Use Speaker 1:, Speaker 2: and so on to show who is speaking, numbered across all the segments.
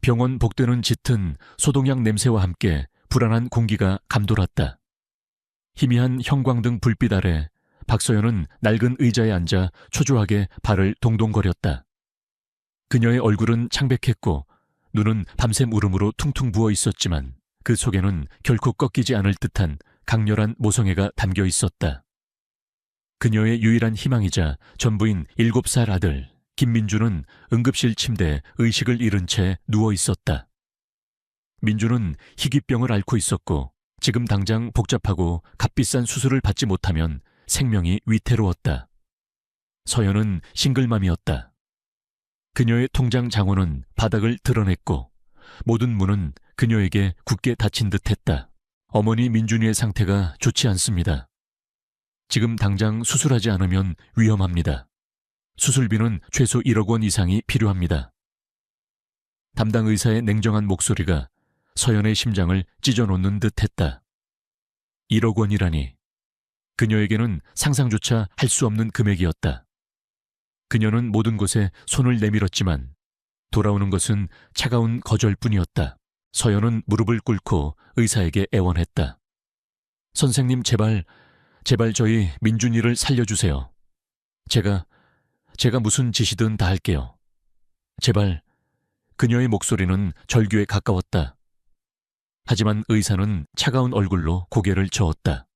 Speaker 1: 병원 복되는 짙은 소독약 냄새와 함께 불안한 공기가 감돌았다. 희미한 형광등 불빛 아래 박서연은 낡은 의자에 앉아 초조하게 발을 동동거렸다. 그녀의 얼굴은 창백했고 눈은 밤샘 울음으로 퉁퉁 부어 있었지만 그 속에는 결코 꺾이지 않을 듯한 강렬한 모성애가 담겨 있었다. 그녀의 유일한 희망이자 전부인 7살 아들 김민주는 응급실 침대에 의식을 잃은 채 누워 있었다. 민주는 희귀병을 앓고 있었고 지금 당장 복잡하고 값비싼 수술을 받지 못하면 생명이 위태로웠다. 서연은 싱글맘이었다. 그녀의 통장 장원은 바닥을 드러냈고 모든 문은 그녀에게 굳게 닫힌 듯했다. 어머니 민준이의 상태가 좋지 않습니다. 지금 당장 수술하지 않으면 위험합니다. 수술비는 최소 1억 원 이상이 필요합니다. 담당 의사의 냉정한 목소리가 서연의 심장을 찢어놓는 듯했다. 1억 원이라니. 그녀에게는 상상조차 할 수 없는 금액이었다. 그녀는 모든 곳에 손을 내밀었지만 돌아오는 것은 차가운 거절뿐이었다. 서연은 무릎을 꿇고 의사에게 애원했다. 선생님 제발 저희 민준이를 살려주세요. 제가 무슨 짓이든 다 할게요. 제발. 그녀의 목소리는 절규에 가까웠다. 하지만 의사는 차가운 얼굴로 고개를 저었다.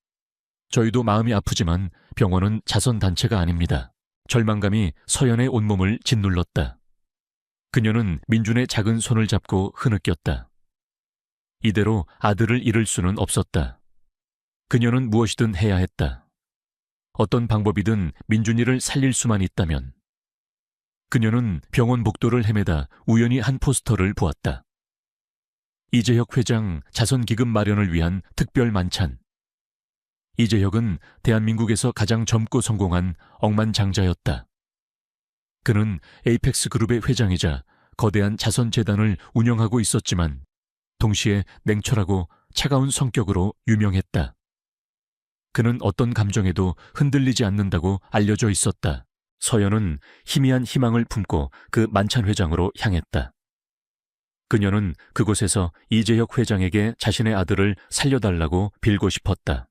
Speaker 1: 저희도 마음이 아프지만 병원은 자선단체가 아닙니다. 절망감이 서연의 온몸을 짓눌렀다. 그녀는 민준의 작은 손을 잡고 흐느꼈다. 이대로 아들을 잃을 수는 없었다. 그녀는 무엇이든 해야 했다. 어떤 방법이든 민준이를 살릴 수만 있다면. 그녀는 병원 복도를 헤매다 우연히 한 포스터를 보았다. 이재혁 회장 자선기금 마련을 위한 특별 만찬. 이재혁은 대한민국에서 가장 젊고 성공한 억만장자였다. 그는 에이펙스 그룹의 회장이자 거대한 자선재단을 운영하고 있었지만 동시에 냉철하고 차가운 성격으로 유명했다. 그는 어떤 감정에도 흔들리지 않는다고 알려져 있었다. 서연은 희미한 희망을 품고 그 만찬 회장으로 향했다. 그녀는 그곳에서 이재혁 회장에게 자신의 아들을 살려달라고 빌고 싶었다.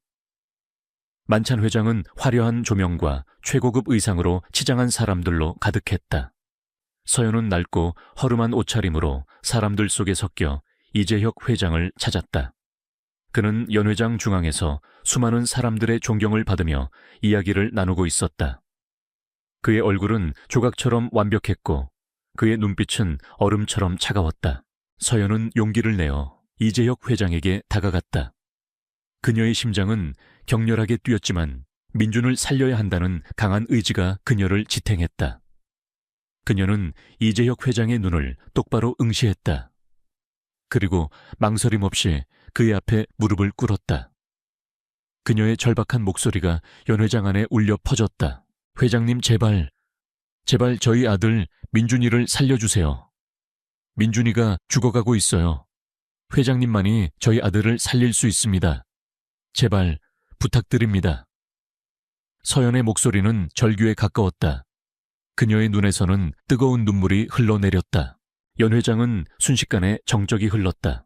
Speaker 1: 만찬 회장은 화려한 조명과 최고급 의상으로 치장한 사람들로 가득했다. 서연은 낡고 허름한 옷차림으로 사람들 속에 섞여 이재혁 회장을 찾았다. 그는 연회장 중앙에서 수많은 사람들의 존경을 받으며 이야기를 나누고 있었다. 그의 얼굴은 조각처럼 완벽했고 그의 눈빛은 얼음처럼 차가웠다. 서연은 용기를 내어 이재혁 회장에게 다가갔다. 그녀의 심장은 격렬하게 뛰었지만 민준을 살려야 한다는 강한 의지가 그녀를 지탱했다. 그녀는 이재혁 회장의 눈을 똑바로 응시했다. 그리고 망설임 없이 그의 앞에 무릎을 꿇었다. 그녀의 절박한 목소리가 연회장 안에 울려 퍼졌다. 회장님 제발 저희 아들 민준이를 살려주세요. 민준이가 죽어가고 있어요. 회장님만이 저희 아들을 살릴 수 있습니다. 제발 부탁드립니다. 서연의 목소리는 절규에 가까웠다. 그녀의 눈에서는 뜨거운 눈물이 흘러내렸다. 연 회장은 순식간에 정적이 흘렀다.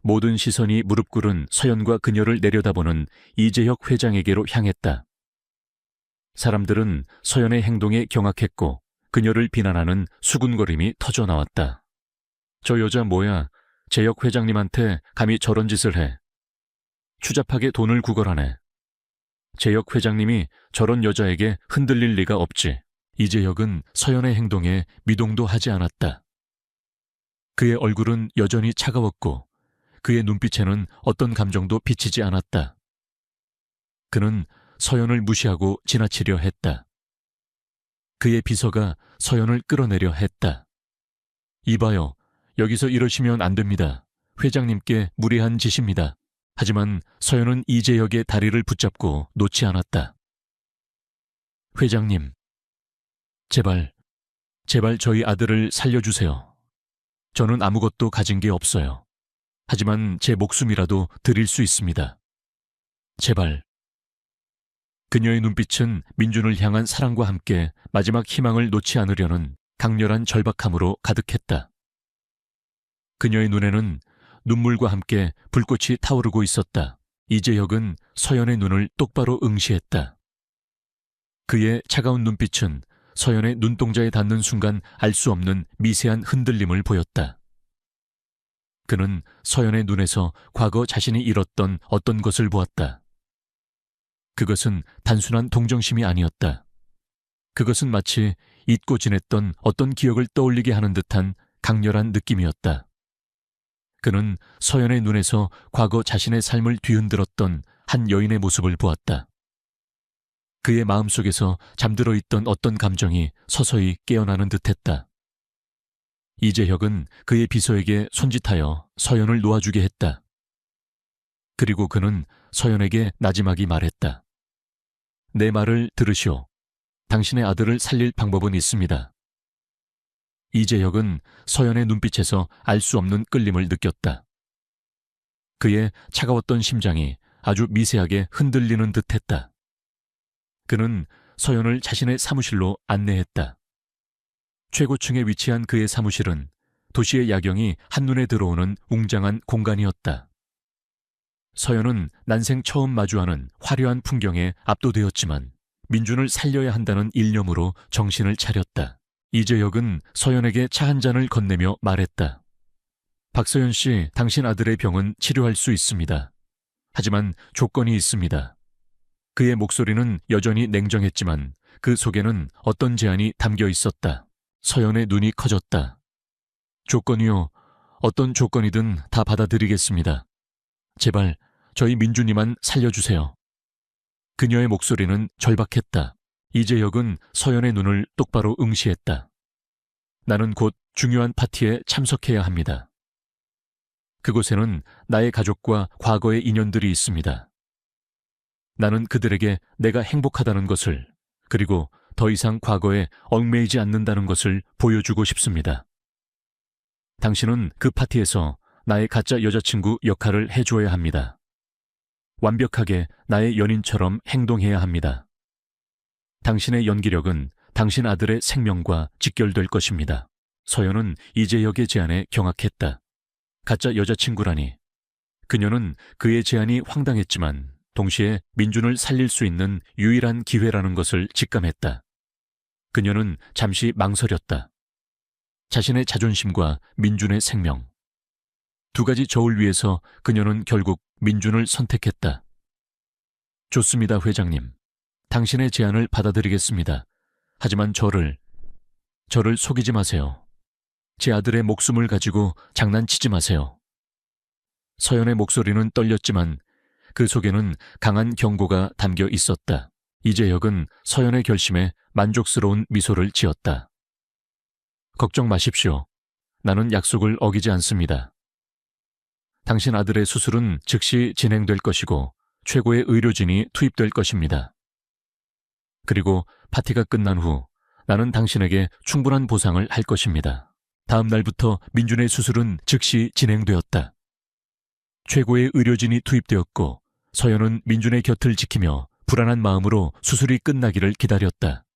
Speaker 1: 모든 시선이 무릎 꿇은 서연과 그녀를 내려다보는 이재혁 회장에게로 향했다. 사람들은 서연의 행동에 경악했고 그녀를 비난하는 수군거림이 터져나왔다. 저 여자 뭐야? 재혁 회장님한테 감히 저런 짓을 해. 추잡하게 돈을 구걸하네. 재혁 회장님이 저런 여자에게 흔들릴 리가 없지. 이재혁은 서연의 행동에 미동도 하지 않았다. 그의 얼굴은 여전히 차가웠고 그의 눈빛에는 어떤 감정도 비치지 않았다. 그는 서연을 무시하고 지나치려 했다. 그의 비서가 서연을 끌어내려 했다. 이봐요. 여기서 이러시면 안 됩니다. 회장님께 무리한 짓입니다. 하지만 서연은 이재혁의 다리를 붙잡고 놓지 않았다. 회장님, 제발 저희 아들을 살려주세요. 저는 아무것도 가진 게 없어요. 하지만 제 목숨이라도 드릴 수 있습니다. 제발. 그녀의 눈빛은 민준을 향한 사랑과 함께 마지막 희망을 놓지 않으려는 강렬한 절박함으로 가득했다. 그녀의 눈에는 눈물과 함께 불꽃이 타오르고 있었다. 이재혁은 서연의 눈을 똑바로 응시했다. 그의 차가운 눈빛은 서연의 눈동자에 닿는 순간 알 수 없는 미세한 흔들림을 보였다. 그는 서연의 눈에서 과거 자신이 잃었던 어떤 것을 보았다. 그것은 단순한 동정심이 아니었다. 그것은 마치 잊고 지냈던 어떤 기억을 떠올리게 하는 듯한 강렬한 느낌이었다. 그는 서연의 눈에서 과거 자신의 삶을 뒤흔들었던 한 여인의 모습을 보았다. 그의 마음속에서 잠들어 있던 어떤 감정이 서서히 깨어나는 듯했다. 이재혁은 그의 비서에게 손짓하여 서연을 놓아주게 했다. 그리고 그는 서연에게 나지막이 말했다. 내 말을 들으시오. 당신의 아들을 살릴 방법은 있습니다. 이재혁은 서연의 눈빛에서 알 수 없는 끌림을 느꼈다. 그의 차가웠던 심장이 아주 미세하게 흔들리는 듯했다. 그는 서연을 자신의 사무실로 안내했다. 최고층에 위치한 그의 사무실은 도시의 야경이 한눈에 들어오는 웅장한 공간이었다. 서연은 난생 처음 마주하는 화려한 풍경에 압도되었지만 민준을 살려야 한다는 일념으로 정신을 차렸다. 이재혁은 서연에게 차 한 잔을 건네며 말했다. 박서연 씨, 당신 아들의 병은 치료할 수 있습니다. 하지만 조건이 있습니다. 그의 목소리는 여전히 냉정했지만 그 속에는 어떤 제안이 담겨 있었다. 서연의 눈이 커졌다. 조건이요. 어떤 조건이든 다 받아들이겠습니다. 제발 저희 민준이만 살려주세요. 그녀의 목소리는 절박했다. 이재혁은 서연의 눈을 똑바로 응시했다. 나는 곧 중요한 파티에 참석해야 합니다. 그곳에는 나의 가족과 과거의 인연들이 있습니다. 나는 그들에게 내가 행복하다는 것을, 그리고 더 이상 과거에 얽매이지 않는다는 것을 보여주고 싶습니다. 당신은 그 파티에서 나의 가짜 여자친구 역할을 해줘야 합니다. 완벽하게 나의 연인처럼 행동해야 합니다. 당신의 연기력은 당신 아들의 생명과 직결될 것입니다. 서연은 이재혁의 제안에 경악했다. 가짜 여자친구라니. 그녀는 그의 제안이 황당했지만 동시에 민준을 살릴 수 있는 유일한 기회라는 것을 직감했다. 그녀는 잠시 망설였다. 자신의 자존심과 민준의 생명. 두 가지 저울 위에서 그녀는 결국 민준을 선택했다. 좋습니다, 회장님. 당신의 제안을 받아들이겠습니다. 하지만 저를 속이지 마세요. 제 아들의 목숨을 가지고 장난치지 마세요. 서연의 목소리는 떨렸지만 그 속에는 강한 경고가 담겨 있었다. 이재혁은 서연의 결심에 만족스러운 미소를 지었다. 걱정 마십시오. 나는 약속을 어기지 않습니다. 당신 아들의 수술은 즉시 진행될 것이고 최고의 의료진이 투입될 것입니다. 그리고 파티가 끝난 후 나는 당신에게 충분한 보상을 할 것입니다. 다음 날부터 민준의 수술은 즉시 진행되었다. 최고의 의료진이 투입되었고 서연은 민준의 곁을 지키며 불안한 마음으로 수술이 끝나기를 기다렸다.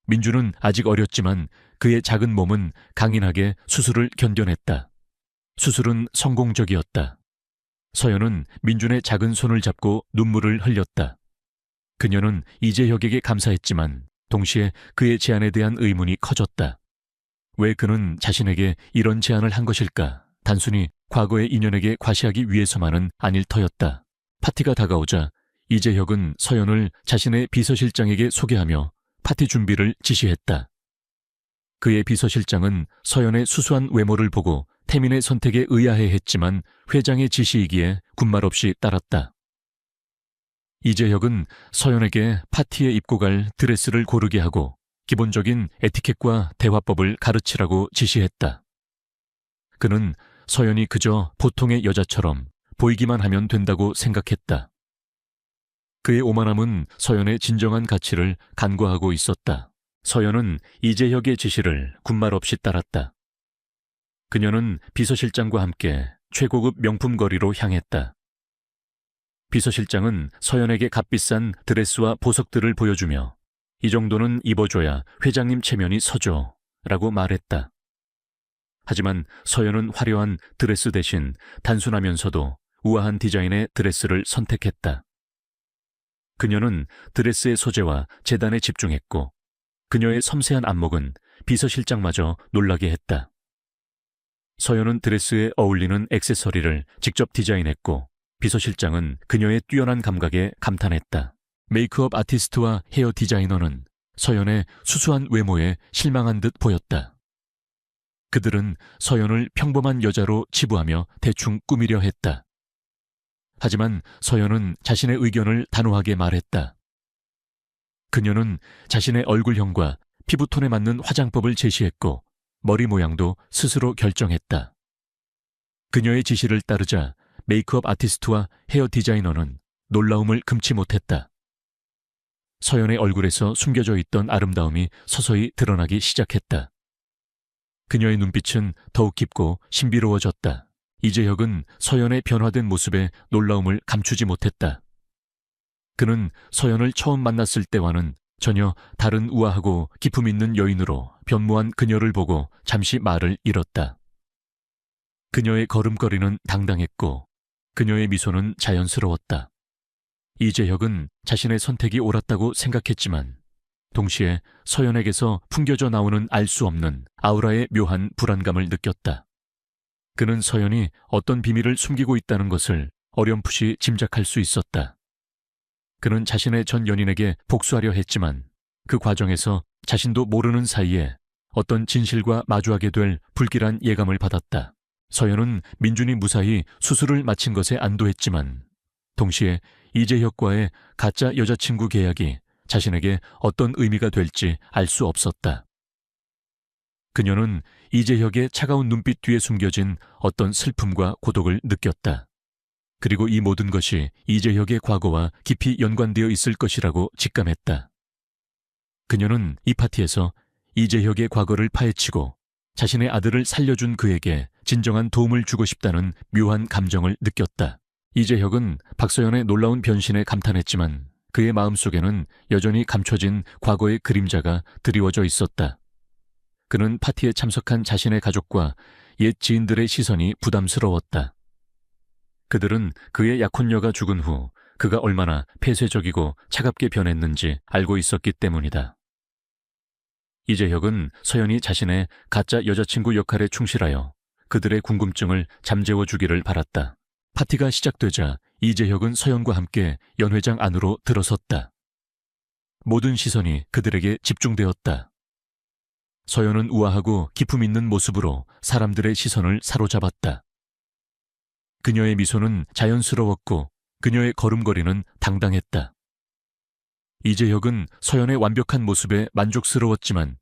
Speaker 1: 민준은 아직 어렸지만 그의 작은 몸은 강인하게 수술을 견뎌냈다. 수술은 성공적이었다. 서연은 민준의 작은 손을 잡고 눈물을 흘렸다. 그녀는 이재혁에게 감사했지만 동시에 그의 제안에 대한 의문이 커졌다. 왜 그는 자신에게 이런 제안을 한 것일까? 단순히 과거의 인연에게 과시하기 위해서만은 아닐 터였다. 파티가 다가오자 이재혁은 서연을 자신의 비서실장에게 소개하며 파티 준비를 지시했다. 그의 비서실장은 서연의 수수한 외모를 보고 태민의 선택에 의아해했지만 회장의 지시이기에 군말 없이 따랐다. 이재혁은 서연에게 파티에 입고 갈 드레스를 고르게 하고 기본적인 에티켓과 대화법을 가르치라고 지시했다. 그는 서연이 그저 보통의 여자처럼 보이기만 하면 된다고 생각했다. 그의 오만함은 서연의 진정한 가치를 간과하고 있었다. 서연은 이재혁의 지시를 군말 없이 따랐다. 그녀는 비서실장과 함께 최고급 명품 거리로 향했다. 비서실장은 서연에게 값비싼 드레스와 보석들을 보여주며 이 정도는 입어줘야 회장님 체면이 서죠 라고 말했다. 하지만 서연은 화려한 드레스 대신 단순하면서도 우아한 디자인의 드레스를 선택했다. 그녀는 드레스의 소재와 재단에 집중했고 그녀의 섬세한 안목은 비서실장마저 놀라게 했다. 서연은 드레스에 어울리는 액세서리를 직접 디자인했고 비서실장은 그녀의 뛰어난 감각에 감탄했다. 메이크업 아티스트와 헤어 디자이너는 서연의 수수한 외모에 실망한 듯 보였다. 그들은 서연을 평범한 여자로 치부하며 대충 꾸미려 했다. 하지만 서연은 자신의 의견을 단호하게 말했다. 그녀는 자신의 얼굴형과 피부톤에 맞는 화장법을 제시했고 머리 모양도 스스로 결정했다. 그녀의 지시를 따르자 메이크업 아티스트와 헤어 디자이너는 놀라움을 금치 못했다. 서연의 얼굴에서 숨겨져 있던 아름다움이 서서히 드러나기 시작했다. 그녀의 눈빛은 더욱 깊고 신비로워졌다. 이재혁은 서연의 변화된 모습에 놀라움을 감추지 못했다. 그는 서연을 처음 만났을 때와는 전혀 다른 우아하고 기품 있는 여인으로 변모한 그녀를 보고 잠시 말을 잃었다. 그녀의 걸음걸이는 당당했고 그녀의 미소는 자연스러웠다. 이재혁은 자신의 선택이 옳았다고 생각했지만 동시에 서연에게서 풍겨져 나오는 알 수 없는 아우라의 묘한 불안감을 느꼈다. 그는 서연이 어떤 비밀을 숨기고 있다는 것을 어렴풋이 짐작할 수 있었다. 그는 자신의 전 연인에게 복수하려 했지만 그 과정에서 자신도 모르는 사이에 어떤 진실과 마주하게 될 불길한 예감을 받았다. 서연은 민준이 무사히 수술을 마친 것에 안도했지만 동시에 이재혁과의 가짜 여자친구 계약이 자신에게 어떤 의미가 될지 알 수 없었다. 그녀는 이재혁의 차가운 눈빛 뒤에 숨겨진 어떤 슬픔과 고독을 느꼈다. 그리고 이 모든 것이 이재혁의 과거와 깊이 연관되어 있을 것이라고 직감했다. 그녀는 이 파티에서 이재혁의 과거를 파헤치고 자신의 아들을 살려준 그에게 진정한 도움을 주고 싶다는 묘한 감정을 느꼈다. 이재혁은 박서연의 놀라운 변신에 감탄했지만 그의 마음속에는 여전히 감춰진 과거의 그림자가 드리워져 있었다. 그는 파티에 참석한 자신의 가족과 옛 지인들의 시선이 부담스러웠다. 그들은 그의 약혼녀가 죽은 후 그가 얼마나 폐쇄적이고 차갑게 변했는지 알고 있었기 때문이다. 이재혁은 서연이 자신의 가짜 여자친구 역할에 충실하여 그들의 궁금증을 잠재워 주기를 바랐다. 파티가 시작되자 이재혁은 서연과 함께 연회장 안으로 들어섰다. 모든 시선이 그들에게 집중되었다. 서연은 우아하고 기품 있는 모습으로 사람들의 시선을 사로잡았다. 그녀의 미소는 자연스러웠고 그녀의 걸음걸이는 당당했다. 이재혁은 서연의 완벽한 모습에 만족스러웠지만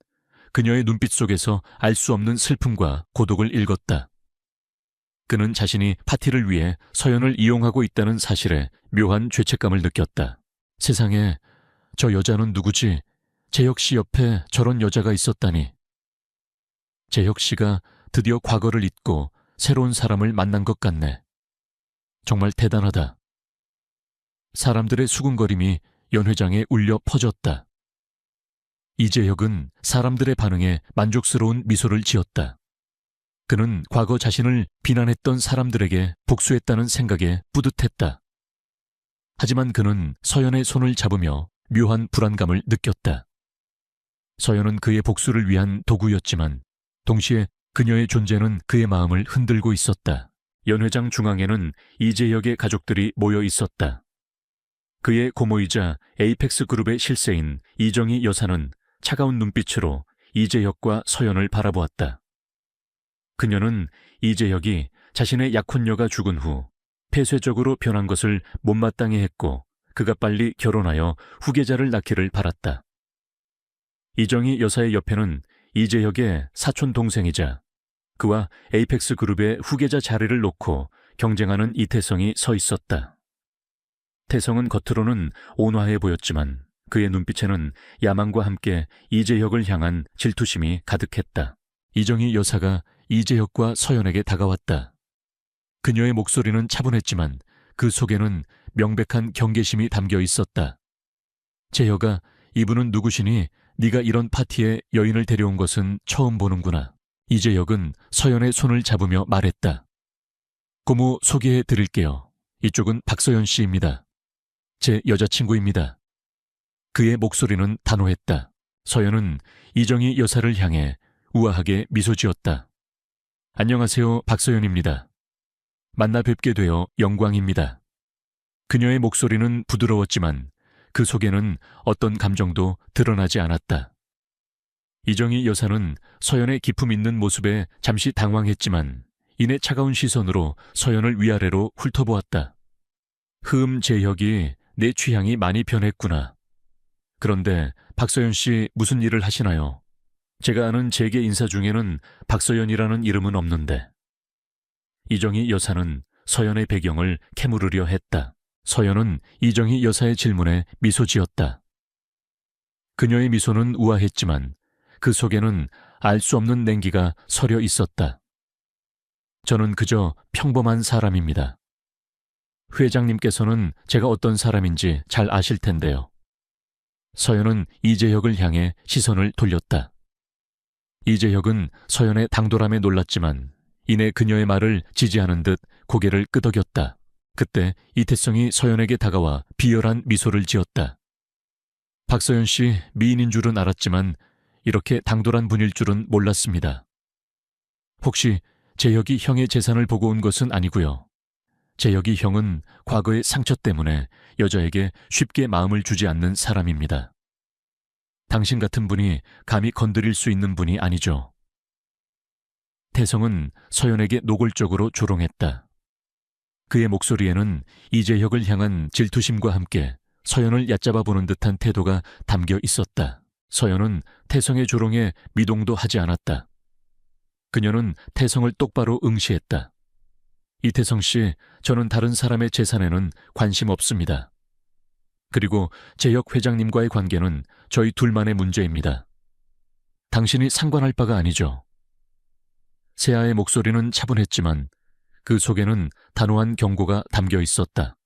Speaker 1: 그녀의 눈빛 속에서 알 수 없는 슬픔과 고독을 읽었다. 그는 자신이 파티를 위해 서연을 이용하고 있다는 사실에 묘한 죄책감을 느꼈다. 세상에 저 여자는 누구지? 재혁 씨 옆에 저런 여자가 있었다니. 재혁 씨가 드디어 과거를 잊고 새로운 사람을 만난 것 같네. 정말 대단하다. 사람들의 수군거림이 연회장에 울려 퍼졌다. 이재혁은 사람들의 반응에 만족스러운 미소를 지었다. 그는 과거 자신을 비난했던 사람들에게 복수했다는 생각에 뿌듯했다. 하지만 그는 서연의 손을 잡으며 묘한 불안감을 느꼈다. 서연은 그의 복수를 위한 도구였지만 동시에 그녀의 존재는 그의 마음을 흔들고 있었다. 연회장 중앙에는 이재혁의 가족들이 모여 있었다. 그의 고모이자 에이펙스 그룹의 실세인 이정희 여사는 차가운 눈빛으로 이재혁과 서연을 바라보았다. 그녀는 이재혁이 자신의 약혼녀가 죽은 후 폐쇄적으로 변한 것을 못마땅해 했고 그가 빨리 결혼하여 후계자를 낳기를 바랐다. 이정희 여사의 옆에는 이재혁의 사촌 동생이자 그와 에이펙스 그룹의 후계자 자리를 놓고 경쟁하는 이태성이 서 있었다. 태성은 겉으로는 온화해 보였지만 그의 눈빛에는 야망과 함께 이재혁을 향한 질투심이 가득했다. 이정희 여사가 이재혁과 서연에게 다가왔다. 그녀의 목소리는 차분했지만 그 속에는 명백한 경계심이 담겨 있었다. 재혁아, 이분은 누구시니 네가 이런 파티에 여인을 데려온 것은 처음 보는구나. 이재혁은 서연의 손을 잡으며 말했다. 고모 소개해 드릴게요. 이쪽은 박서연 씨입니다. 제 여자친구입니다. 그의 목소리는 단호했다. 서연은 이정희 여사를 향해 우아하게 미소 지었다. 안녕하세요, 박서연입니다. 만나 뵙게 되어 영광입니다. 그녀의 목소리는 부드러웠지만 그 속에는 어떤 감정도 드러나지 않았다. 이정희 여사는 서연의 기품 있는 모습에 잠시 당황했지만 이내 차가운 시선으로 서연을 위아래로 훑어보았다. 재혁이 내 취향이 많이 변했구나. 그런데 박서연 씨 무슨 일을 하시나요? 제가 아는 재계 인사 중에는 박서연이라는 이름은 없는데. 이정희 여사는 서연의 배경을 캐물으려 했다. 서연은 이정희 여사의 질문에 미소 지었다. 그녀의 미소는 우아했지만 그 속에는 알 수 없는 냉기가 서려 있었다. 저는 그저 평범한 사람입니다. 회장님께서는 제가 어떤 사람인지 잘 아실 텐데요. 서연은 이재혁을 향해 시선을 돌렸다. 이재혁은 서연의 당돌함에 놀랐지만 이내 그녀의 말을 지지하는 듯 고개를 끄덕였다. 그때 이태성이 서연에게 다가와 비열한 미소를 지었다. 박서연 씨 미인인 줄은 알았지만 이렇게 당돌한 분일 줄은 몰랐습니다. 혹시 재혁이 형의 재산을 보고 온 것은 아니고요. 재혁이 형은 과거의 상처 때문에 여자에게 쉽게 마음을 주지 않는 사람입니다. 당신 같은 분이 감히 건드릴 수 있는 분이 아니죠. 태성은 서연에게 노골적으로 조롱했다. 그의 목소리에는 이재혁을 향한 질투심과 함께 서연을 얕잡아 보는 듯한 태도가 담겨 있었다. 서연은 태성의 조롱에 미동도 하지 않았다. 그녀는 태성을 똑바로 응시했다. 이태성 씨, 저는 다른 사람의 재산에는 관심 없습니다. 그리고 재혁 회장님과의 관계는 저희 둘만의 문제입니다. 당신이 상관할 바가 아니죠. 세아의 목소리는 차분했지만 그 속에는 단호한 경고가 담겨 있었다.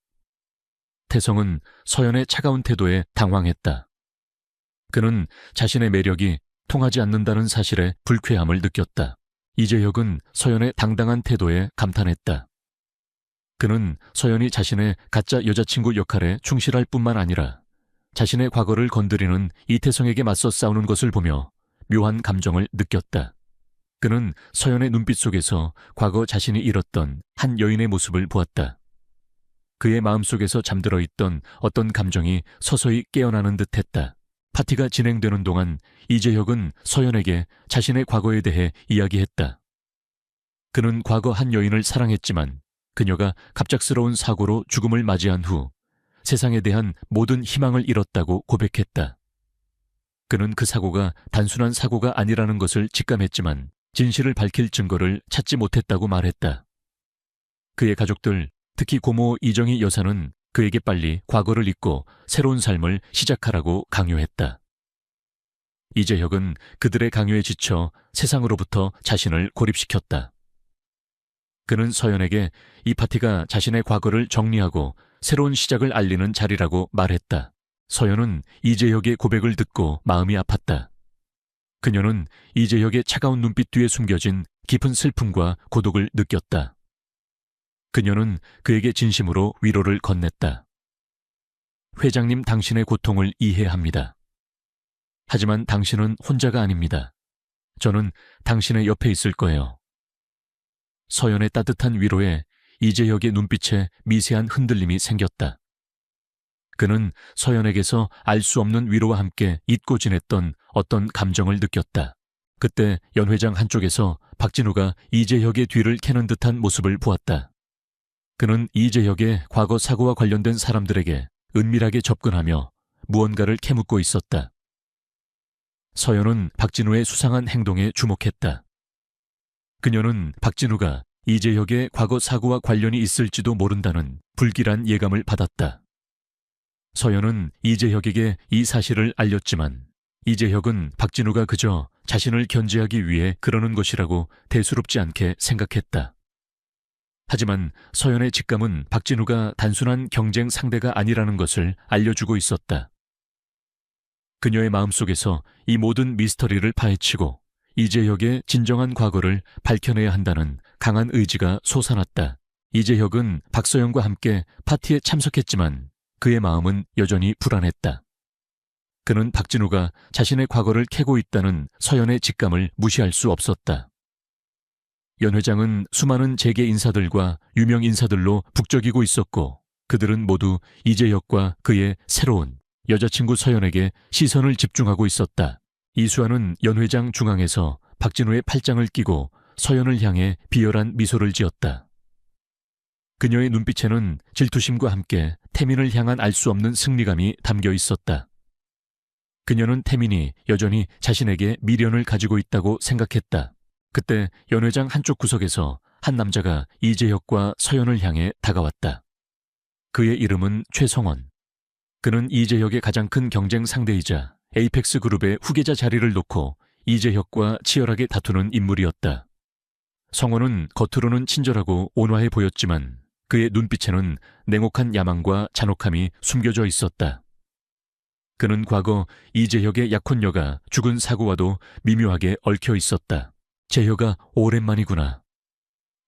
Speaker 1: 태성은 서연의 차가운 태도에 당황했다. 그는 자신의 매력이 통하지 않는다는 사실에 불쾌함을 느꼈다. 이재혁은 서연의 당당한 태도에 감탄했다. 그는 서연이 자신의 가짜 여자친구 역할에 충실할 뿐만 아니라 자신의 과거를 건드리는 이태성에게 맞서 싸우는 것을 보며 묘한 감정을 느꼈다. 그는 서연의 눈빛 속에서 과거 자신이 잃었던 한 여인의 모습을 보았다. 그의 마음속에서 잠들어 있던 어떤 감정이 서서히 깨어나는 듯했다. 파티가 진행되는 동안 이재혁은 서연에게 자신의 과거에 대해 이야기했다. 그는 과거 한 여인을 사랑했지만 그녀가 갑작스러운 사고로 죽음을 맞이한 후 세상에 대한 모든 희망을 잃었다고 고백했다. 그는 그 사고가 단순한 사고가 아니라는 것을 직감했지만 진실을 밝힐 증거를 찾지 못했다고 말했다. 그의 가족들, 특히 고모 이정희 여사는 그에게 빨리 과거를 잊고 새로운 삶을 시작하라고 강요했다. 이재혁은 그들의 강요에 지쳐 세상으로부터 자신을 고립시켰다. 그는 서연에게 이 파티가 자신의 과거를 정리하고 새로운 시작을 알리는 자리라고 말했다. 서연은 이재혁의 고백을 듣고 마음이 아팠다. 그녀는 이재혁의 차가운 눈빛 뒤에 숨겨진 깊은 슬픔과 고독을 느꼈다. 그녀는 그에게 진심으로 위로를 건넸다. 회장님, 당신의 고통을 이해합니다. 하지만 당신은 혼자가 아닙니다. 저는 당신의 옆에 있을 거예요. 서연의 따뜻한 위로에 이재혁의 눈빛에 미세한 흔들림이 생겼다. 그는 서연에게서 알 수 없는 위로와 함께 잊고 지냈던 어떤 감정을 느꼈다. 그때 연 회장 한쪽에서 박진우가 이재혁의 뒤를 캐는 듯한 모습을 보았다. 그는 이재혁의 과거 사고와 관련된 사람들에게 은밀하게 접근하며 무언가를 캐묻고 있었다. 서연은 박진우의 수상한 행동에 주목했다. 그녀는 박진우가 이재혁의 과거 사고와 관련이 있을지도 모른다는 불길한 예감을 받았다. 서연은 이재혁에게 이 사실을 알렸지만 이재혁은 박진우가 그저 자신을 견제하기 위해 그러는 것이라고 대수롭지 않게 생각했다. 하지만 서연의 직감은 박진우가 단순한 경쟁 상대가 아니라는 것을 알려주고 있었다. 그녀의 마음속에서 이 모든 미스터리를 파헤치고 이재혁의 진정한 과거를 밝혀내야 한다는 강한 의지가 솟아났다. 이재혁은 박서연과 함께 파티에 참석했지만 그의 마음은 여전히 불안했다. 그는 박진우가 자신의 과거를 캐고 있다는 서연의 직감을 무시할 수 없었다. 연 회장은 수많은 재계 인사들과 유명 인사들로 북적이고 있었고 그들은 모두 이재혁과 그의 새로운 여자친구 서연에게 시선을 집중하고 있었다. 이수아는 연 회장 중앙에서 박진우의 팔짱을 끼고 서연을 향해 비열한 미소를 지었다. 그녀의 눈빛에는 질투심과 함께 태민을 향한 알 수 없는 승리감이 담겨 있었다. 그녀는 태민이 여전히 자신에게 미련을 가지고 있다고 생각했다. 그때 연 회장 한쪽 구석에서 한 남자가 이재혁과 서연을 향해 다가왔다. 그의 이름은 최성원. 그는 이재혁의 가장 큰 경쟁 상대이자 에이펙스 그룹의 후계자 자리를 놓고 이재혁과 치열하게 다투는 인물이었다. 성원은 겉으로는 친절하고 온화해 보였지만 그의 눈빛에는 냉혹한 야망과 잔혹함이 숨겨져 있었다. 그는 과거 이재혁의 약혼녀가 죽은 사고와도 미묘하게 얽혀 있었다. 재혁아, 오랜만이구나.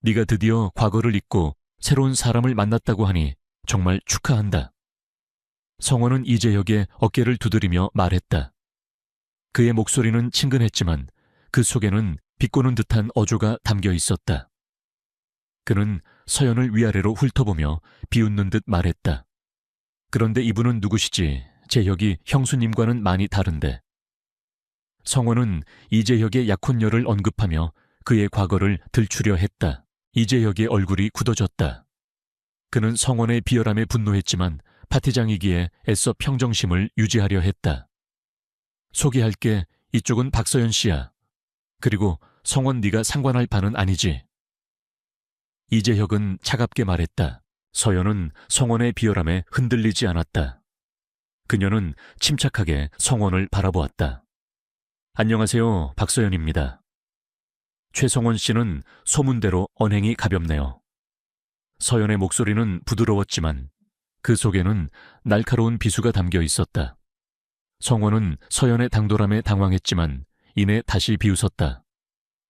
Speaker 1: 네가 드디어 과거를 잊고 새로운 사람을 만났다고 하니 정말 축하한다. 성원은 이재혁의 어깨를 두드리며 말했다. 그의 목소리는 친근했지만 그 속에는 비꼬는 듯한 어조가 담겨 있었다. 그는 서연을 위아래로 훑어보며 비웃는 듯 말했다. 그런데 이분은 누구시지? 재혁이 형수님과는 많이 다른데. 성원은 이재혁의 약혼녀를 언급하며 그의 과거를 들추려 했다. 이재혁의 얼굴이 굳어졌다. 그는 성원의 비열함에 분노했지만 파티장이기에 애써 평정심을 유지하려 했다. 소개할게. 이쪽은 박서연 씨야. 그리고 성원 네가 상관할 바는 아니지. 이재혁은 차갑게 말했다. 서연은 성원의 비열함에 흔들리지 않았다. 그녀는 침착하게 성원을 바라보았다. 안녕하세요, 박서연입니다. 최성원 씨는 소문대로 언행이 가볍네요. 서연의 목소리는 부드러웠지만 그 속에는 날카로운 비수가 담겨 있었다. 성원은 서연의 당돌함에 당황했지만 이내 다시 비웃었다.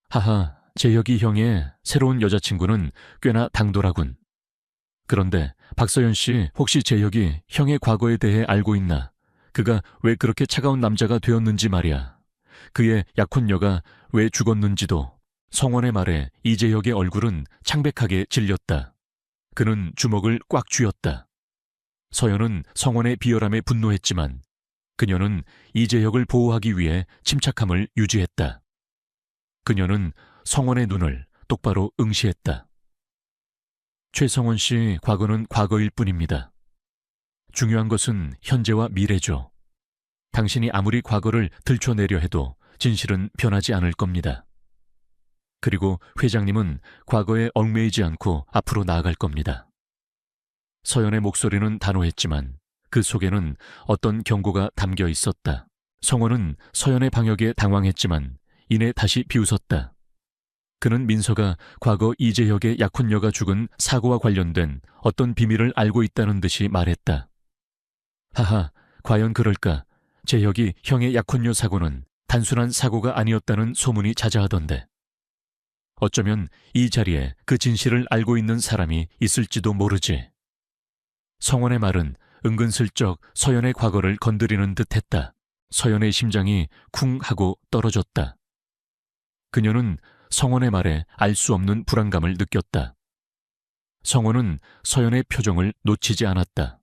Speaker 1: 하하, 재혁이 형의 새로운 여자친구는 꽤나 당돌하군. 그런데 박서연 씨, 혹시 재혁이 형의 과거에 대해 알고 있나? 그가 왜 그렇게 차가운 남자가 되었는지 말이야. 그의 약혼녀가 왜 죽었는지도. 성원의 말에 이재혁의 얼굴은 창백하게 질렸다. 그는 주먹을 꽉 쥐었다. 서연은 성원의 비열함에 분노했지만 그녀는 이재혁을 보호하기 위해 침착함을 유지했다. 그녀는 성원의 눈을 똑바로 응시했다. 최성원 씨 과거는 과거일 뿐입니다. 중요한 것은 현재와 미래죠. 당신이 아무리 과거를 들춰내려 해도 진실은 변하지 않을 겁니다. 그리고 회장님은 과거에 얽매이지 않고 앞으로 나아갈 겁니다. 서연의 목소리는 단호했지만 그 속에는 어떤 경고가 담겨 있었다. 성원은 서연의 방역에 당황했지만 이내 다시 비웃었다. 그는 민서가 과거 이재혁의 약혼녀가 죽은 사고와 관련된 어떤 비밀을 알고 있다는 듯이 말했다. 하하, 과연 그럴까? 재혁이 형의 약혼녀 사고는 단순한 사고가 아니었다는 소문이 자자하던데. 어쩌면 이 자리에 그 진실을 알고 있는 사람이 있을지도 모르지. 성원의 말은 은근슬쩍 서연의 과거를 건드리는 듯했다. 서연의 심장이 쿵 하고 떨어졌다. 그녀는 성원의 말에 알 수 없는 불안감을 느꼈다. 성원은 서연의 표정을 놓치지 않았다.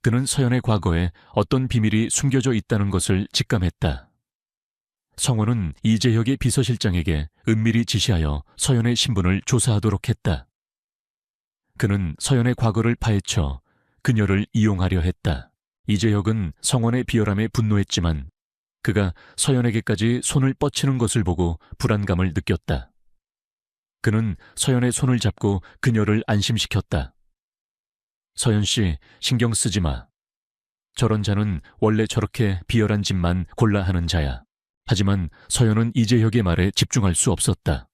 Speaker 1: 그는 서연의 과거에 어떤 비밀이 숨겨져 있다는 것을 직감했다. 성원은 이재혁의 비서실장에게 은밀히 지시하여 서연의 신분을 조사하도록 했다. 그는 서연의 과거를 파헤쳐 그녀를 이용하려 했다. 이재혁은 성원의 비열함에 분노했지만 그가 서연에게까지 손을 뻗치는 것을 보고 불안감을 느꼈다. 그는 서연의 손을 잡고 그녀를 안심시켰다. 서연 씨, 신경 쓰지 마. 저런 자는 원래 저렇게 비열한 짓만 골라 하는 자야. 하지만 서연은 이재혁의 말에 집중할 수 없었다.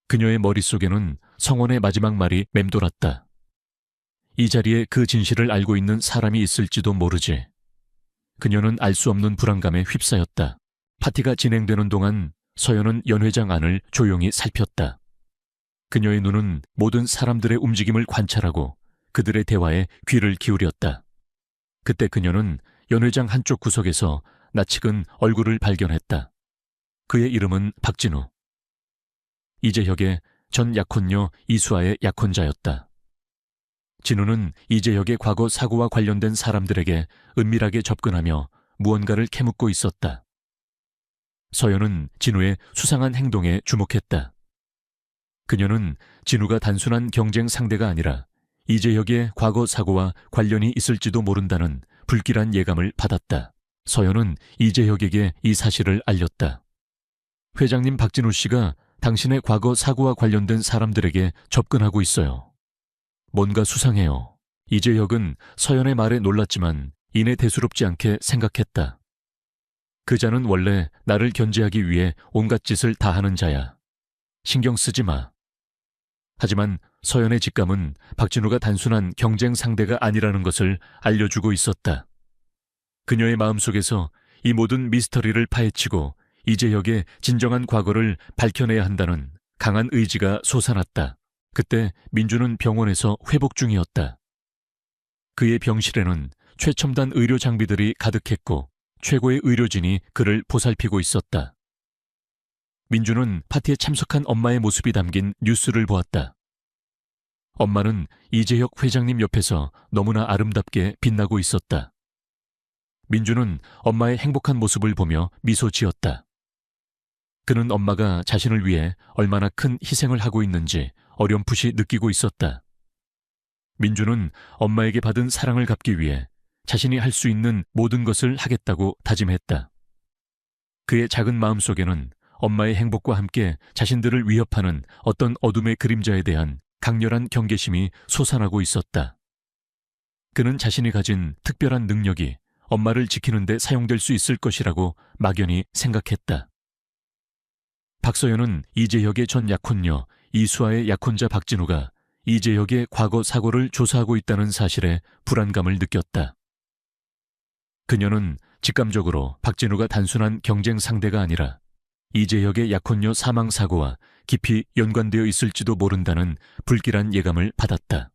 Speaker 1: 그녀의 머릿속에는 성원의 마지막 말이 맴돌았다. 이 자리에 그 진실을 알고 있는 사람이 있을지도 모르지. 그녀는 알 수 없는 불안감에 휩싸였다. 파티가 진행되는 동안 서연은 연 회장 안을 조용히 살폈다. 그녀의 눈은 모든 사람들의 움직임을 관찰하고 그들의 대화에 귀를 기울였다. 그때 그녀는 연 회장 한쪽 구석에서 낯익은 얼굴을 발견했다. 그의 이름은 박진우. 이재혁의 전 약혼녀 이수아의 약혼자였다. 진우는 이재혁의 과거 사고와 관련된 사람들에게 은밀하게 접근하며 무언가를 캐묻고 있었다. 서연은 진우의 수상한 행동에 주목했다. 그녀는 진우가 단순한 경쟁 상대가 아니라 이재혁의 과거 사고와 관련이 있을지도 모른다는 불길한 예감을 받았다. 서연은 이재혁에게 이 사실을 알렸다. 회장님 박진우 씨가 당신의 과거 사고와 관련된 사람들에게 접근하고 있어요. 뭔가 수상해요. 이재혁은 서연의 말에 놀랐지만 이내 대수롭지 않게 생각했다. 그자는 원래 나를 견제하기 위해 온갖 짓을 다 하는 자야. 신경 쓰지 마. 하지만 서연의 직감은 박진우가 단순한 경쟁 상대가 아니라는 것을 알려주고 있었다. 그녀의 마음속에서 이 모든 미스터리를 파헤치고 이재혁의 진정한 과거를 밝혀내야 한다는 강한 의지가 솟아났다. 그때 민주는 병원에서 회복 중이었다. 그의 병실에는 최첨단 의료 장비들이 가득했고 최고의 의료진이 그를 보살피고 있었다. 민주는 파티에 참석한 엄마의 모습이 담긴 뉴스를 보았다. 엄마는 이재혁 회장님 옆에서 너무나 아름답게 빛나고 있었다. 민주는 엄마의 행복한 모습을 보며 미소 지었다. 그는 엄마가 자신을 위해 얼마나 큰 희생을 하고 있는지 어렴풋이 느끼고 있었다. 민주는 엄마에게 받은 사랑을 갚기 위해 자신이 할 수 있는 모든 것을 하겠다고 다짐했다. 그의 작은 마음속에는 엄마의 행복과 함께 자신들을 위협하는 어떤 어둠의 그림자에 대한 강렬한 경계심이 솟아나고 있었다. 그는 자신이 가진 특별한 능력이 엄마를 지키는 데 사용될 수 있을 것이라고 막연히 생각했다. 박서연은 이재혁의 전 약혼녀 이수아의 약혼자 박진우가 이재혁의 과거 사고를 조사하고 있다는 사실에 불안감을 느꼈다. 그녀는 직감적으로 박진우가 단순한 경쟁 상대가 아니라 이재혁의 약혼녀 사망 사고와 깊이 연관되어 있을지도 모른다는 불길한 예감을 받았다.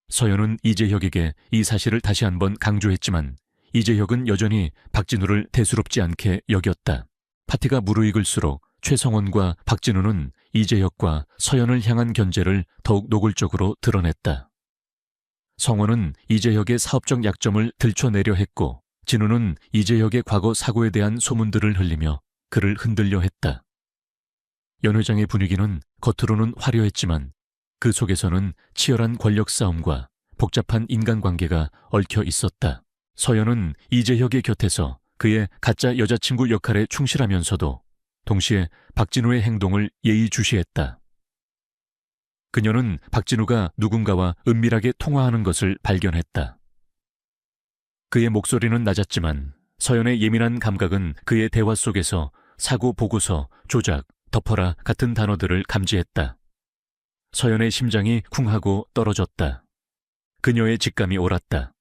Speaker 1: 서연은 이재혁에게 이 사실을 다시 한번 강조했지만 이재혁은 여전히 박진우를 대수롭지 않게 여겼다. 파티가 무르익을수록 최성원과 박진우는 이재혁과 서연을 향한 견제를 더욱 노골적으로 드러냈다. 성원은 이재혁의 사업적 약점을 들춰내려 했고 진우는 이재혁의 과거 사고에 대한 소문들을 흘리며 그를 흔들려 했다. 연 회장의 분위기는 겉으로는 화려했지만 그 속에서는 치열한 권력 싸움과 복잡한 인간관계가 얽혀 있었다. 서연은 이재혁의 곁에서 그의 가짜 여자친구 역할에 충실하면서도 동시에 박진우의 행동을 예의주시했다. 그녀는 박진우가 누군가와 은밀하게 통화하는 것을 발견했다. 그의 목소리는 낮았지만 서연의 예민한 감각은 그의 대화 속에서 사고 보고서, 조작, 덮어라 같은 단어들을 감지했다. 서연의 심장이 쿵하고 떨어졌다. 그녀의 직감이 옳았다.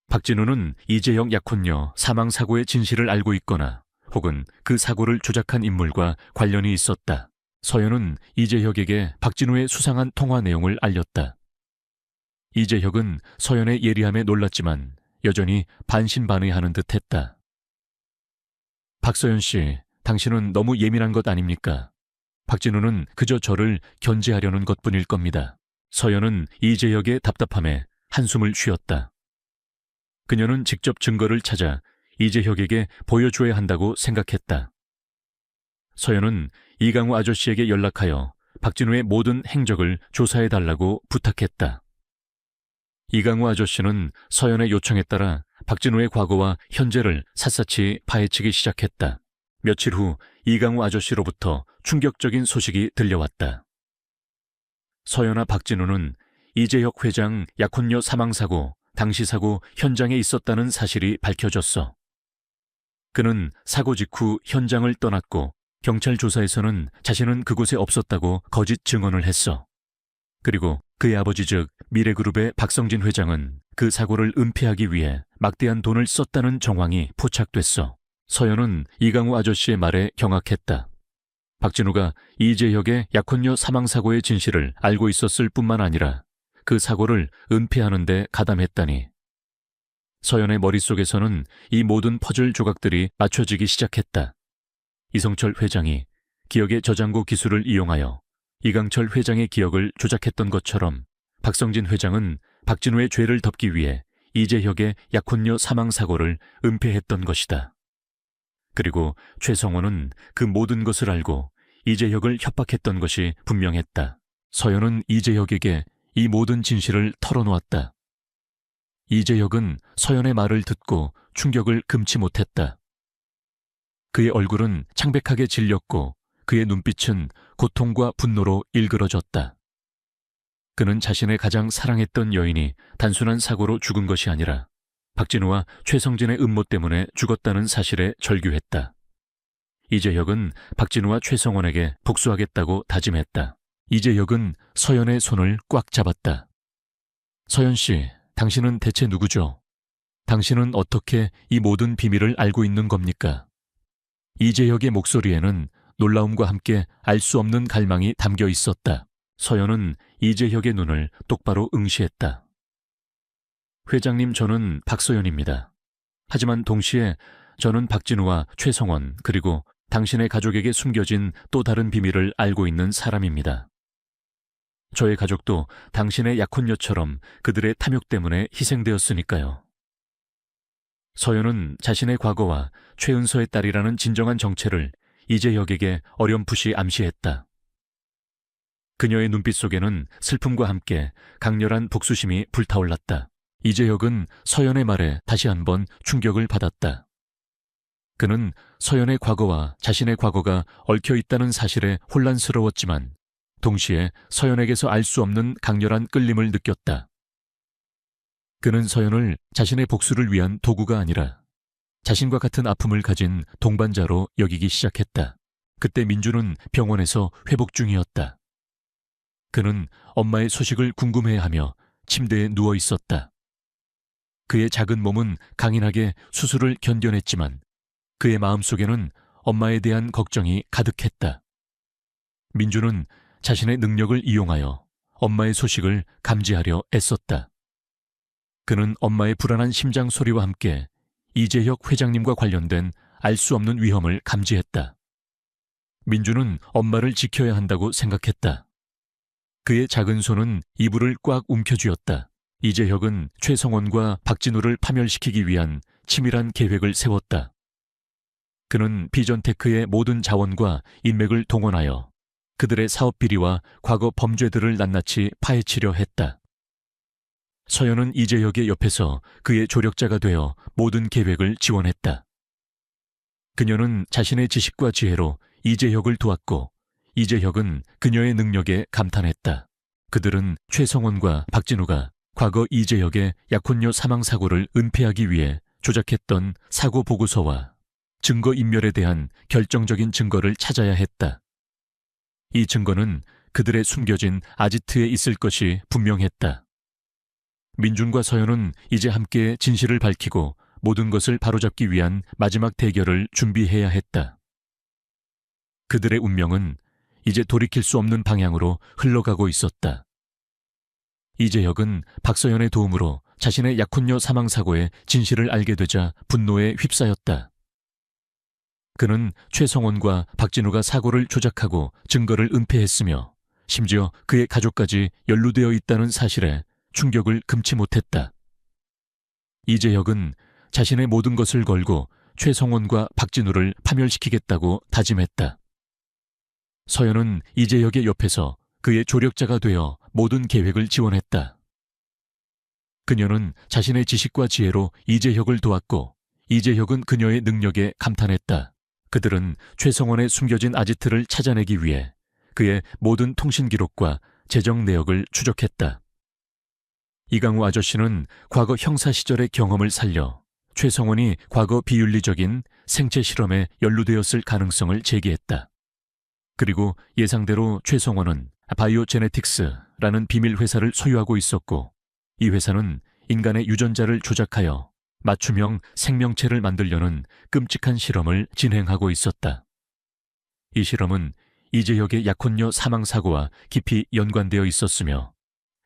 Speaker 1: 박진우는 이재혁 약혼녀 사망 사고의 진실을 알고 있거나 혹은 그 사고를 조작한 인물과 관련이 있었다. 서연은 이재혁에게 박진우의 수상한 통화 내용을 알렸다. 이재혁은 서연의 예리함에 놀랐지만 여전히 반신반의하는 듯했다. 박서연 씨, 당신은 너무 예민한 것 아닙니까? 박진우는 그저 저를 견제하려는 것뿐일 겁니다. 서연은 이재혁의 답답함에 한숨을 쉬었다. 그녀는 직접 증거를 찾아 이재혁에게 보여줘야 한다고 생각했다. 서연은 이강우 아저씨에게 연락하여 박진우의 모든 행적을 조사해달라고 부탁했다. 이강우 아저씨는 서연의 요청에 따라 박진우의 과거와 현재를 샅샅이 파헤치기 시작했다. 며칠 후 이강우 아저씨로부터 충격적인 소식이 들려왔다. 서연아 박진우는 이재혁 회장 약혼녀 사망사고, 당시 사고 현장에 있었다는 사실이 밝혀졌어. 그는 사고 직후 현장을 떠났고 경찰 조사에서는 자신은 그곳에 없었다고 거짓 증언을 했어. 그리고 그의 아버지 즉 미래그룹의 박성진 회장은 그 사고를 은폐하기 위해 막대한 돈을 썼다는 정황이 포착됐어. 서연은 이강우 아저씨의 말에 경악했다. 박진우가 이재혁의 약혼녀 사망사고의 진실을 알고 있었을 뿐만 아니라 그 사고를 은폐하는 데 가담했다니. 서연의 머릿속에서는 이 모든 퍼즐 조각들이 맞춰지기 시작했다. 이성철 회장이 기억의 저장고 기술을 이용하여 이강철 회장의 기억을 조작했던 것처럼 박성진 회장은 박진우의 죄를 덮기 위해 이재혁의 약혼녀 사망사고를 은폐했던 것이다. 그리고 최성원은 그 모든 것을 알고 이재혁을 협박했던 것이 분명했다. 서연은 이재혁에게 이 모든 진실을 털어놓았다. 이재혁은 서연의 말을 듣고 충격을 금치 못했다. 그의 얼굴은 창백하게 질렸고 그의 눈빛은 고통과 분노로 일그러졌다. 그는 자신의 가장 사랑했던 여인이 단순한 사고로 죽은 것이 아니라 박진우와 최성진의 음모 때문에 죽었다는 사실에 절규했다. 이재혁은 박진우와 최성원에게 복수하겠다고 다짐했다. 이재혁은 서연의 손을 꽉 잡았다. 서연 씨, 당신은 대체 누구죠? 당신은 어떻게 이 모든 비밀을 알고 있는 겁니까? 이재혁의 목소리에는 놀라움과 함께 알 수 없는 갈망이 담겨 있었다. 서연은 이재혁의 눈을 똑바로 응시했다. 회장님, 저는 박서연입니다. 하지만 동시에 저는 박진우와 최성원 그리고 당신의 가족에게 숨겨진 또 다른 비밀을 알고 있는 사람입니다. 저의 가족도 당신의 약혼녀처럼 그들의 탐욕 때문에 희생되었으니까요. 서연은 자신의 과거와 최은서의 딸이라는 진정한 정체를 이재혁에게 어렴풋이 암시했다. 그녀의 눈빛 속에는 슬픔과 함께 강렬한 복수심이 불타올랐다. 이재혁은 서연의 말에 다시 한번 충격을 받았다. 그는 서연의 과거와 자신의 과거가 얽혀 있다는 사실에 혼란스러웠지만 동시에 서연에게서 알 수 없는 강렬한 끌림을 느꼈다. 그는 서연을 자신의 복수를 위한 도구가 아니라 자신과 같은 아픔을 가진 동반자로 여기기 시작했다. 그때 민주는 병원에서 회복 중이었다. 그는 엄마의 소식을 궁금해하며 침대에 누워 있었다. 그의 작은 몸은 강인하게 수술을 견뎌냈지만 그의 마음속에는 엄마에 대한 걱정이 가득했다. 민주는 자신의 능력을 이용하여 엄마의 소식을 감지하려 애썼다. 그는 엄마의 불안한 심장 소리와 함께 이재혁 회장님과 관련된 알 수 없는 위험을 감지했다. 민주는 엄마를 지켜야 한다고 생각했다. 그의 작은 손은 이불을 꽉 움켜쥐었다. 이재혁은 최성원과 박진우를 파멸시키기 위한 치밀한 계획을 세웠다. 그는 비전테크의 모든 자원과 인맥을 동원하여 그들의 사업 비리와 과거 범죄들을 낱낱이 파헤치려 했다. 서연은 이재혁의 옆에서 그의 조력자가 되어 모든 계획을 지원했다. 그녀는 자신의 지식과 지혜로 이재혁을 도왔고 이재혁은 그녀의 능력에 감탄했다. 그들은 최성원과 박진우가 과거 이재혁의 약혼녀 사망사고를 은폐하기 위해 조작했던 사고 보고서와 증거인멸에 대한 결정적인 증거를 찾아야 했다. 이 증거는 그들의 숨겨진 아지트에 있을 것이 분명했다. 민준과 서연은 이제 함께 진실을 밝히고 모든 것을 바로잡기 위한 마지막 대결을 준비해야 했다. 그들의 운명은 이제 돌이킬 수 없는 방향으로 흘러가고 있었다. 이재혁은 박서연의 도움으로 자신의 약혼녀 사망사고의 진실을 알게 되자 분노에 휩싸였다. 그는 최성원과 박진우가 사고를 조작하고 증거를 은폐했으며 심지어 그의 가족까지 연루되어 있다는 사실에 충격을 금치 못했다. 이재혁은 자신의 모든 것을 걸고 최성원과 박진우를 파멸시키겠다고 다짐했다. 서연은 이재혁의 옆에서 그의 조력자가 되어 모든 계획을 지원했다. 그녀는 자신의 지식과 지혜로 이재혁을 도왔고 이재혁은 그녀의 능력에 감탄했다. 그들은 최성원의 숨겨진 아지트를 찾아내기 위해 그의 모든 통신 기록과 재정 내역을 추적했다. 이강우 아저씨는 과거 형사 시절의 경험을 살려 최성원이 과거 비윤리적인 생체 실험에 연루되었을 가능성을 제기했다. 그리고 예상대로 최성원은 바이오제네틱스라는 비밀 회사를 소유하고 있었고 이 회사는 인간의 유전자를 조작하여 맞춤형 생명체를 만들려는 끔찍한 실험을 진행하고 있었다. 이 실험은 이재혁의 약혼녀 사망 사고와 깊이 연관되어 있었으며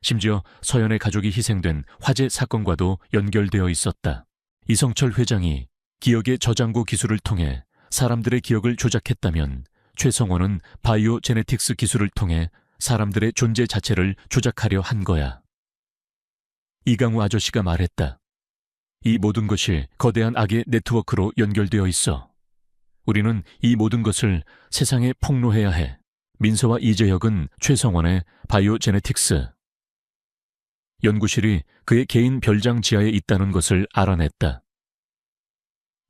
Speaker 1: 심지어 서연의 가족이 희생된 화재 사건과도 연결되어 있었다. 이성철 회장이 기억의 저장고 기술을 통해 사람들의 기억을 조작했다면 최성원은 바이오 제네틱스 기술을 통해 사람들의 존재 자체를 조작하려 한 거야. 이강우 아저씨가 말했다. 이 모든 것이 거대한 악의 네트워크로 연결되어 있어. 우리는 이 모든 것을 세상에 폭로해야 해. 민서와 이재혁은 최성원의 바이오 제네틱스 연구실이 그의 개인 별장 지하에 있다는 것을 알아냈다.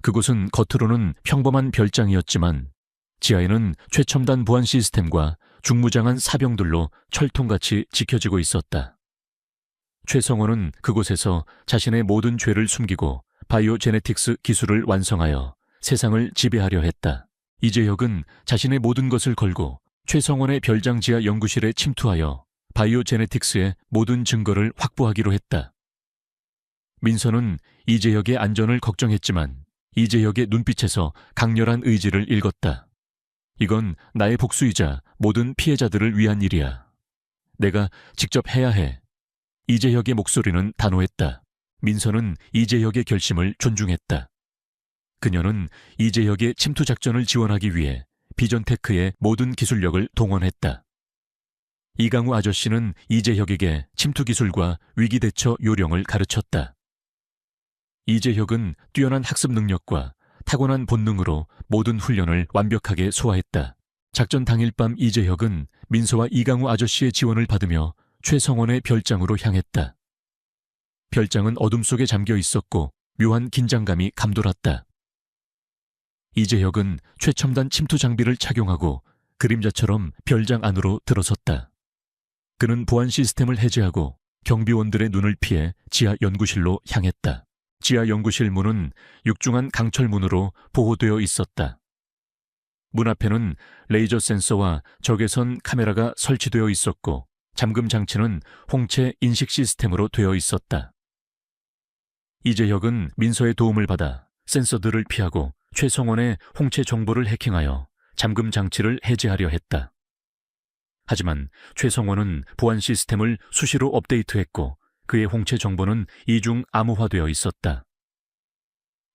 Speaker 1: 그곳은 겉으로는 평범한 별장이었지만 지하에는 최첨단 보안 시스템과 중무장한 사병들로 철통같이 지켜지고 있었다. 최성원은 그곳에서 자신의 모든 죄를 숨기고 바이오 제네틱스 기술을 완성하여 세상을 지배하려 했다. 이재혁은 자신의 모든 것을 걸고 최성원의 별장 지하 연구실에 침투하여 바이오 제네틱스의 모든 증거를 확보하기로 했다. 민서는 이재혁의 안전을 걱정했지만 이재혁의 눈빛에서 강렬한 의지를 읽었다. 이건 나의 복수이자 모든 피해자들을 위한 일이야. 내가 직접 해야 해. 이재혁의 목소리는 단호했다. 민서는 이재혁의 결심을 존중했다. 그녀는 이재혁의 침투 작전을 지원하기 위해 비전테크의 모든 기술력을 동원했다. 이강우 아저씨는 이재혁에게 침투 기술과 위기 대처 요령을 가르쳤다. 이재혁은 뛰어난 학습 능력과 타고난 본능으로 모든 훈련을 완벽하게 소화했다. 작전 당일 밤 이재혁은 민서와 이강우 아저씨의 지원을 받으며 최성원의 별장으로 향했다. 별장은 어둠 속에 잠겨 있었고 묘한 긴장감이 감돌았다. 이재혁은 최첨단 침투 장비를 착용하고 그림자처럼 별장 안으로 들어섰다. 그는 보안 시스템을 해제하고 경비원들의 눈을 피해 지하 연구실로 향했다. 지하 연구실 문은 육중한 강철문으로 보호되어 있었다. 문 앞에는 레이저 센서와 적외선 카메라가 설치되어 있었고 잠금 장치는 홍채 인식 시스템으로 되어 있었다. 이재혁은 민서의 도움을 받아 센서들을 피하고 최성원의 홍채 정보를 해킹하여 잠금 장치를 해제하려 했다. 하지만 최성원은 보안 시스템을 수시로 업데이트했고 그의 홍채 정보는 이중 암호화되어 있었다.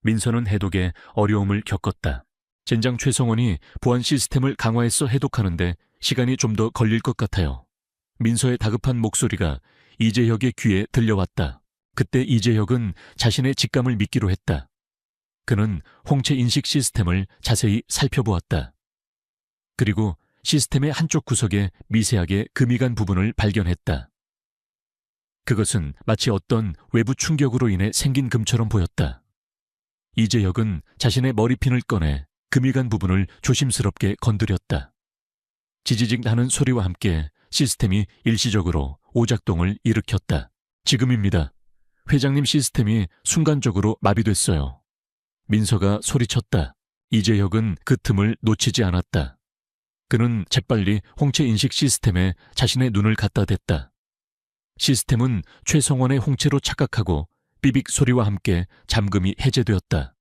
Speaker 1: 민서는 해독에 어려움을 겪었다. 젠장 최성원이 보안 시스템을 강화해서 해독하는데 시간이 좀 더 걸릴 것 같아요. 민서의 다급한 목소리가 이재혁의 귀에 들려왔다. 그때 이재혁은 자신의 직감을 믿기로 했다. 그는 홍채 인식 시스템을 자세히 살펴보았다. 그리고 시스템의 한쪽 구석에 미세하게 금이 간 부분을 발견했다. 그것은 마치 어떤 외부 충격으로 인해 생긴 금처럼 보였다. 이재혁은 자신의 머리핀을 꺼내 금이 간 부분을 조심스럽게 건드렸다. 지지직 나는 소리와 함께 시스템이 일시적으로 오작동을 일으켰다. 지금입니다. 회장님 시스템이 순간적으로 마비됐어요. 민서가 소리쳤다. 이재혁은 그 틈을 놓치지 않았다. 그는 재빨리 홍채 인식 시스템에 자신의 눈을 갖다 댔다. 시스템은 최성원의 홍채로 착각하고 삐빅 소리와 함께 잠금이 해제되었다.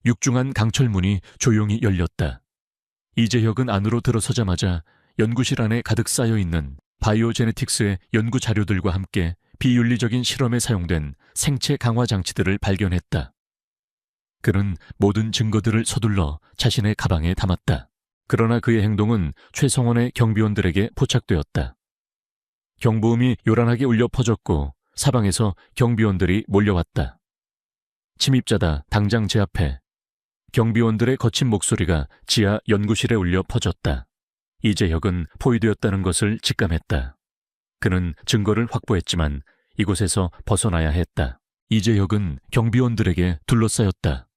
Speaker 1: 육중한 강철문이 조용히 열렸다. 이재혁은 안으로 들어서자마자 연구실 안에 가득 쌓여있는 바이오 제네틱스의 연구 자료들과 함께 비윤리적인 실험에 사용된 생체 강화 장치들을 발견했다. 그는 모든 증거들을 서둘러 자신의 가방에 담았다. 그러나 그의 행동은 최성원의 경비원들에게 포착되었다. 경보음이 요란하게 울려 퍼졌고 사방에서 경비원들이 몰려왔다. 침입자다, 당장 제압해. 경비원들의 거친 목소리가 지하 연구실에 울려 퍼졌다. 이재혁은 포위되었다는 것을 직감했다. 그는 증거를 확보했지만 이곳에서 벗어나야 했다. 이재혁은 경비원들에게 둘러싸였다.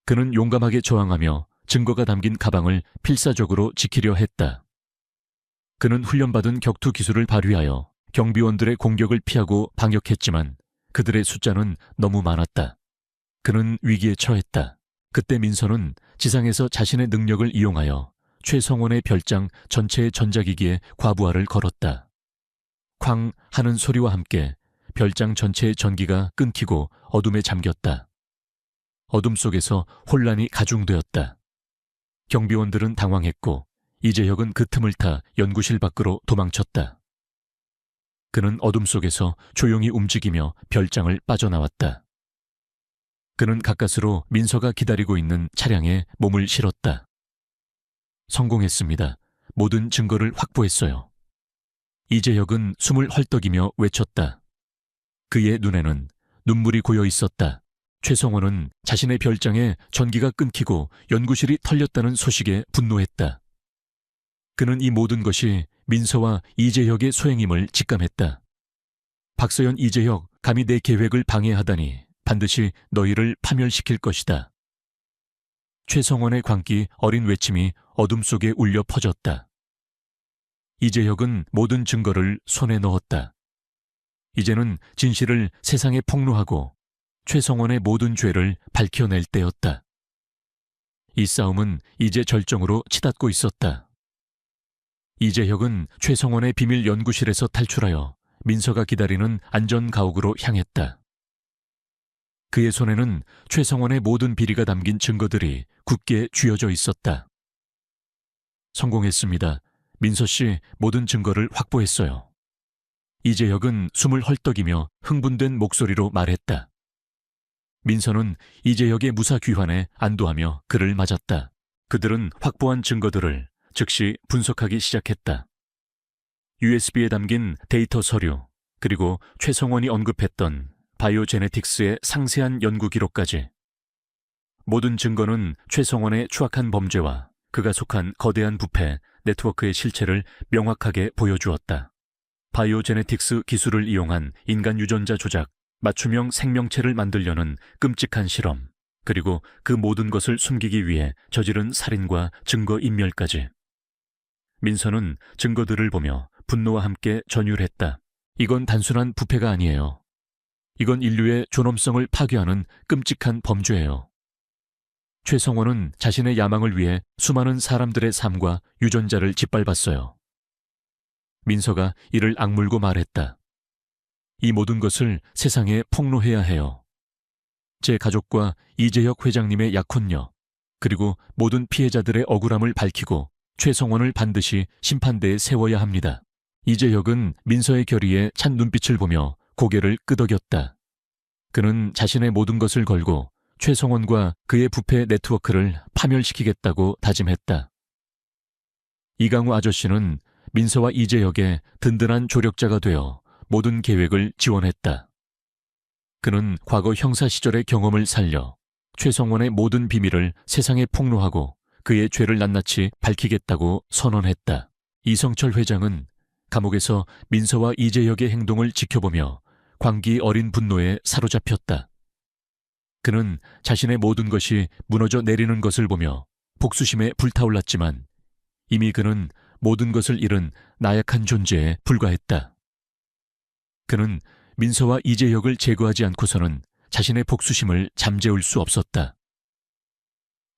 Speaker 1: 그는 용감하게 저항하며 증거가 담긴 가방을 필사적으로 지키려 했다. 그는 훈련받은 격투 기술을 발휘하여 경비원들의 공격을 피하고 방역했지만 그들의 숫자는 너무 많았다. 그는 위기에 처했다. 그때 민서는 지상에서 자신의 능력을 이용하여 최성원의 별장 전체의 전자기기에 과부하를 걸었다. 쾅 하는 소리와 함께 별장 전체의 전기가 끊기고 어둠에 잠겼다. 어둠 속에서 혼란이 가중되었다. 경비원들은 당황했고 이재혁은 그 틈을 타 연구실 밖으로 도망쳤다. 그는 어둠 속에서 조용히 움직이며 별장을 빠져나왔다. 그는 가까스로 민서가 기다리고 있는 차량에 몸을 실었다. 성공했습니다. 모든 증거를 확보했어요. 이재혁은 숨을 헐떡이며 외쳤다. 그의 눈에는 눈물이 고여 있었다. 최성원은 자신의 별장에 전기가 끊기고 연구실이 털렸다는 소식에 분노했다. 그는 이 모든 것이 민서와 이재혁의 소행임을 직감했다. 박서연, 이재혁, 감히 내 계획을 방해하다니 반드시 너희를 파멸시킬 것이다. 최성원의 광기 어린 외침이 어둠 속에 울려 퍼졌다. 이재혁은 모든 증거를 손에 넣었다. 이제는 진실을 세상에 폭로하고 최성원의 모든 죄를 밝혀낼 때였다. 이 싸움은 이제 절정으로 치닫고 있었다. 이재혁은 최성원의 비밀 연구실에서 탈출하여 민서가 기다리는 안전 가옥으로 향했다. 그의 손에는 최성원의 모든 비리가 담긴 증거들이 굳게 쥐어져 있었다. 성공했습니다. 민서 씨 모든 증거를 확보했어요. 이재혁은 숨을 헐떡이며 흥분된 목소리로 말했다. 민서는 이재혁의 무사 귀환에 안도하며 그를 맞았다. 그들은 확보한 증거들을 즉시 분석하기 시작했다. USB에 담긴 데이터 서류, 그리고 최성원이 언급했던 바이오제네틱스의 상세한 연구 기록까지. 모든 증거는 최성원의 추악한 범죄와 그가 속한 거대한 부패 네트워크의 실체를 명확하게 보여주었다. 바이오제네틱스 기술을 이용한 인간 유전자 조작, 맞춤형 생명체를 만들려는 끔찍한 실험, 그리고 그 모든 것을 숨기기 위해 저지른 살인과 증거인멸까지. 민서는 증거들을 보며 분노와 함께 전율했다. 이건 단순한 부패가 아니에요. 이건 인류의 존엄성을 파괴하는 끔찍한 범죄예요. 최성원은 자신의 야망을 위해 수많은 사람들의 삶과 유전자를 짓밟았어요. 민서가 이를 악물고 말했다. 이 모든 것을 세상에 폭로해야 해요. 제 가족과 이재혁 회장님의 약혼녀, 그리고 모든 피해자들의 억울함을 밝히고 최성원을 반드시 심판대에 세워야 합니다. 이재혁은 민서의 결의에 찬 눈빛을 보며 고개를 끄덕였다. 그는 자신의 모든 것을 걸고 최성원과 그의 부패 네트워크를 파멸시키겠다고 다짐했다. 이강우 아저씨는 민서와 이재혁의 든든한 조력자가 되어 모든 계획을 지원했다. 그는 과거 형사 시절의 경험을 살려 최성원의 모든 비밀을 세상에 폭로하고 그의 죄를 낱낱이 밝히겠다고 선언했다. 이성철 회장은 감옥에서 민서와 이재혁의 행동을 지켜보며 광기 어린 분노에 사로잡혔다. 그는 자신의 모든 것이 무너져 내리는 것을 보며 복수심에 불타올랐지만 이미 그는 모든 것을 잃은 나약한 존재에 불과했다. 그는 민서와 이재혁을 제거하지 않고서는 자신의 복수심을 잠재울 수 없었다.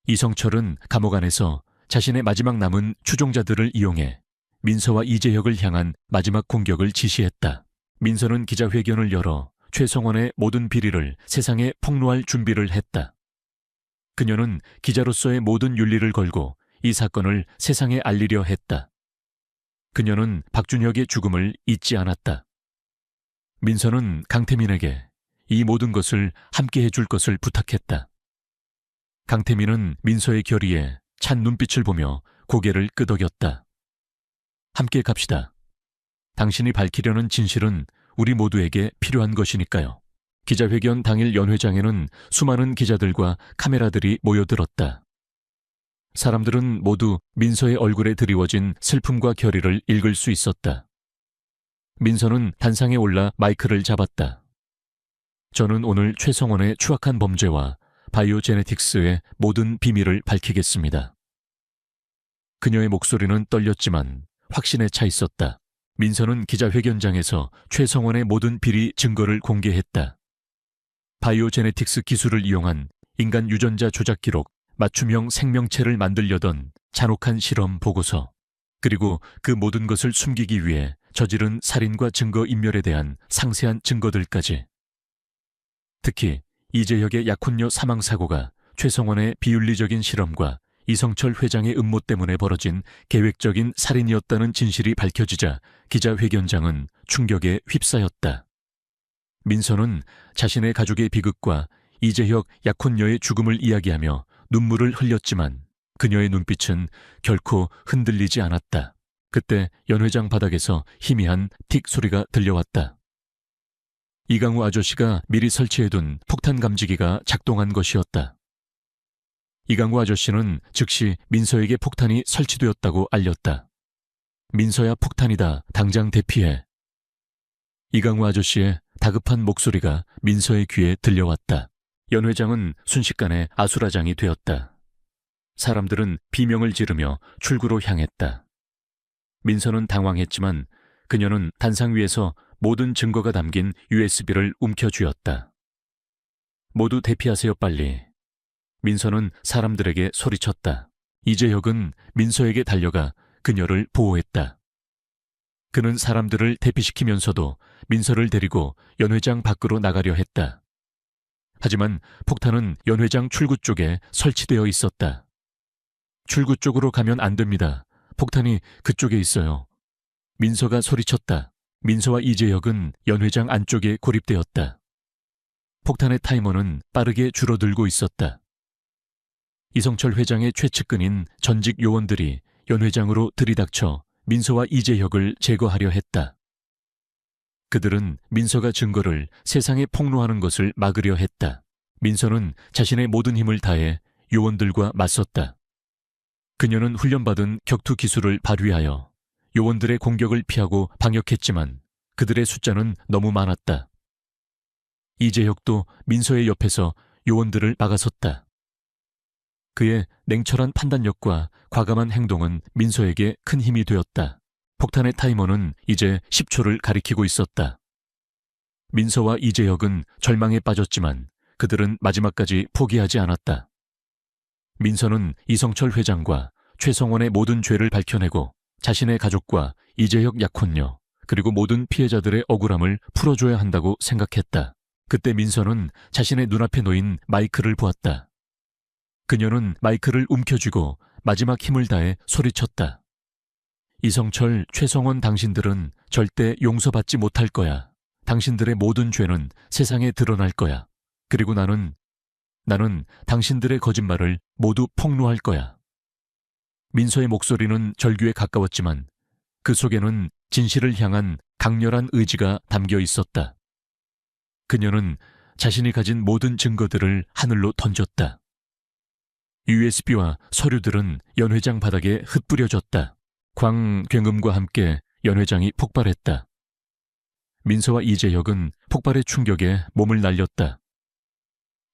Speaker 1: 이성철은 감옥 안에서 자신의 마지막 남은 추종자들을 이용해 민서와 이재혁을 향한 마지막 공격을 지시했다. 민서는 기자회견을 열어 최성원의 모든 비리를 세상에 폭로할 준비를 했다. 그녀는 기자로서의 모든 윤리를 걸고 이 사건을 세상에 알리려 했다. 그녀는 박준혁의 죽음을 잊지 않았다. 민서는 강태민에게 이 모든 것을 함께 해줄 것을 부탁했다. 강태민은 민서의 결의에 찬 눈빛을 보며 고개를 끄덕였다. 함께 갑시다. 당신이 밝히려는 진실은 우리 모두에게 필요한 것이니까요. 기자회견 당일 연회장에는 수많은 기자들과 카메라들이 모여들었다. 사람들은 모두 민서의 얼굴에 드리워진 슬픔과 결의를 읽을 수 있었다. 민서는 단상에 올라 마이크를 잡았다. 저는 오늘 최성원의 추악한 범죄와 바이오제네틱스의 모든 비밀을 밝히겠습니다. 그녀의 목소리는 떨렸지만 확신에 차 있었다. 민서는 기자회견장에서 최성원의 모든 비리 증거를 공개했다. 바이오제네틱스 기술을 이용한 인간 유전자 조작 기록, 맞춤형 생명체를 만들려던 잔혹한 실험 보고서, 그리고 그 모든 것을 숨기기 위해 저지른 살인과 증거인멸에 대한 상세한 증거들까지. 특히 이재혁의 약혼녀 사망사고가 최성원의 비윤리적인 실험과 이성철 회장의 음모 때문에 벌어진 계획적인 살인이었다는 진실이 밝혀지자 기자회견장은 충격에 휩싸였다. 민서는 자신의 가족의 비극과 이재혁 약혼녀의 죽음을 이야기하며 눈물을 흘렸지만 그녀의 눈빛은 결코 흔들리지 않았다. 그때 연회장 바닥에서 희미한 틱 소리가 들려왔다. 이강우 아저씨가 미리 설치해둔 폭탄 감지기가 작동한 것이었다. 이강우 아저씨는 즉시 민서에게 폭탄이 설치되었다고 알렸다. 민서야, 폭탄이다. 당장 대피해. 이강우 아저씨의 다급한 목소리가 민서의 귀에 들려왔다. 연 회장은 순식간에 아수라장이 되었다. 사람들은 비명을 지르며 출구로 향했다. 민서는 당황했지만 그녀는 단상 위에서 모든 증거가 담긴 USB를 움켜쥐었다. 모두 대피하세요, 빨리. 민서는 사람들에게 소리쳤다. 이재혁은 민서에게 달려가 그녀를 보호했다. 그는 사람들을 대피시키면서도 민서를 데리고 연 회장 밖으로 나가려 했다. 하지만 폭탄은 연 회장 출구 쪽에 설치되어 있었다. 출구 쪽으로 가면 안 됩니다. 폭탄이 그쪽에 있어요. 민서가 소리쳤다. 민서와 이재혁은 연 회장 안쪽에 고립되었다. 폭탄의 타이머는 빠르게 줄어들고 있었다. 이성철 회장의 최측근인 전직 요원들이 연 회장으로 들이닥쳐 민서와 이재혁을 제거하려 했다. 그들은 민서가 증거를 세상에 폭로하는 것을 막으려 했다. 민서는 자신의 모든 힘을 다해 요원들과 맞섰다. 그녀는 훈련받은 격투 기술을 발휘하여 요원들의 공격을 피하고 방역했지만 그들의 숫자는 너무 많았다. 이재혁도 민서의 옆에서 요원들을 막아섰다. 그의 냉철한 판단력과 과감한 행동은 민서에게 큰 힘이 되었다. 폭탄의 타이머는 이제 10초를 가리키고 있었다. 민서와 이재혁은 절망에 빠졌지만 그들은 마지막까지 포기하지 않았다. 민서는 이성철 회장과 최성원의 모든 죄를 밝혀내고 자신의 가족과 이재혁 약혼녀 그리고 모든 피해자들의 억울함을 풀어줘야 한다고 생각했다. 그때 민서는 자신의 눈앞에 놓인 마이크를 보았다. 그녀는 마이크를 움켜쥐고 마지막 힘을 다해 소리쳤다. 이성철, 최성원, 당신들은 절대 용서받지 못할 거야. 당신들의 모든 죄는 세상에 드러날 거야. 그리고 나는 당신들의 거짓말을 모두 폭로할 거야. 민서의 목소리는 절규에 가까웠지만 그 속에는 진실을 향한 강렬한 의지가 담겨 있었다. 그녀는 자신이 가진 모든 증거들을 하늘로 던졌다. USB와 서류들은 연 회장 바닥에 흩뿌려졌다. 광괭음과 함께 연 회장이 폭발했다. 민서와 이재혁은 폭발의 충격에 몸을 날렸다.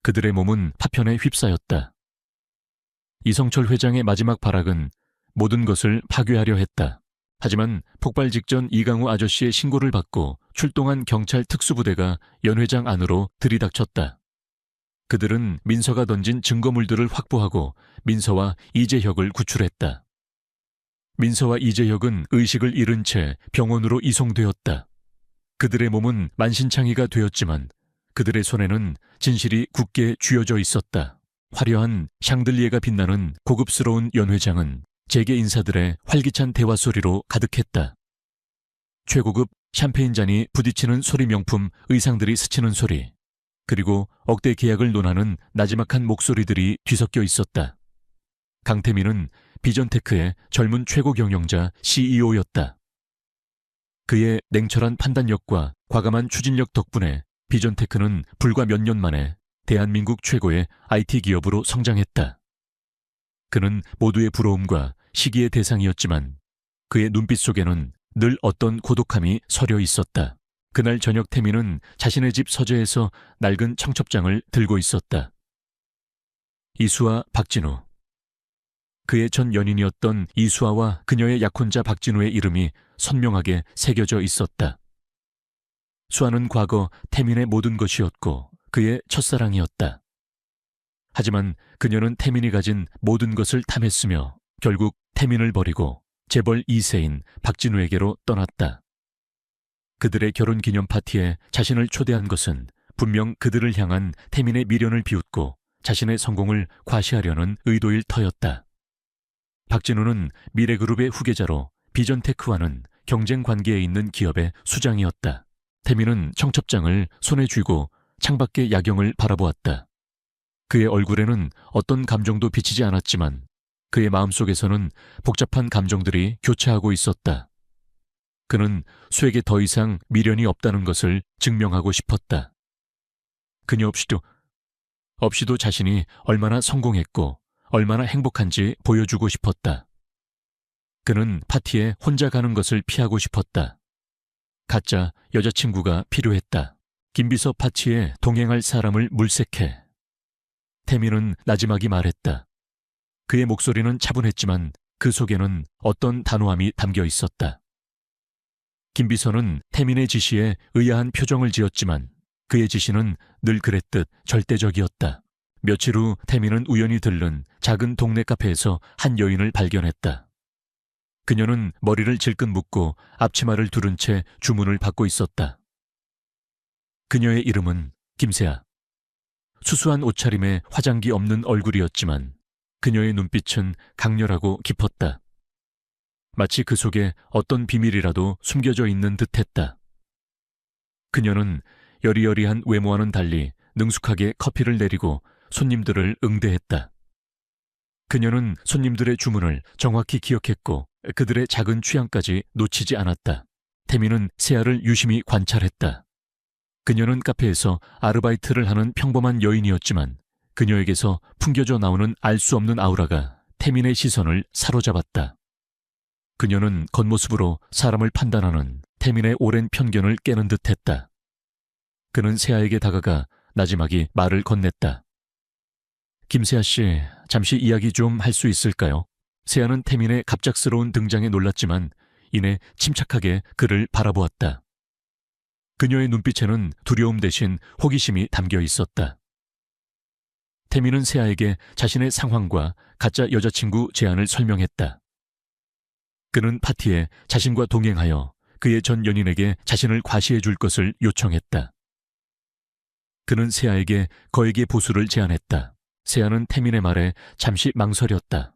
Speaker 1: 그들의 몸은 파편에 휩싸였다. 이성철 회장의 마지막 발악은 모든 것을 파괴하려 했다. 하지만 폭발 직전 이강우 아저씨의 신고를 받고 출동한 경찰 특수부대가 연 회장 안으로 들이닥쳤다. 그들은 민서가 던진 증거물들을 확보하고 민서와 이재혁을 구출했다. 민서와 이재혁은 의식을 잃은 채 병원으로 이송되었다. 그들의 몸은 만신창이가 되었지만 그들의 손에는 진실이 굳게 쥐어져 있었다. 화려한 샹들리에가 빛나는 고급스러운 연 회장은 재계 인사들의 활기찬 대화 소리로 가득했다. 최고급 샴페인 잔이 부딪히는 소리, 명품 의상들이 스치는 소리, 그리고 억대 계약을 논하는 나지막한 목소리들이 뒤섞여 있었다. 강태민은 비전테크의 젊은 최고 경영자 CEO였다. 그의 냉철한 판단력과 과감한 추진력 덕분에 비전테크는 불과 몇 년 만에 대한민국 최고의 IT 기업으로 성장했다. 그는 모두의 부러움과 시기의 대상이었지만 그의 눈빛 속에는 늘 어떤 고독함이 서려 있었다. 그날 저녁 태민은 자신의 집 서재에서 낡은 청첩장을 들고 있었다. 이수아, 박진우. 그의 전 연인이었던 이수아와 그녀의 약혼자 박진우의 이름이 선명하게 새겨져 있었다. 수아는 과거 태민의 모든 것이었고 그의 첫사랑이었다. 하지만 그녀는 태민이 가진 모든 것을 탐했으며 결국 태민을 버리고 재벌 2세인 박진우에게로 떠났다. 그들의 결혼 기념 파티에 자신을 초대한 것은 분명 그들을 향한 태민의 미련을 비웃고 자신의 성공을 과시하려는 의도일 터였다. 박진우는 미래그룹의 후계자로 비전테크와는 경쟁 관계에 있는 기업의 수장이었다. 태민은 청첩장을 손에 쥐고 창밖의 야경을 바라보았다. 그의 얼굴에는 어떤 감정도 비치지 않았지만 그의 마음속에서는 복잡한 감정들이 교차하고 있었다. 그는 수에게 더 이상 미련이 없다는 것을 증명하고 싶었다. 그녀 없이도 자신이 얼마나 성공했고 얼마나 행복한지 보여주고 싶었다. 그는 파티에 혼자 가는 것을 피하고 싶었다. 가짜 여자친구가 필요했다. 김비서 파티에 동행할 사람을 물색해. 태민은 나지막이 말했다. 그의 목소리는 차분했지만 그 속에는 어떤 단호함이 담겨 있었다. 김비서는 태민의 지시에 의아한 표정을 지었지만 그의 지시는 늘 그랬듯 절대적이었다. 며칠 후 태민은 우연히 들른 작은 동네 카페에서 한 여인을 발견했다. 그녀는 머리를 질끈 묶고 앞치마를 두른 채 주문을 받고 있었다. 그녀의 이름은 김세아. 수수한 옷차림에 화장기 없는 얼굴이었지만 그녀의 눈빛은 강렬하고 깊었다. 마치 그 속에 어떤 비밀이라도 숨겨져 있는 듯했다. 그녀는 여리여리한 외모와는 달리 능숙하게 커피를 내리고 손님들을 응대했다. 그녀는 손님들의 주문을 정확히 기억했고 그들의 작은 취향까지 놓치지 않았다. 태민은 세아를 유심히 관찰했다. 그녀는 카페에서 아르바이트를 하는 평범한 여인이었지만 그녀에게서 풍겨져 나오는 알 수 없는 아우라가 태민의 시선을 사로잡았다. 그녀는 겉모습으로 사람을 판단하는 태민의 오랜 편견을 깨는 듯했다. 그는 세아에게 다가가 나지막이 말을 건넸다. 김세아 씨, 잠시 이야기 좀 할 수 있을까요? 세아는 태민의 갑작스러운 등장에 놀랐지만 이내 침착하게 그를 바라보았다. 그녀의 눈빛에는 두려움 대신 호기심이 담겨 있었다. 태민은 세아에게 자신의 상황과 가짜 여자친구 제안을 설명했다. 그는 파티에 자신과 동행하여 그의 전 연인에게 자신을 과시해 줄 것을 요청했다. 그는 세아에게 거액의 보수를 제안했다. 세아는 태민의 말에 잠시 망설였다.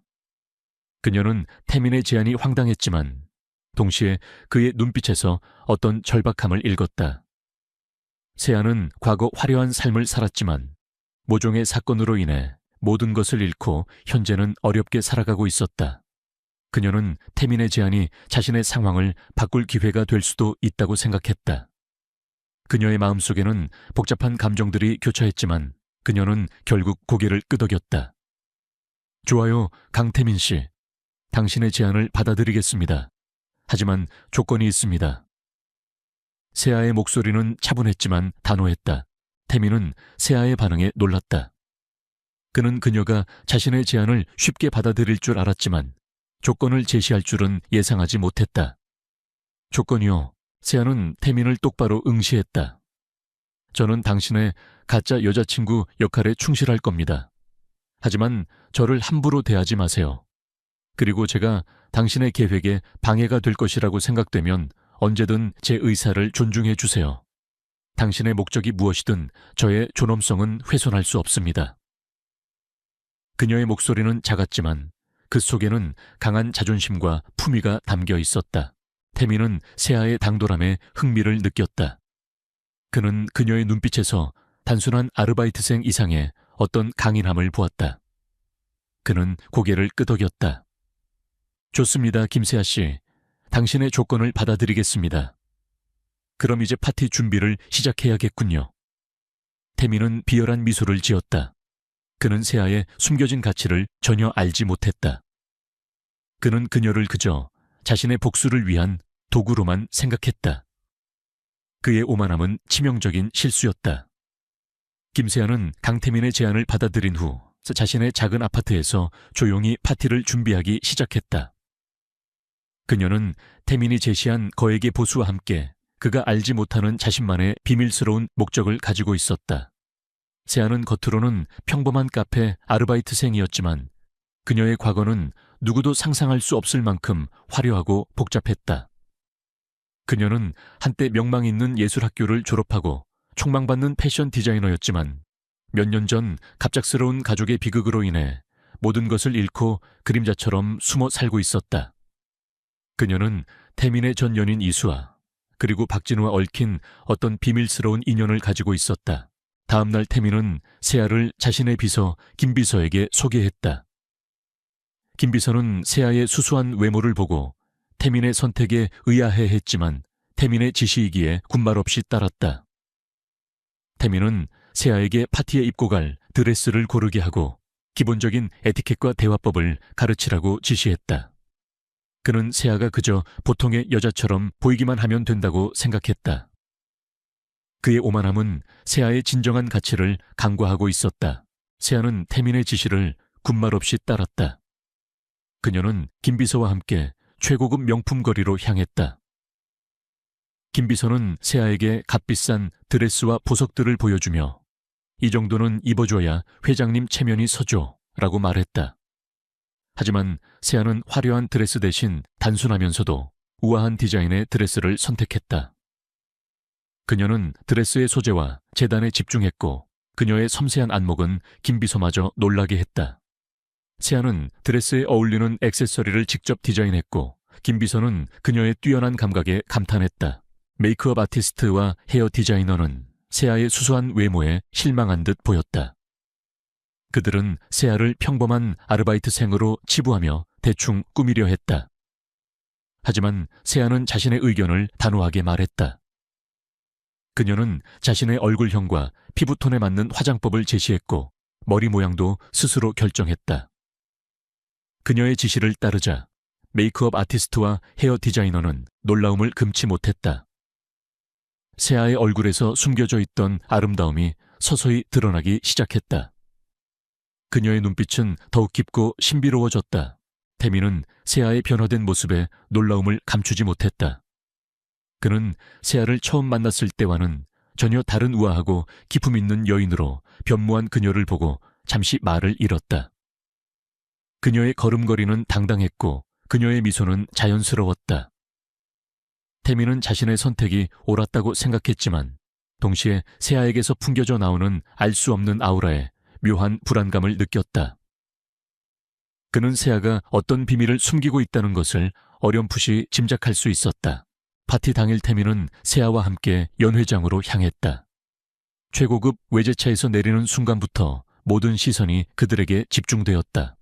Speaker 1: 그녀는 태민의 제안이 황당했지만 동시에 그의 눈빛에서 어떤 절박함을 읽었다. 세아는 과거 화려한 삶을 살았지만 모종의 사건으로 인해 모든 것을 잃고 현재는 어렵게 살아가고 있었다. 그녀는 태민의 제안이 자신의 상황을 바꿀 기회가 될 수도 있다고 생각했다. 그녀의 마음속에는 복잡한 감정들이 교차했지만 그녀는 결국 고개를 끄덕였다. 좋아요, 강태민 씨. 당신의 제안을 받아들이겠습니다. 하지만 조건이 있습니다. 세아의 목소리는 차분했지만 단호했다. 태민은 세아의 반응에 놀랐다. 그는 그녀가 자신의 제안을 쉽게 받아들일 줄 알았지만 조건을 제시할 줄은 예상하지 못했다. 조건이요. 세아는 태민을 똑바로 응시했다. 저는 당신의 가짜 여자친구 역할에 충실할 겁니다. 하지만 저를 함부로 대하지 마세요. 그리고 제가 당신의 계획에 방해가 될 것이라고 생각되면 언제든 제 의사를 존중해 주세요. 당신의 목적이 무엇이든 저의 존엄성은 훼손할 수 없습니다. 그녀의 목소리는 작았지만 그 속에는 강한 자존심과 품위가 담겨 있었다. 태민은 세아의 당돌함에 흥미를 느꼈다. 그는 그녀의 눈빛에서 단순한 아르바이트생 이상의 어떤 강인함을 보았다. 그는 고개를 끄덕였다. 좋습니다, 김세아 씨. 당신의 조건을 받아들이겠습니다. 그럼 이제 파티 준비를 시작해야겠군요. 태민은 비열한 미소를 지었다. 그는 세아의 숨겨진 가치를 전혀 알지 못했다. 그는 그녀를 그저 자신의 복수를 위한 도구로만 생각했다. 그의 오만함은 치명적인 실수였다. 김세아는 강태민의 제안을 받아들인 후 자신의 작은 아파트에서 조용히 파티를 준비하기 시작했다. 그녀는 태민이 제시한 거액의 보수와 함께 그가 알지 못하는 자신만의 비밀스러운 목적을 가지고 있었다. 세아는 겉으로는 평범한 카페 아르바이트생이었지만 그녀의 과거는 누구도 상상할 수 없을 만큼 화려하고 복잡했다. 그녀는 한때 명망 있는 예술학교를 졸업하고 촉망받는 패션 디자이너였지만 몇 년 전 갑작스러운 가족의 비극으로 인해 모든 것을 잃고 그림자처럼 숨어 살고 있었다. 그녀는 태민의 전 연인 이수아, 그리고 박진우와 얽힌 어떤 비밀스러운 인연을 가지고 있었다. 다음 날 태민은 세아를 자신의 비서 김 비서에게 소개했다. 김 비서는 세아의 수수한 외모를 보고 태민의 선택에 의아해했지만 태민의 지시이기에 군말 없이 따랐다. 태민은 세아에게 파티에 입고 갈 드레스를 고르게 하고 기본적인 에티켓과 대화법을 가르치라고 지시했다. 그는 세아가 그저 보통의 여자처럼 보이기만 하면 된다고 생각했다. 그의 오만함은 세아의 진정한 가치를 간과하고 있었다. 세아는 태민의 지시를 군말 없이 따랐다. 그녀는 김 비서와 함께 최고급 명품 거리로 향했다. 김 비서는 세아에게 값비싼 드레스와 보석들을 보여주며 이 정도는 입어줘야 회장님 체면이 서죠 라고 말했다. 하지만 세아는 화려한 드레스 대신 단순하면서도 우아한 디자인의 드레스를 선택했다. 그녀는 드레스의 소재와 재단에 집중했고 그녀의 섬세한 안목은 김 비서마저 놀라게 했다. 세아는 드레스에 어울리는 액세서리를 직접 디자인했고 김 비서는 그녀의 뛰어난 감각에 감탄했다. 메이크업 아티스트와 헤어 디자이너는 세아의 수수한 외모에 실망한 듯 보였다. 그들은 세아를 평범한 아르바이트생으로 치부하며 대충 꾸미려 했다. 하지만 세아는 자신의 의견을 단호하게 말했다. 그녀는 자신의 얼굴형과 피부톤에 맞는 화장법을 제시했고 머리 모양도 스스로 결정했다. 그녀의 지시를 따르자 메이크업 아티스트와 헤어 디자이너는 놀라움을 금치 못했다. 세아의 얼굴에서 숨겨져 있던 아름다움이 서서히 드러나기 시작했다. 그녀의 눈빛은 더욱 깊고 신비로워졌다. 태민은 세아의 변화된 모습에 놀라움을 감추지 못했다. 그는 세아를 처음 만났을 때와는 전혀 다른 우아하고 기품 있는 여인으로 변모한 그녀를 보고 잠시 말을 잃었다. 그녀의 걸음걸이는 당당했고 그녀의 미소는 자연스러웠다. 태민은 자신의 선택이 옳았다고 생각했지만 동시에 세아에게서 풍겨져 나오는 알 수 없는 아우라에 묘한 불안감을 느꼈다. 그는 세아가 어떤 비밀을 숨기고 있다는 것을 어렴풋이 짐작할 수 있었다. 파티 당일 태민은 세아와 함께 연회장으로 향했다. 최고급 외제차에서 내리는 순간부터 모든 시선이 그들에게 집중되었다.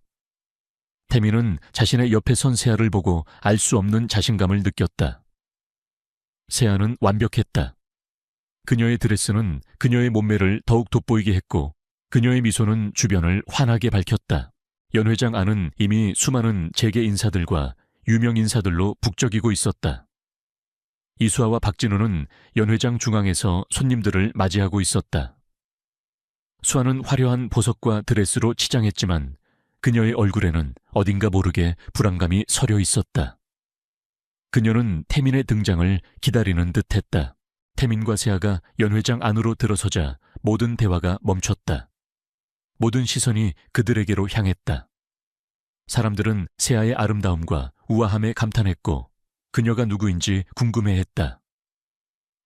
Speaker 1: 태민은 자신의 옆에 선 세아를 보고 알 수 없는 자신감을 느꼈다. 세아는 완벽했다. 그녀의 드레스는 그녀의 몸매를 더욱 돋보이게 했고 그녀의 미소는 주변을 환하게 밝혔다. 연회장 안은 이미 수많은 재계 인사들과 유명 인사들로 북적이고 있었다. 이수아와 박진우는 연회장 중앙에서 손님들을 맞이하고 있었다. 수아는 화려한 보석과 드레스로 치장했지만 그녀의 얼굴에는 어딘가 모르게 불안감이 서려 있었다. 그녀는 태민의 등장을 기다리는 듯했다. 태민과 세아가 연회장 안으로 들어서자 모든 대화가 멈췄다. 모든 시선이 그들에게로 향했다. 사람들은 세아의 아름다움과 우아함에 감탄했고 그녀가 누구인지 궁금해했다.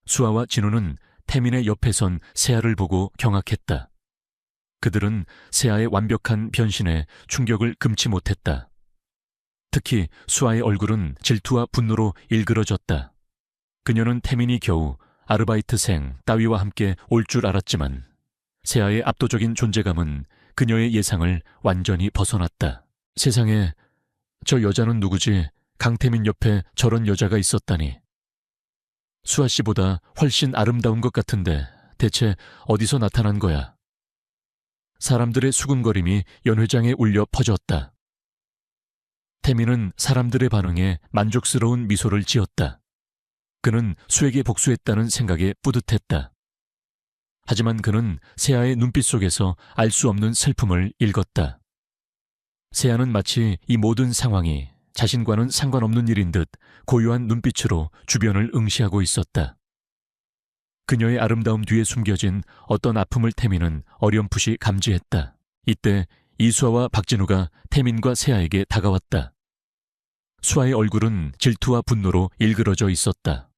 Speaker 1: 수아와 진우는 태민의 옆에 선 세아를 보고 경악했다. 그들은 세아의 완벽한 변신에 충격을 금치 못했다. 특히 수아의 얼굴은 질투와 분노로 일그러졌다. 그녀는 태민이 겨우 아르바이트생 따위와 함께 올 줄 알았지만 세아의 압도적인 존재감은 그녀의 예상을 완전히 벗어났다. 세상에 저 여자는 누구지? 강태민 옆에 저런 여자가 있었다니. 수아 씨보다 훨씬 아름다운 것 같은데 대체 어디서 나타난 거야? 사람들의 수군거림이 연회장에 울려 퍼졌다. 태민은 사람들의 반응에 만족스러운 미소를 지었다. 그는 수에게 복수했다는 생각에 뿌듯했다. 하지만 그는 세아의 눈빛 속에서 알 수 없는 슬픔을 읽었다. 세아는 마치 이 모든 상황이 자신과는 상관없는 일인 듯 고요한 눈빛으로 주변을 응시하고 있었다. 그녀의 아름다움 뒤에 숨겨진 어떤 아픔을 태민은 어렴풋이 감지했다. 이때 이수아와 박진우가 태민과 세아에게 다가왔다. 수아의 얼굴은 질투와 분노로 일그러져 있었다.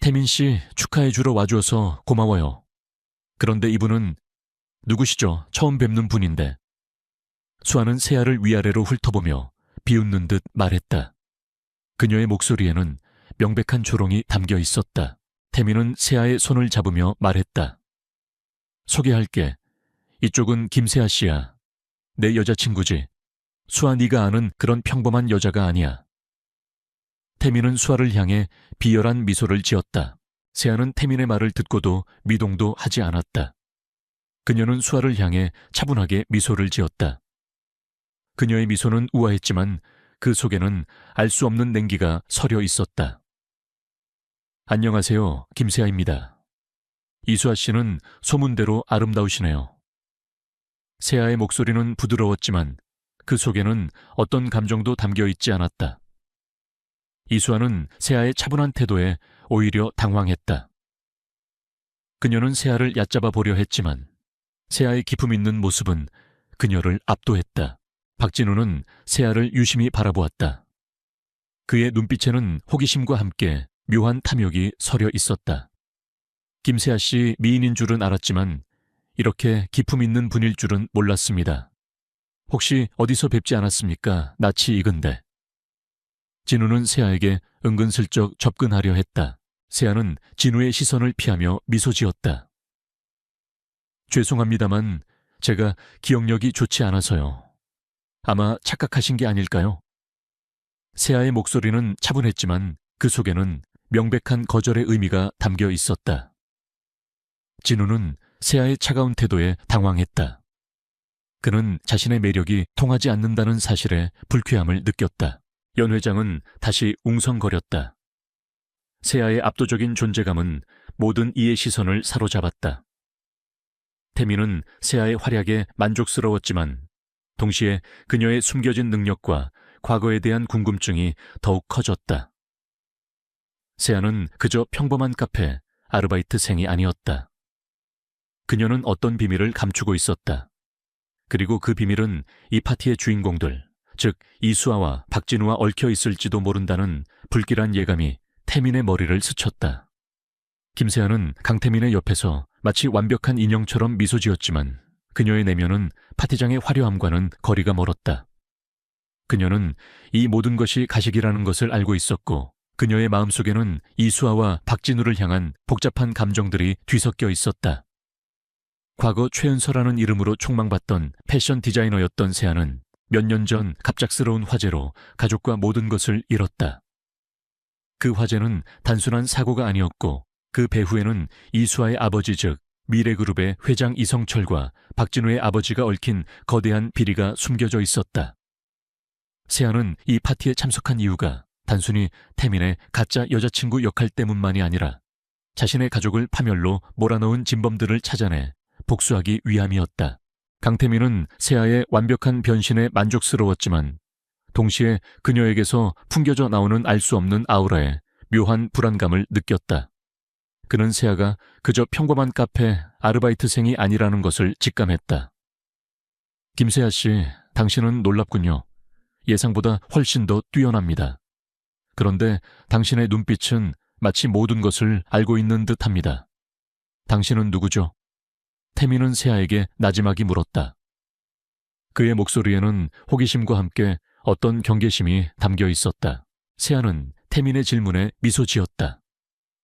Speaker 1: 태민 씨 축하해주러 와줘서 고마워요. 그런데 이분은 누구시죠? 처음 뵙는 분인데. 수아는 세아를 위아래로 훑어보며 비웃는 듯 말했다. 그녀의 목소리에는 명백한 조롱이 담겨 있었다. 태민은 세아의 손을 잡으며 말했다. 소개할게. 이쪽은 김세아 씨야. 내 여자친구지. 수아, 네가 아는 그런 평범한 여자가 아니야. 태민은 수아를 향해 비열한 미소를 지었다. 세아는 태민의 말을 듣고도 미동도 하지 않았다. 그녀는 수아를 향해 차분하게 미소를 지었다. 그녀의 미소는 우아했지만 그 속에는 알 수 없는 냉기가 서려 있었다. 안녕하세요, 김세아입니다. 이수아 씨는 소문대로 아름다우시네요. 세아의 목소리는 부드러웠지만 그 속에는 어떤 감정도 담겨 있지 않았다. 이수아는 세아의 차분한 태도에 오히려 당황했다. 그녀는 세아를 얕잡아 보려 했지만 세아의 기품 있는 모습은 그녀를 압도했다. 박진우는 세아를 유심히 바라보았다. 그의 눈빛에는 호기심과 함께 묘한 탐욕이 서려 있었다. 김세아 씨 미인인 줄은 알았지만 이렇게 기품 있는 분일 줄은 몰랐습니다. 혹시 어디서 뵙지 않았습니까? 낯이 익은데. 진우는 세아에게 은근슬쩍 접근하려 했다. 세아는 진우의 시선을 피하며 미소 지었다. 죄송합니다만 제가 기억력이 좋지 않아서요. 아마 착각하신 게 아닐까요? 세아의 목소리는 차분했지만 그 속에는 명백한 거절의 의미가 담겨 있었다. 진우는 세아의 차가운 태도에 당황했다. 그는 자신의 매력이 통하지 않는다는 사실에 불쾌함을 느꼈다. 연 회장은 다시 웅성거렸다. 세아의 압도적인 존재감은 모든 이의 시선을 사로잡았다. 태민은 세아의 활약에 만족스러웠지만 동시에 그녀의 숨겨진 능력과 과거에 대한 궁금증이 더욱 커졌다. 세아는 그저 평범한 카페 아르바이트생이 아니었다. 그녀는 어떤 비밀을 감추고 있었다. 그리고 그 비밀은 이 파티의 주인공들, 즉 이수아와 박진우와 얽혀 있을지도 모른다는 불길한 예감이 태민의 머리를 스쳤다. 김세아는 강태민의 옆에서 마치 완벽한 인형처럼 미소 지었지만 그녀의 내면은 파티장의 화려함과는 거리가 멀었다. 그녀는 이 모든 것이 가식이라는 것을 알고 있었고 그녀의 마음속에는 이수아와 박진우를 향한 복잡한 감정들이 뒤섞여 있었다. 과거 최은서라는 이름으로 촉망받던 패션 디자이너였던 세아는 몇 년 전 갑작스러운 화재로 가족과 모든 것을 잃었다. 그 화재는 단순한 사고가 아니었고 그 배후에는 이수아의 아버지 즉 미래그룹의 회장 이성철과 박진우의 아버지가 얽힌 거대한 비리가 숨겨져 있었다. 세아는 이 파티에 참석한 이유가 단순히 태민의 가짜 여자친구 역할 때문만이 아니라 자신의 가족을 파멸로 몰아넣은 진범들을 찾아내 복수하기 위함이었다. 강태민은 세아의 완벽한 변신에 만족스러웠지만 동시에 그녀에게서 풍겨져 나오는 알 수 없는 아우라에 묘한 불안감을 느꼈다. 그는 세아가 그저 평범한 카페 아르바이트생이 아니라는 것을 직감했다. 김세아 씨, 당신은 놀랍군요. 예상보다 훨씬 더 뛰어납니다. 그런데 당신의 눈빛은 마치 모든 것을 알고 있는 듯합니다. 당신은 누구죠? 태민은 세아에게 나지막이 물었다. 그의 목소리에는 호기심과 함께 어떤 경계심이 담겨 있었다. 세아는 태민의 질문에 미소 지었다.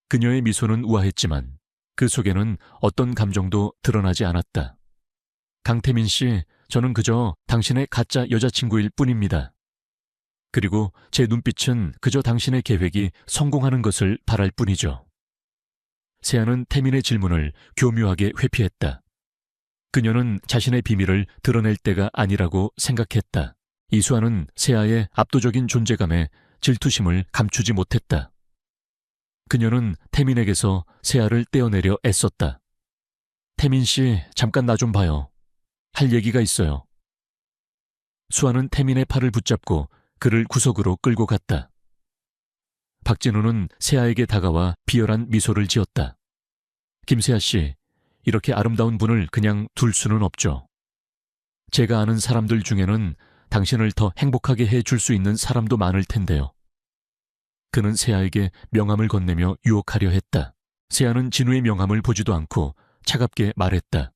Speaker 1: 그녀의 미소는 우아했지만 그 속에는 어떤 감정도 드러나지 않았다. 강태민 씨, 저는 그저 당신의 가짜 여자친구일 뿐입니다. 그리고 제 눈빛은 그저 당신의 계획이 성공하는 것을 바랄 뿐이죠. 세아는 태민의 질문을 교묘하게 회피했다. 그녀는 자신의 비밀을 드러낼 때가 아니라고 생각했다. 이수아는 세아의 압도적인 존재감에 질투심을 감추지 못했다. 그녀는 태민에게서 세아를 떼어내려 애썼다. 태민 씨, 잠깐 나 좀 봐요. 할 얘기가 있어요. 수아는 태민의 팔을 붙잡고 그를 구석으로 끌고 갔다. 박진우는 세아에게 다가와 비열한 미소를 지었다. 김세아 씨, 이렇게 아름다운 분을 그냥 둘 수는 없죠. 제가 아는 사람들 중에는 당신을 더 행복하게 해줄 수 있는 사람도 많을 텐데요. 그는 세아에게 명함을 건네며 유혹하려 했다. 세아는 진우의 명함을 보지도 않고 차갑게 말했다.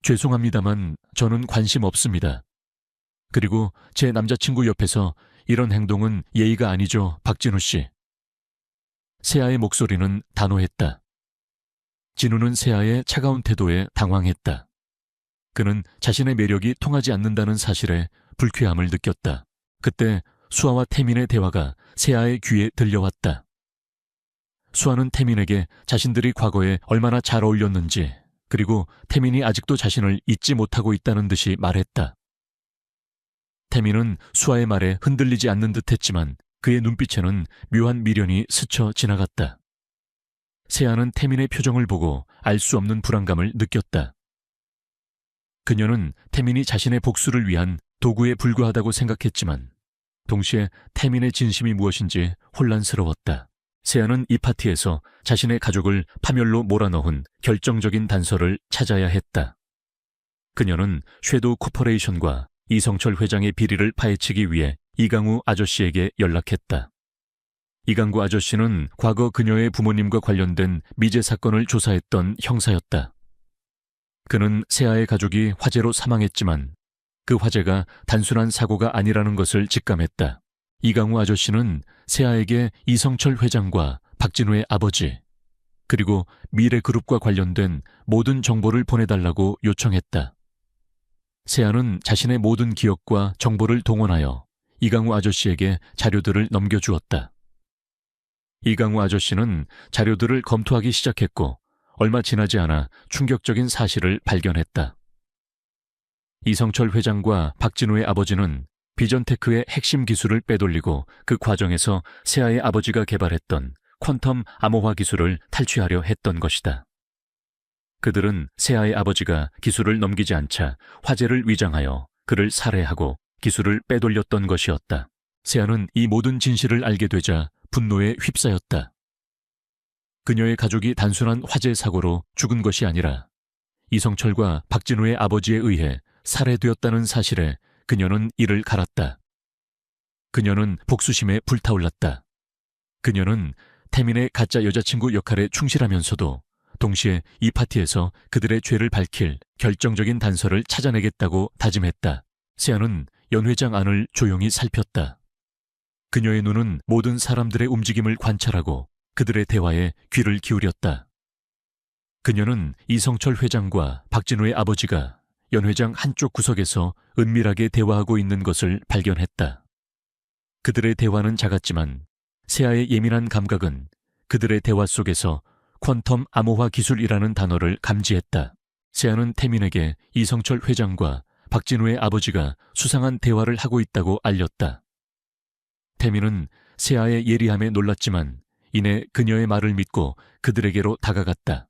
Speaker 1: 죄송합니다만 저는 관심 없습니다. 그리고 제 남자친구 옆에서 이런 행동은 예의가 아니죠, 박진우 씨. 세아의 목소리는 단호했다. 진우는 세아의 차가운 태도에 당황했다. 그는 자신의 매력이 통하지 않는다는 사실에 불쾌함을 느꼈다. 그때 수아와 태민의 대화가 세아의 귀에 들려왔다. 수아는 태민에게 자신들이 과거에 얼마나 잘 어울렸는지, 그리고 태민이 아직도 자신을 잊지 못하고 있다는 듯이 말했다. 태민은 수아의 말에 흔들리지 않는 듯했지만 그의 눈빛에는 묘한 미련이 스쳐 지나갔다. 세아는 태민의 표정을 보고 알 수 없는 불안감을 느꼈다. 그녀는 태민이 자신의 복수를 위한 도구에 불과하다고 생각했지만 동시에 태민의 진심이 무엇인지 혼란스러웠다. 세아는 이 파티에서 자신의 가족을 파멸로 몰아넣은 결정적인 단서를 찾아야 했다. 그녀는 섀도우 코퍼레이션과 이성철 회장의 비리를 파헤치기 위해 이강우 아저씨에게 연락했다. 이강구 아저씨는 과거 그녀의 부모님과 관련된 미제 사건을 조사했던 형사였다. 그는 세아의 가족이 화재로 사망했지만 그 화재가 단순한 사고가 아니라는 것을 직감했다. 이강우 아저씨는 세아에게 이성철 회장과 박진우의 아버지, 그리고 미래그룹과 관련된 모든 정보를 보내달라고 요청했다. 세아는 자신의 모든 기억과 정보를 동원하여 이강우 아저씨에게 자료들을 넘겨주었다. 이강우 아저씨는 자료들을 검토하기 시작했고 얼마 지나지 않아 충격적인 사실을 발견했다. 이성철 회장과 박진우의 아버지는 비전테크의 핵심 기술을 빼돌리고 그 과정에서 세아의 아버지가 개발했던 퀀텀 암호화 기술을 탈취하려 했던 것이다. 그들은 세아의 아버지가 기술을 넘기지 않자 화재를 위장하여 그를 살해하고 기술을 빼돌렸던 것이었다. 세아는 이 모든 진실을 알게 되자 분노에 휩싸였다. 그녀의 가족이 단순한 화재 사고로 죽은 것이 아니라 이성철과 박진우의 아버지에 의해 살해되었다는 사실에 그녀는 이를 갈았다. 그녀는 복수심에 불타올랐다. 그녀는 태민의 가짜 여자친구 역할에 충실하면서도 동시에 이 파티에서 그들의 죄를 밝힐 결정적인 단서를 찾아내겠다고 다짐했다. 세아는 연 회장 안을 조용히 살폈다. 그녀의 눈은 모든 사람들의 움직임을 관찰하고 그들의 대화에 귀를 기울였다. 그녀는 이성철 회장과 박진우의 아버지가 연 회장 한쪽 구석에서 은밀하게 대화하고 있는 것을 발견했다. 그들의 대화는 작았지만 세아의 예민한 감각은 그들의 대화 속에서 퀀텀 암호화 기술이라는 단어를 감지했다. 세아는 태민에게 이성철 회장과 박진우의 아버지가 수상한 대화를 하고 있다고 알렸다. 태민은 세아의 예리함에 놀랐지만 이내 그녀의 말을 믿고 그들에게로 다가갔다.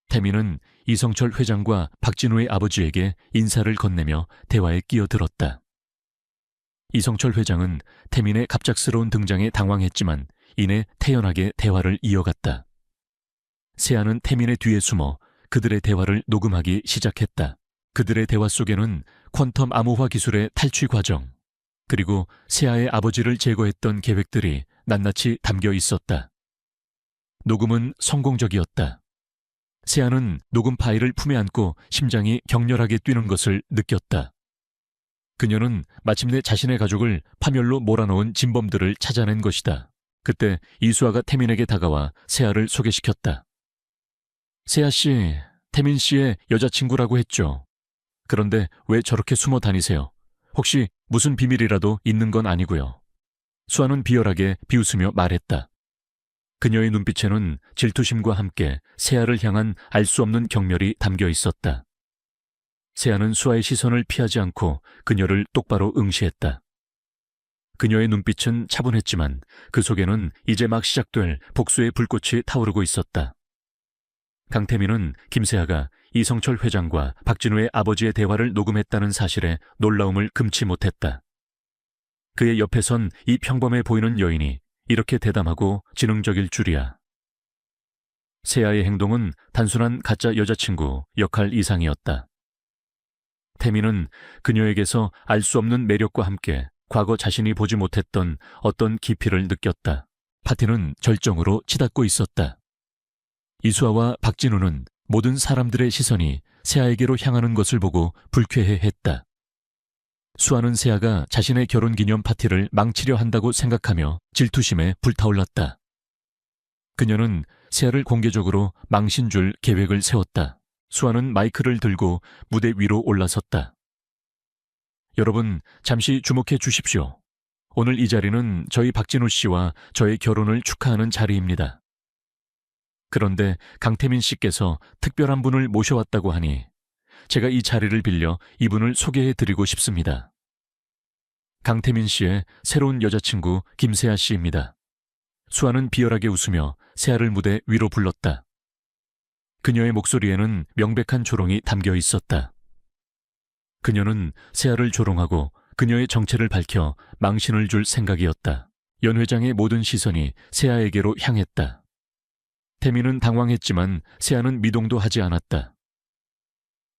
Speaker 1: 태민은 이성철 회장과 박진우의 아버지에게 인사를 건네며 대화에 끼어들었다. 이성철 회장은 태민의 갑작스러운 등장에 당황했지만 이내 태연하게 대화를 이어갔다. 세아는 태민의 뒤에 숨어 그들의 대화를 녹음하기 시작했다. 그들의 대화 속에는 퀀텀 암호화 기술의 탈취 과정, 그리고 세아의 아버지를 제거했던 계획들이 낱낱이 담겨 있었다. 녹음은 성공적이었다. 세아는 녹음 파일을 품에 안고 심장이 격렬하게 뛰는 것을 느꼈다. 그녀는 마침내 자신의 가족을 파멸로 몰아넣은 진범들을 찾아낸 것이다. 그때 이수아가 태민에게 다가와 세아를 소개시켰다. 세아 씨, 태민 씨의 여자친구라고 했죠. 그런데 왜 저렇게 숨어 다니세요? 혹시 무슨 비밀이라도 있는 건 아니고요. 수아는 비열하게 비웃으며 말했다. 그녀의 눈빛에는 질투심과 함께 세아를 향한 알 수 없는 경멸이 담겨 있었다. 세아는 수아의 시선을 피하지 않고 그녀를 똑바로 응시했다. 그녀의 눈빛은 차분했지만 그 속에는 이제 막 시작될 복수의 불꽃이 타오르고 있었다. 강태민은 김세아가 이성철 회장과 박진우의 아버지의 대화를 녹음했다는 사실에 놀라움을 금치 못했다. 그의 옆에 선 이 평범해 보이는 여인이 이렇게 대담하고 지능적일 줄이야. 세아의 행동은 단순한 가짜 여자친구 역할 이상이었다. 태민은 그녀에게서 알 수 없는 매력과 함께 과거 자신이 보지 못했던 어떤 깊이를 느꼈다. 파티는 절정으로 치닫고 있었다. 이수아와 박진우는 모든 사람들의 시선이 세아에게로 향하는 것을 보고 불쾌해했다. 수아는 세아가 자신의 결혼기념 파티를 망치려 한다고 생각하며 질투심에 불타올랐다. 그녀는 세아를 공개적으로 망신 줄 계획을 세웠다. 수아는 마이크를 들고 무대 위로 올라섰다. 여러분, 잠시 주목해 주십시오. 오늘 이 자리는 저희 박진우 씨와 저의 결혼을 축하하는 자리입니다. 그런데 강태민 씨께서 특별한 분을 모셔왔다고 하니 제가 이 자리를 빌려 이분을 소개해 드리고 싶습니다. 강태민 씨의 새로운 여자친구 김세아 씨입니다. 수아는 비열하게 웃으며 세아를 무대 위로 불렀다. 그녀의 목소리에는 명백한 조롱이 담겨 있었다. 그녀는 세아를 조롱하고 그녀의 정체를 밝혀 망신을 줄 생각이었다. 연 회장의 모든 시선이 세아에게로 향했다. 태민은 당황했지만 세아는 미동도 하지 않았다.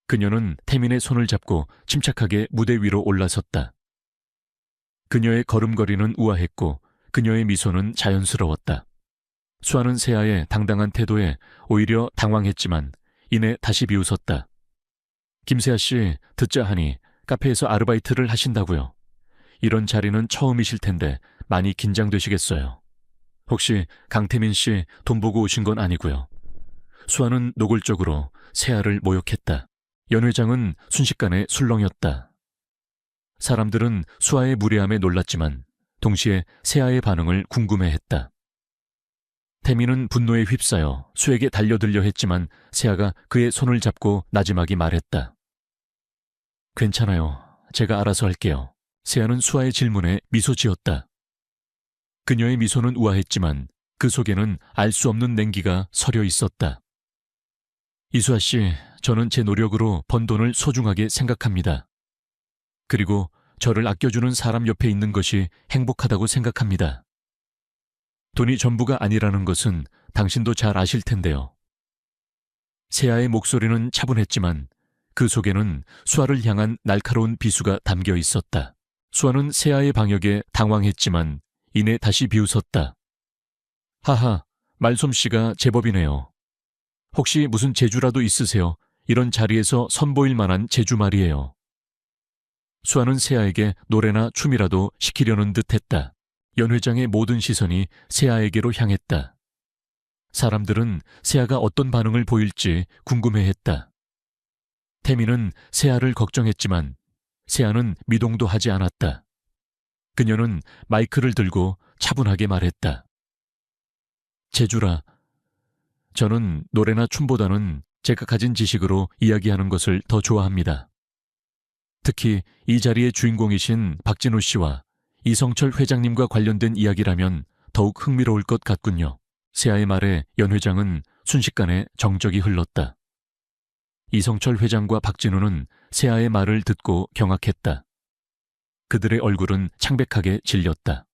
Speaker 1: 그녀는 태민의 손을 잡고 침착하게 무대 위로 올라섰다. 그녀의 걸음걸이는 우아했고 그녀의 미소는 자연스러웠다. 수아는 세아의 당당한 태도에 오히려 당황했지만 이내 다시 비웃었다. 김세아 씨, 듣자 하니 카페에서 아르바이트를 하신다고요. 이런 자리는 처음이실 텐데 많이 긴장되시겠어요. 혹시 강태민 씨 돈 보고 오신 건 아니고요. 수아는 노골적으로 세아를 모욕했다. 연 회장은 순식간에 술렁였다. 사람들은 수아의 무례함에 놀랐지만 동시에 세아의 반응을 궁금해했다. 태민은 분노에 휩싸여 수에게 달려들려 했지만 세아가 그의 손을 잡고 나지막이 말했다. 괜찮아요. 제가 알아서 할게요. 세아는 수아의 질문에 미소 지었다. 그녀의 미소는 우아했지만 그 속에는 알 수 없는 냉기가 서려 있었다. 이수아 씨, 저는 제 노력으로 번 돈을 소중하게 생각합니다. 그리고 저를 아껴주는 사람 옆에 있는 것이 행복하다고 생각합니다. 돈이 전부가 아니라는 것은 당신도 잘 아실 텐데요. 세아의 목소리는 차분했지만 그 속에는 수아를 향한 날카로운 비수가 담겨 있었다. 수아는 세아의 방역에 당황했지만 이내 다시 비웃었다. 하하, 말솜씨가 제법이네요. 혹시 무슨 재주라도 있으세요? 이런 자리에서 선보일 만한 재주 말이에요. 수아는 세아에게 노래나 춤이라도 시키려는 듯했다. 연 회장의 모든 시선이 세아에게로 향했다. 사람들은 세아가 어떤 반응을 보일지 궁금해했다. 태민은 세아를 걱정했지만 세아는 미동도 하지 않았다. 그녀는 마이크를 들고 차분하게 말했다. 재주라. 저는 노래나 춤보다는 제가 가진 지식으로 이야기하는 것을 더 좋아합니다. 특히 이 자리의 주인공이신 박진우 씨와 이성철 회장님과 관련된 이야기라면 더욱 흥미로울 것 같군요. 세아의 말에 연 회장은 순식간에 정적이 흘렀다. 이성철 회장과 박진우는 세아의 말을 듣고 경악했다. 그들의 얼굴은 창백하게 질렸다.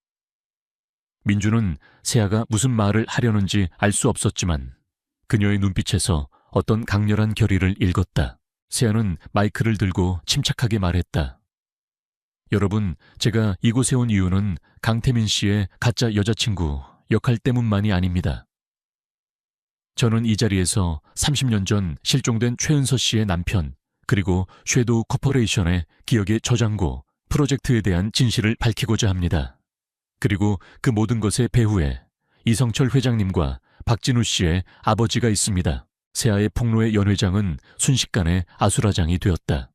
Speaker 1: 민주는 세아가 무슨 말을 하려는지 알 수 없었지만 그녀의 눈빛에서 어떤 강렬한 결의를 읽었다. 세아는 마이크를 들고 침착하게 말했다. 여러분, 제가 이곳에 온 이유는 강태민 씨의 가짜 여자친구 역할 때문만이 아닙니다. 저는 이 자리에서 30년 전 실종된 최은서 씨의 남편 그리고 섀도우 코퍼레이션의 기억의 저장고 프로젝트에 대한 진실을 밝히고자 합니다. 그리고 그 모든 것의 배후에 이성철 회장님과 박진우 씨의 아버지가 있습니다. 세아의 폭로에 연 회장은 순식간에 아수라장이 되었다.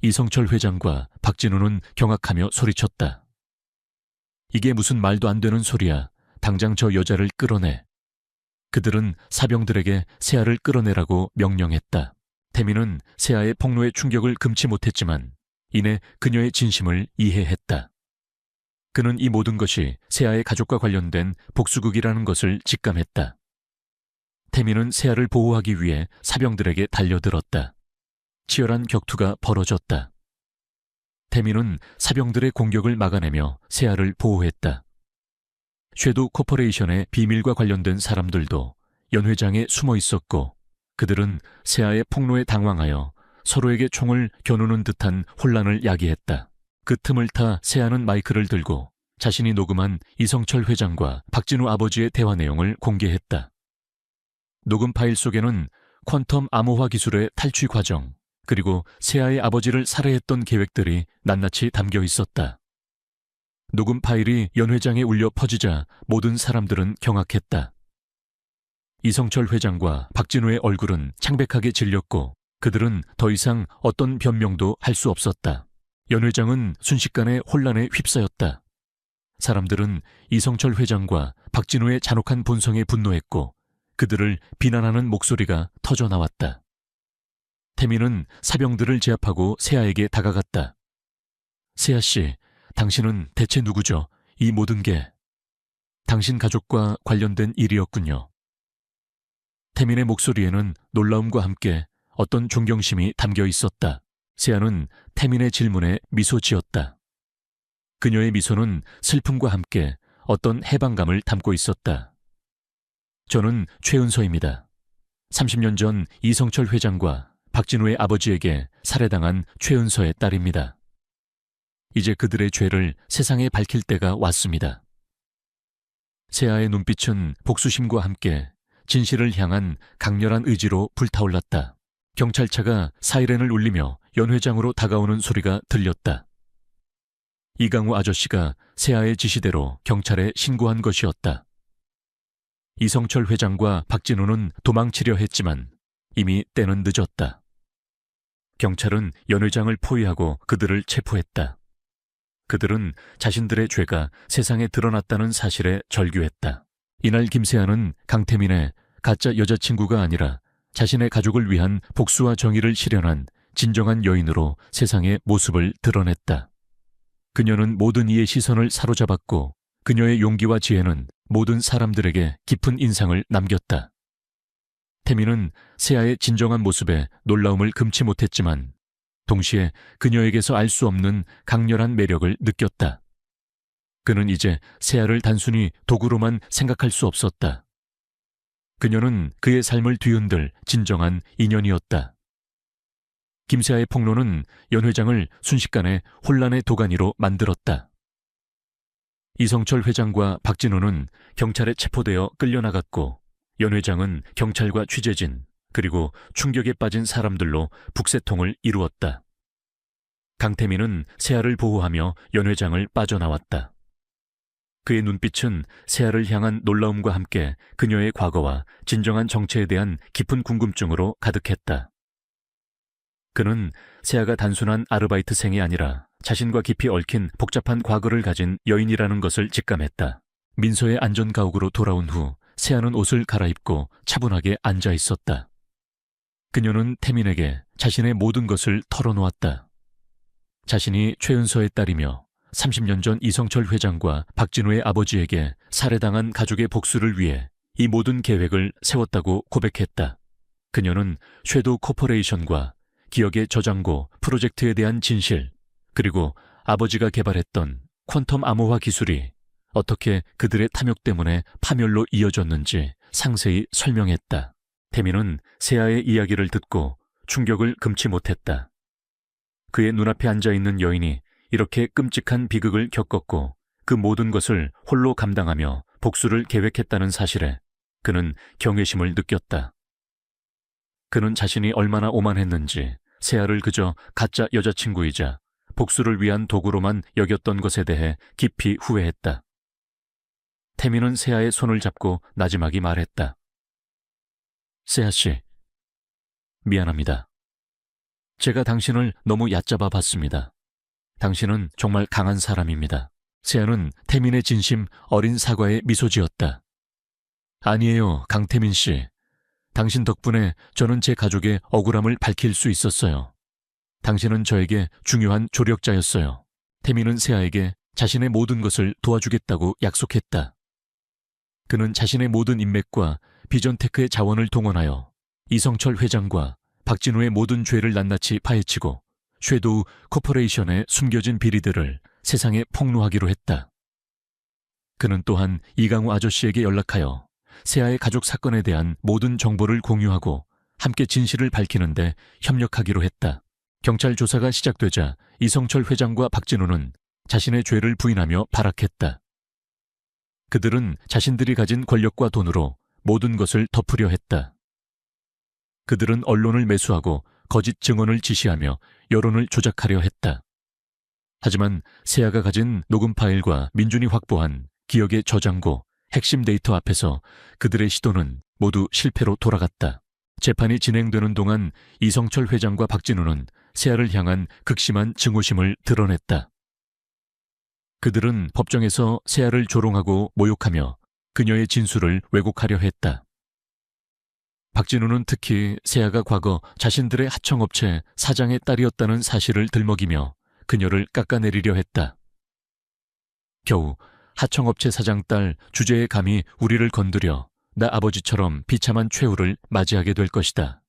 Speaker 1: 이성철 회장과 박진우는 경악하며 소리쳤다. 이게 무슨 말도 안 되는 소리야. 당장 저 여자를 끌어내. 그들은 사병들에게 세아를 끌어내라고 명령했다. 태민은 세아의 폭로의 충격을 금치 못했지만 이내 그녀의 진심을 이해했다. 그는 이 모든 것이 세아의 가족과 관련된 복수극이라는 것을 직감했다. 태민은 세아를 보호하기 위해 사병들에게 달려들었다. 치열한 격투가 벌어졌다. 태민은 사병들의 공격을 막아내며 세아를 보호했다. 섀도우 코퍼레이션의 비밀과 관련된 사람들도 연 회장에 숨어 있었고 그들은 세아의 폭로에 당황하여 서로에게 총을 겨누는 듯한 혼란을 야기했다. 그 틈을 타 세아는 마이크를 들고 자신이 녹음한 이성철 회장과 박진우 아버지의 대화 내용을 공개했다. 녹음 파일 속에는 퀀텀 암호화 기술의 탈취 과정, 그리고 세아의 아버지를 살해했던 계획들이 낱낱이 담겨 있었다. 녹음 파일이 연 회장에 울려 퍼지자 모든 사람들은 경악했다. 이성철 회장과 박진우의 얼굴은 창백하게 질렸고 그들은 더 이상 어떤 변명도 할 수 없었다. 연 회장은 순식간에 혼란에 휩싸였다. 사람들은 이성철 회장과 박진우의 잔혹한 본성에 분노했고 그들을 비난하는 목소리가 터져나왔다. 태민은 사병들을 제압하고 세아에게 다가갔다. 세아 씨, 당신은 대체 누구죠? 이 모든 게 당신 가족과 관련된 일이었군요. 태민의 목소리에는 놀라움과 함께 어떤 존경심이 담겨 있었다. 세아는 태민의 질문에 미소 지었다. 그녀의 미소는 슬픔과 함께 어떤 해방감을 담고 있었다. 저는 최은서입니다. 30년 전 이성철 회장과 박진우의 아버지에게 살해당한 최은서의 딸입니다. 이제 그들의 죄를 세상에 밝힐 때가 왔습니다. 세아의 눈빛은 복수심과 함께 진실을 향한 강렬한 의지로 불타올랐다. 경찰차가 사이렌을 울리며 연 회장으로 다가오는 소리가 들렸다. 이강우 아저씨가 세아의 지시대로 경찰에 신고한 것이었다. 이성철 회장과 박진우는 도망치려 했지만 이미 때는 늦었다. 경찰은 연 회장을 포위하고 그들을 체포했다. 그들은 자신들의 죄가 세상에 드러났다는 사실에 절규했다. 이날 김세아는 강태민의 가짜 여자친구가 아니라 자신의 가족을 위한 복수와 정의를 실현한 진정한 여인으로 세상에 모습을 드러냈다. 그녀는 모든 이의 시선을 사로잡았고 그녀의 용기와 지혜는 모든 사람들에게 깊은 인상을 남겼다. 태민은 세아의 진정한 모습에 놀라움을 금치 못했지만 동시에 그녀에게서 알 수 없는 강렬한 매력을 느꼈다. 그는 이제 세아를 단순히 도구로만 생각할 수 없었다. 그녀는 그의 삶을 뒤흔들 진정한 인연이었다. 김세아의 폭로는 연 회장을 순식간에 혼란의 도가니로 만들었다. 이성철 회장과 박진우는 경찰에 체포되어 끌려나갔고 연 회장은 경찰과 취재진 그리고 충격에 빠진 사람들로 북새통을 이루었다. 강태민은 세아를 보호하며 연 회장을 빠져나왔다. 그의 눈빛은 세아를 향한 놀라움과 함께 그녀의 과거와 진정한 정체에 대한 깊은 궁금증으로 가득했다. 그는 세아가 단순한 아르바이트생이 아니라 자신과 깊이 얽힌 복잡한 과거를 가진 여인이라는 것을 직감했다. 민서의 안전가옥으로 돌아온 후 세아는 옷을 갈아입고 차분하게 앉아 있었다. 그녀는 태민에게 자신의 모든 것을 털어놓았다. 자신이 최은서의 딸이며 30년 전 이성철 회장과 박진우의 아버지에게 살해당한 가족의 복수를 위해 이 모든 계획을 세웠다고 고백했다. 그녀는 섀도우 코퍼레이션과 기억의 저장고 프로젝트에 대한 진실, 그리고 아버지가 개발했던 퀀텀 암호화 기술이 어떻게 그들의 탐욕 때문에 파멸로 이어졌는지 상세히 설명했다. 태민은 세아의 이야기를 듣고 충격을 금치 못했다. 그의 눈앞에 앉아있는 여인이 이렇게 끔찍한 비극을 겪었고 그 모든 것을 홀로 감당하며 복수를 계획했다는 사실에 그는 경외심을 느꼈다. 그는 자신이 얼마나 오만했는지 세아를 그저 가짜 여자친구이자 복수를 위한 도구로만 여겼던 것에 대해 깊이 후회했다. 태민은 세아의 손을 잡고 나지막이 말했다. 세아 씨, 미안합니다. 제가 당신을 너무 얕잡아 봤습니다. 당신은 정말 강한 사람입니다. 세아는 태민의 진심 어린 사과에 미소 지었다. 아니에요, 강태민 씨. 당신 덕분에 저는 제 가족의 억울함을 밝힐 수 있었어요. 당신은 저에게 중요한 조력자였어요. 태민은 세아에게 자신의 모든 것을 도와주겠다고 약속했다. 그는 자신의 모든 인맥과 비전테크의 자원을 동원하여 이성철 회장과 박진우의 모든 죄를 낱낱이 파헤치고 섀도우 코퍼레이션의 숨겨진 비리들을 세상에 폭로하기로 했다. 그는 또한 이강우 아저씨에게 연락하여 세아의 가족 사건에 대한 모든 정보를 공유하고 함께 진실을 밝히는 데 협력하기로 했다. 경찰 조사가 시작되자 이성철 회장과 박진우는 자신의 죄를 부인하며 발악했다. 그들은 자신들이 가진 권력과 돈으로 모든 것을 덮으려 했다. 그들은 언론을 매수하고 거짓 증언을 지시하며 여론을 조작하려 했다. 하지만 세아가 가진 녹음 파일과 민준이 확보한 기억의 저장고, 핵심 데이터 앞에서 그들의 시도는 모두 실패로 돌아갔다. 재판이 진행되는 동안 이성철 회장과 박진우는 세아를 향한 극심한 증오심을 드러냈다. 그들은 법정에서 세아를 조롱하고 모욕하며 그녀의 진술을 왜곡하려 했다. 박진우는 특히 세아가 과거 자신들의 하청업체 사장의 딸이었다는 사실을 들먹이며 그녀를 깎아내리려 했다. 겨우 하청업체 사장 딸 주제에 감히 우리를 건드려 나 아버지처럼 비참한 최후를 맞이하게 될 것이다.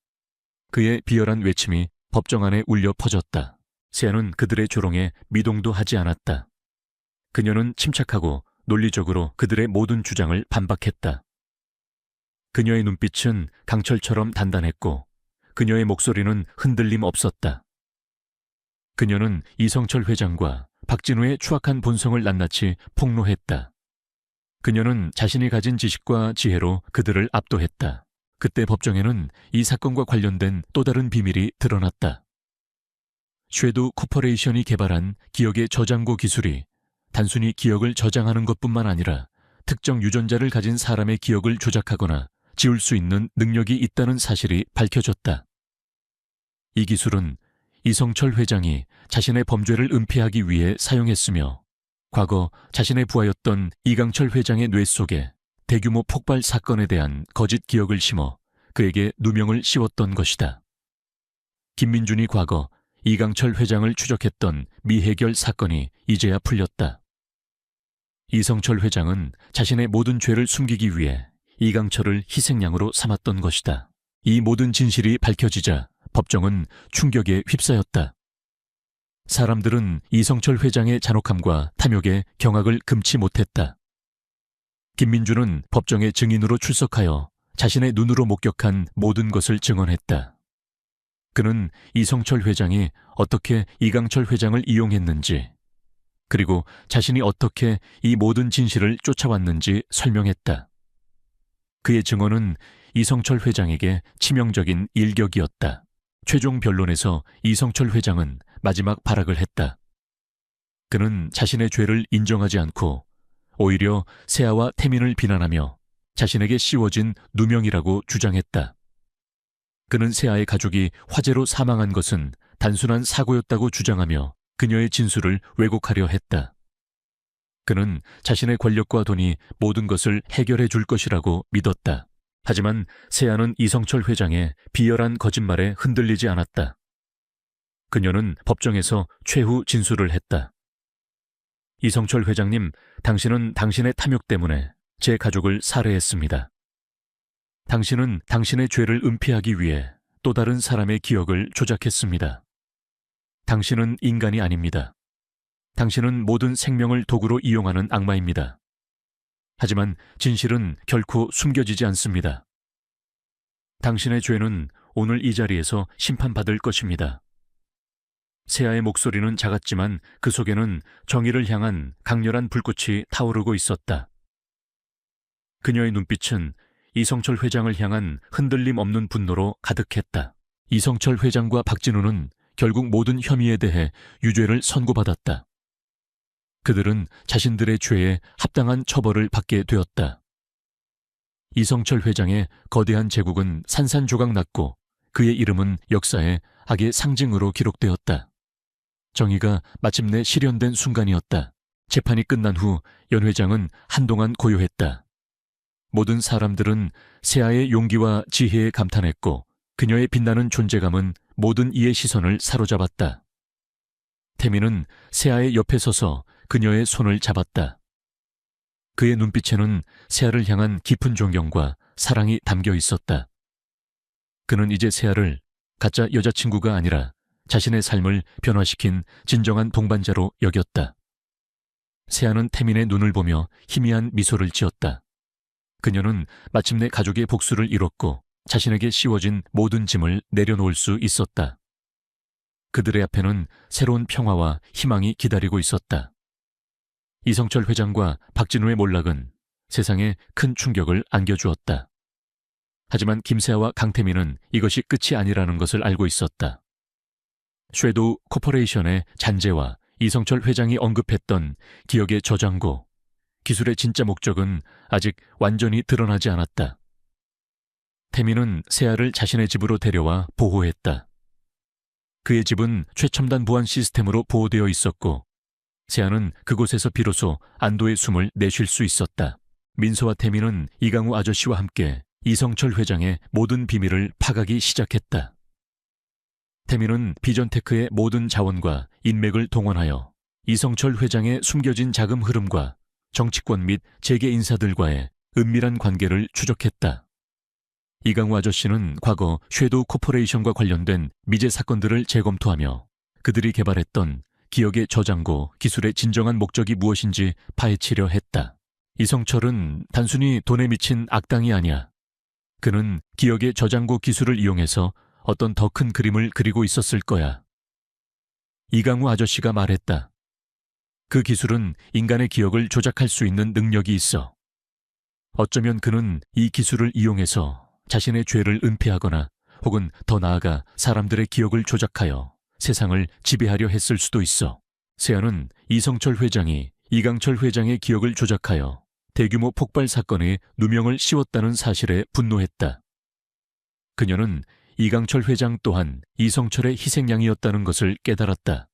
Speaker 1: 그의 비열한 외침이 법정 안에 울려 퍼졌다. 세아는 그들의 조롱에 미동도 하지 않았다. 그녀는 침착하고 논리적으로 그들의 모든 주장을 반박했다. 그녀의 눈빛은 강철처럼 단단했고 그녀의 목소리는 흔들림 없었다. 그녀는 이성철 회장과 박진우의 추악한 본성을 낱낱이 폭로했다. 그녀는 자신이 가진 지식과 지혜로 그들을 압도했다. 그때 법정에는 이 사건과 관련된 또 다른 비밀이 드러났다. 쉐도 코퍼레이션이 개발한 기억의 저장고 기술이 단순히 기억을 저장하는 것뿐만 아니라 특정 유전자를 가진 사람의 기억을 조작하거나 지울 수 있는 능력이 있다는 사실이 밝혀졌다. 이 기술은 이성철 회장이 자신의 범죄를 은폐하기 위해 사용했으며 과거 자신의 부하였던 이강철 회장의 뇌 속에 대규모 폭발 사건에 대한 거짓 기억을 심어 그에게 누명을 씌웠던 것이다. 김민준이 과거 이강철 회장을 추적했던 미해결 사건이 이제야 풀렸다. 이성철 회장은 자신의 모든 죄를 숨기기 위해 이강철을 희생양으로 삼았던 것이다. 이 모든 진실이 밝혀지자 법정은 충격에 휩싸였다. 사람들은 이성철 회장의 잔혹함과 탐욕에 경악을 금치 못했다. 김민준은 법정에 증인으로 출석하여 자신의 눈으로 목격한 모든 것을 증언했다. 그는 이성철 회장이 어떻게 이강철 회장을 이용했는지, 그리고 자신이 어떻게 이 모든 진실을 쫓아왔는지 설명했다. 그의 증언은 이성철 회장에게 치명적인 일격이었다. 최종 변론에서 이성철 회장은 마지막 발악을 했다. 그는 자신의 죄를 인정하지 않고 오히려 세아와 태민을 비난하며 자신에게 씌워진 누명이라고 주장했다. 그는 세아의 가족이 화재로 사망한 것은 단순한 사고였다고 주장하며 그녀의 진술을 왜곡하려 했다. 그는 자신의 권력과 돈이 모든 것을 해결해 줄 것이라고 믿었다. 하지만 세아는 이성철 회장의 비열한 거짓말에 흔들리지 않았다. 그녀는 법정에서 최후 진술을 했다. 이성철 회장님, 당신은 당신의 탐욕 때문에 제 가족을 살해했습니다. 당신은 당신의 죄를 은폐하기 위해 또 다른 사람의 기억을 조작했습니다. 당신은 인간이 아닙니다. 당신은 모든 생명을 도구로 이용하는 악마입니다. 하지만 진실은 결코 숨겨지지 않습니다. 당신의 죄는 오늘 이 자리에서 심판받을 것입니다. 세아의 목소리는 작았지만 그 속에는 정의를 향한 강렬한 불꽃이 타오르고 있었다. 그녀의 눈빛은 이성철 회장을 향한 흔들림 없는 분노로 가득했다. 이성철 회장과 박진우는 결국 모든 혐의에 대해 유죄를 선고받았다. 그들은 자신들의 죄에 합당한 처벌을 받게 되었다. 이성철 회장의 거대한 제국은 산산조각 났고 그의 이름은 역사에 악의 상징으로 기록되었다. 정의가 마침내 실현된 순간이었다. 재판이 끝난 후 연 회장은 한동안 고요했다. 모든 사람들은 세아의 용기와 지혜에 감탄했고 그녀의 빛나는 존재감은 모든 이의 시선을 사로잡았다. 태민은 세아의 옆에 서서 그녀의 손을 잡았다. 그의 눈빛에는 세아를 향한 깊은 존경과 사랑이 담겨 있었다. 그는 이제 세아를 가짜 여자친구가 아니라 자신의 삶을 변화시킨 진정한 동반자로 여겼다. 세아는 태민의 눈을 보며 희미한 미소를 지었다. 그녀는 마침내 가족의 복수를 이뤘고 자신에게 씌워진 모든 짐을 내려놓을 수 있었다. 그들의 앞에는 새로운 평화와 희망이 기다리고 있었다. 이성철 회장과 박진우의 몰락은 세상에 큰 충격을 안겨주었다. 하지만 김세아와 강태민은 이것이 끝이 아니라는 것을 알고 있었다. 쉐도우 코퍼레이션의 잔재와 이성철 회장이 언급했던 기억의 저장고, 기술의 진짜 목적은 아직 완전히 드러나지 않았다. 태민은 세아를 자신의 집으로 데려와 보호했다. 그의 집은 최첨단 보안 시스템으로 보호되어 있었고 세아는 그곳에서 비로소 안도의 숨을 내쉴 수 있었다. 민서와 태민은 이강우 아저씨와 함께 이성철 회장의 모든 비밀을 파가기 시작했다. 태민은 비전테크의 모든 자원과 인맥을 동원하여 이성철 회장의 숨겨진 자금 흐름과 정치권 및 재계 인사들과의 은밀한 관계를 추적했다. 이강우 아저씨는 과거 쉐도우 코퍼레이션과 관련된 미제 사건들을 재검토하며 그들이 개발했던 기억의 저장고 기술의 진정한 목적이 무엇인지 파헤치려 했다. 이성철은 단순히 돈에 미친 악당이 아니야. 그는 기억의 저장고 기술을 이용해서 어떤 더 큰 그림을 그리고 있었을 거야. 이강우 아저씨가 말했다. 그 기술은 인간의 기억을 조작할 수 있는 능력이 있어. 어쩌면 그는 이 기술을 이용해서 자신의 죄를 은폐하거나 혹은 더 나아가 사람들의 기억을 조작하여 세상을 지배하려 했을 수도 있어. 세아는 이성철 회장이 이강철 회장의 기억을 조작하여 대규모 폭발 사건에 누명을 씌웠다는 사실에 분노했다. 그녀는 이강철 회장 또한 이성철의 희생양이었다는 것을 깨달았다.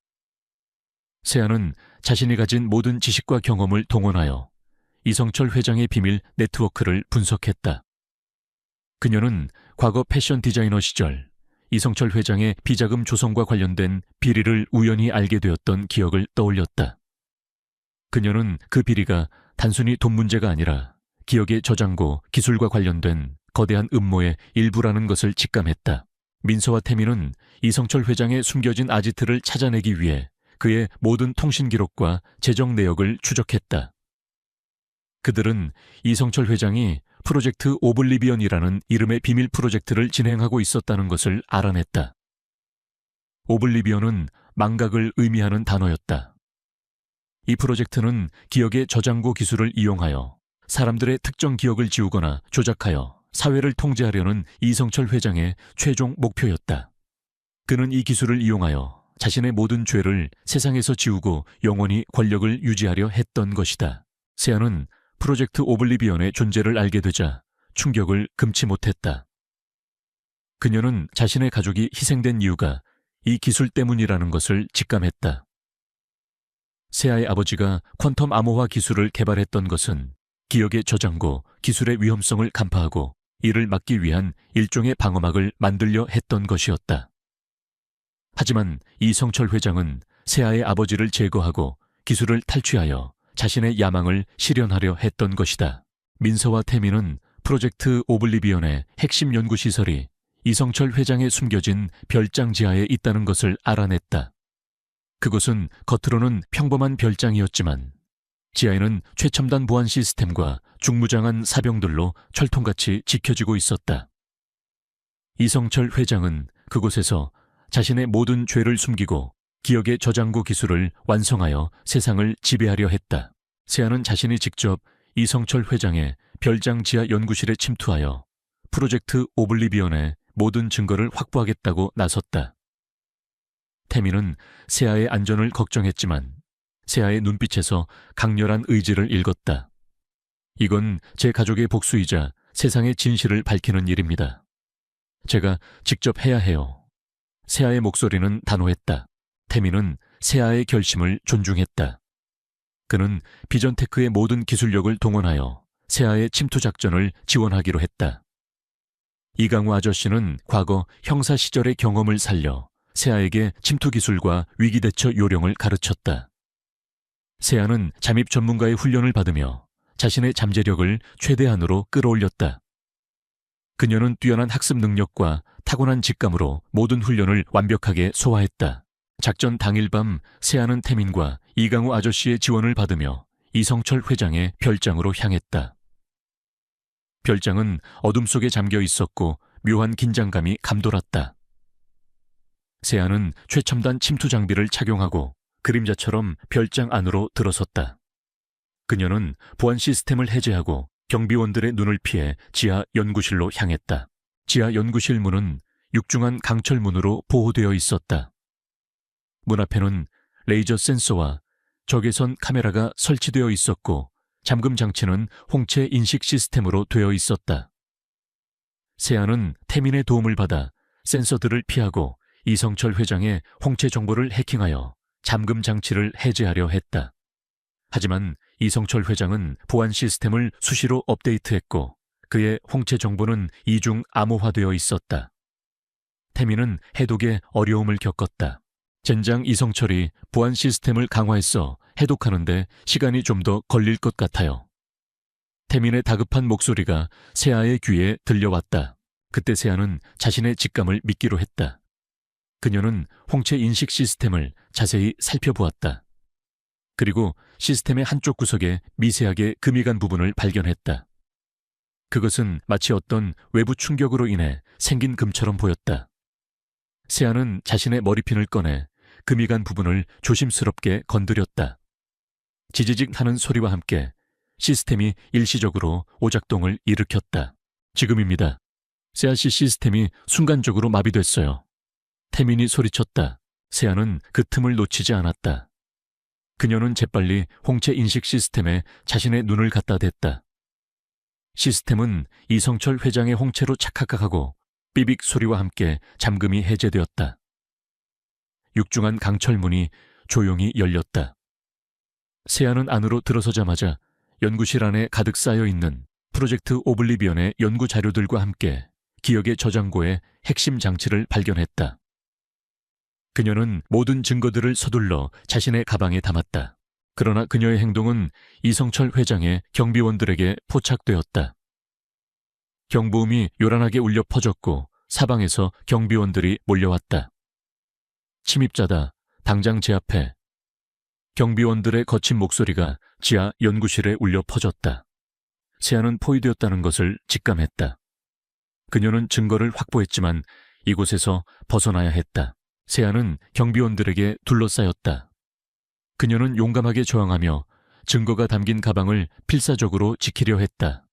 Speaker 1: 세아는 자신이 가진 모든 지식과 경험을 동원하여 이성철 회장의 비밀 네트워크를 분석했다. 그녀는 과거 패션 디자이너 시절 이성철 회장의 비자금 조성과 관련된 비리를 우연히 알게 되었던 기억을 떠올렸다. 그녀는 그 비리가 단순히 돈 문제가 아니라 기억의 저장고 기술과 관련된 거대한 음모의 일부라는 것을 직감했다. 민서와 태민은 이성철 회장의 숨겨진 아지트를 찾아내기 위해 그의 모든 통신 기록과 재정 내역을 추적했다. 그들은 이성철 회장이 프로젝트 오블리비언이라는 이름의 비밀 프로젝트를 진행하고 있었다는 것을 알아냈다. 오블리비언은 망각을 의미하는 단어였다. 이 프로젝트는 기억의 저장고 기술을 이용하여 사람들의 특정 기억을 지우거나 조작하여 사회를 통제하려는 이성철 회장의 최종 목표였다. 그는 이 기술을 이용하여 자신의 모든 죄를 세상에서 지우고 영원히 권력을 유지하려 했던 것이다. 세아는 프로젝트 오블리비언의 존재를 알게 되자 충격을 금치 못했다. 그녀는 자신의 가족이 희생된 이유가 이 기술 때문이라는 것을 직감했다. 세아의 아버지가 퀀텀 암호화 기술을 개발했던 것은 기억의 저장고 기술의 위험성을 간파하고 이를 막기 위한 일종의 방어막을 만들려 했던 것이었다. 하지만 이성철 회장은 세아의 아버지를 제거하고 기술을 탈취하여 자신의 야망을 실현하려 했던 것이다. 민서와 태민은 프로젝트 오블리비언의 핵심 연구시설이 이성철 회장의 숨겨진 별장 지하에 있다는 것을 알아냈다. 그곳은 겉으로는 평범한 별장이었지만 지하에는 최첨단 보안 시스템과 중무장한 사병들로 철통같이 지켜지고 있었다. 이성철 회장은 그곳에서 자신의 모든 죄를 숨기고 기억의 저장고 기술을 완성하여 세상을 지배하려 했다. 세아는 자신이 직접 이성철 회장의 별장 지하 연구실에 침투하여 프로젝트 오블리비언의 모든 증거를 확보하겠다고 나섰다. 태민은 세아의 안전을 걱정했지만 세아의 눈빛에서 강렬한 의지를 읽었다. 이건 제 가족의 복수이자 세상의 진실을 밝히는 일입니다. 제가 직접 해야 해요. 세아의 목소리는 단호했다. 태민은 세아의 결심을 존중했다. 그는 비전테크의 모든 기술력을 동원하여 세아의 침투 작전을 지원하기로 했다. 이강우 아저씨는 과거 형사 시절의 경험을 살려 세아에게 침투 기술과 위기 대처 요령을 가르쳤다. 세아는 잠입 전문가의 훈련을 받으며 자신의 잠재력을 최대한으로 끌어올렸다. 그녀는 뛰어난 학습 능력과 타고난 직감으로 모든 훈련을 완벽하게 소화했다. 작전 당일 밤 세아는 태민과 이강우 아저씨의 지원을 받으며 이성철 회장의 별장으로 향했다. 별장은 어둠 속에 잠겨 있었고 묘한 긴장감이 감돌았다. 세아는 최첨단 침투 장비를 착용하고 그림자처럼 별장 안으로 들어섰다. 그녀는 보안 시스템을 해제하고 경비원들의 눈을 피해 지하 연구실로 향했다. 지하 연구실 문은 육중한 강철문으로 보호되어 있었다. 문 앞에는 레이저 센서와 적외선 카메라가 설치되어 있었고 잠금 장치는 홍채 인식 시스템으로 되어 있었다. 세아는 태민의 도움을 받아 센서들을 피하고 이성철 회장의 홍채 정보를 해킹하여 잠금 장치를 해제하려 했다. 하지만 이성철 회장은 보안 시스템을 수시로 업데이트했고 그의 홍채 정보는 이중 암호화되어 있었다. 태민은 해독에 어려움을 겪었다. 젠장 이성철이 보안 시스템을 강화했어 해독하는데 시간이 좀 더 걸릴 것 같아요. 태민의 다급한 목소리가 세아의 귀에 들려왔다. 그때 세아는 자신의 직감을 믿기로 했다. 그녀는 홍채 인식 시스템을 자세히 살펴보았다. 그리고 시스템의 한쪽 구석에 미세하게 금이 간 부분을 발견했다. 그것은 마치 어떤 외부 충격으로 인해 생긴 금처럼 보였다. 세아는 자신의 머리핀을 꺼내 금이 간 부분을 조심스럽게 건드렸다. 지지직 하는 소리와 함께 시스템이 일시적으로 오작동을 일으켰다. 지금입니다. 세아 씨 시스템이 순간적으로 마비됐어요. 태민이 소리쳤다. 세아는 그 틈을 놓치지 않았다. 그녀는 재빨리 홍채 인식 시스템에 자신의 눈을 갖다 댔다. 시스템은 이성철 회장의 홍채로 착각하고 삐빅 소리와 함께 잠금이 해제되었다. 육중한 강철문이 조용히 열렸다. 세아는 안으로 들어서자마자 연구실 안에 가득 쌓여있는 프로젝트 오블리비언의 연구 자료들과 함께 기억의 저장고의 핵심 장치를 발견했다. 그녀는 모든 증거들을 서둘러 자신의 가방에 담았다. 그러나 그녀의 행동은 이성철 회장의 경비원들에게 포착되었다. 경보음이 요란하게 울려 퍼졌고 사방에서 경비원들이 몰려왔다. 침입자다. 당장 제압해. 경비원들의 거친 목소리가 지하 연구실에 울려 퍼졌다. 세아는 포위되었다는 것을 직감했다. 그녀는 증거를 확보했지만 이곳에서 벗어나야 했다. 세아는 경비원들에게 둘러싸였다. 그녀는 용감하게 저항하며 증거가 담긴 가방을 필사적으로 지키려 했다.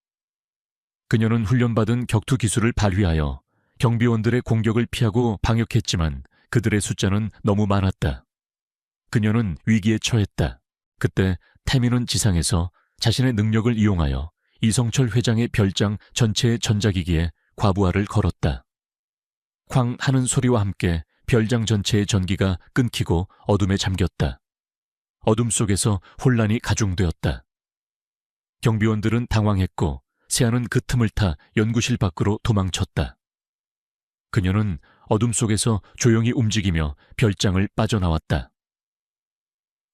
Speaker 1: 그녀는 훈련받은 격투 기술을 발휘하여 경비원들의 공격을 피하고 방역했지만 그들의 숫자는 너무 많았다. 그녀는 위기에 처했다. 그때 태민은 지상에서 자신의 능력을 이용하여 이성철 회장의 별장 전체의 전자기기에 과부하를 걸었다. 쾅 하는 소리와 함께 별장 전체의 전기가 끊기고 어둠에 잠겼다. 어둠 속에서 혼란이 가중되었다. 경비원들은 당황했고 세아는 그 틈을 타 연구실 밖으로 도망쳤다. 그녀는 어둠 속에서 조용히 움직이며 별장을 빠져나왔다.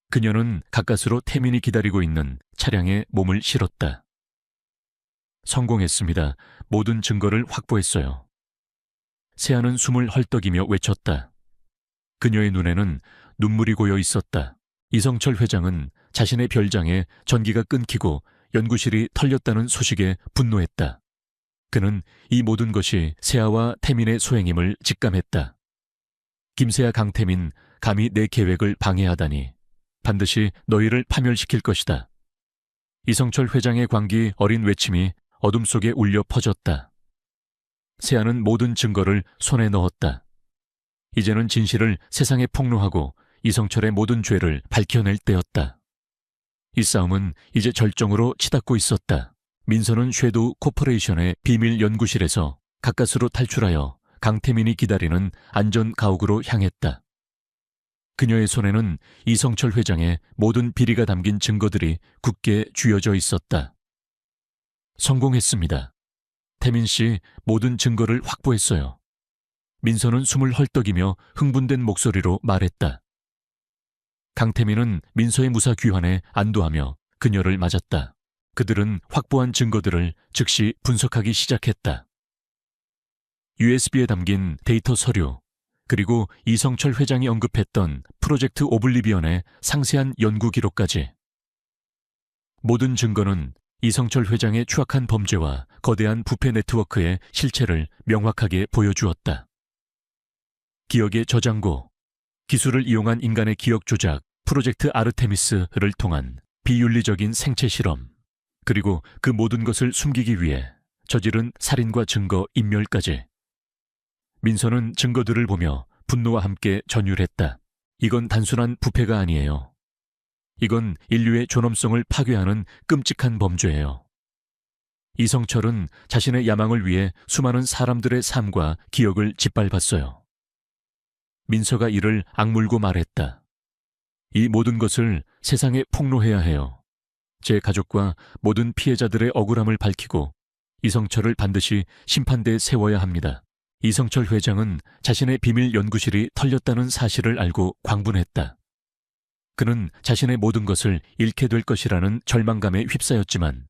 Speaker 1: 그녀는 가까스로 태민이 기다리고 있는 차량에 몸을 실었다. 성공했습니다. 모든 증거를 확보했어요. 세아는 숨을 헐떡이며 외쳤다. 그녀의 눈에는 눈물이 고여 있었다. 이성철 회장은 자신의 별장에 전기가 끊기고 연구실이 털렸다는 소식에 분노했다. 그는 이 모든 것이 세아와 태민의 소행임을 직감했다. 김세아 강태민, 감히 내 계획을 방해하다니. 반드시 너희를 파멸시킬 것이다. 이성철 회장의 광기 어린 외침이 어둠 속에 울려 퍼졌다. 세아는 모든 증거를 손에 넣었다. 이제는 진실을 세상에 폭로하고 이성철의 모든 죄를 밝혀낼 때였다. 이 싸움은 이제 절정으로 치닫고 있었다. 민서는 섀도우 코퍼레이션의 비밀 연구실에서 가까스로 탈출하여 강태민이 기다리는 안전 가옥으로 향했다. 그녀의 손에는 이성철 회장의 모든 비리가 담긴 증거들이 굳게 쥐어져 있었다. 성공했습니다. 태민 씨 모든 증거를 확보했어요. 민서는 숨을 헐떡이며 흥분된 목소리로 말했다. 강태민은 민서의 무사 귀환에 안도하며 그녀를 맞았다. 그들은 확보한 증거들을 즉시 분석하기 시작했다. USB에 담긴 데이터 서류, 그리고 이성철 회장이 언급했던 프로젝트 오블리비언의 상세한 연구 기록까지. 모든 증거는 이성철 회장의 추악한 범죄와 거대한 부패 네트워크의 실체를 명확하게 보여주었다. 기억의 저장고, 기술을 이용한 인간의 기억 조작, 프로젝트 아르테미스를 통한 비윤리적인 생체 실험, 그리고 그 모든 것을 숨기기 위해 저지른 살인과 증거 인멸까지. 민서는 증거들을 보며 분노와 함께 전율했다. 이건 단순한 부패가 아니에요. 이건 인류의 존엄성을 파괴하는 끔찍한 범죄예요. 이성철은 자신의 야망을 위해 수많은 사람들의 삶과 기억을 짓밟았어요. 민서가 이를 악물고 말했다. 이 모든 것을 세상에 폭로해야 해요. 제 가족과 모든 피해자들의 억울함을 밝히고 이성철을 반드시 심판대에 세워야 합니다. 이성철 회장은 자신의 비밀 연구실이 털렸다는 사실을 알고 광분했다. 그는 자신의 모든 것을 잃게 될 것이라는 절망감에 휩싸였지만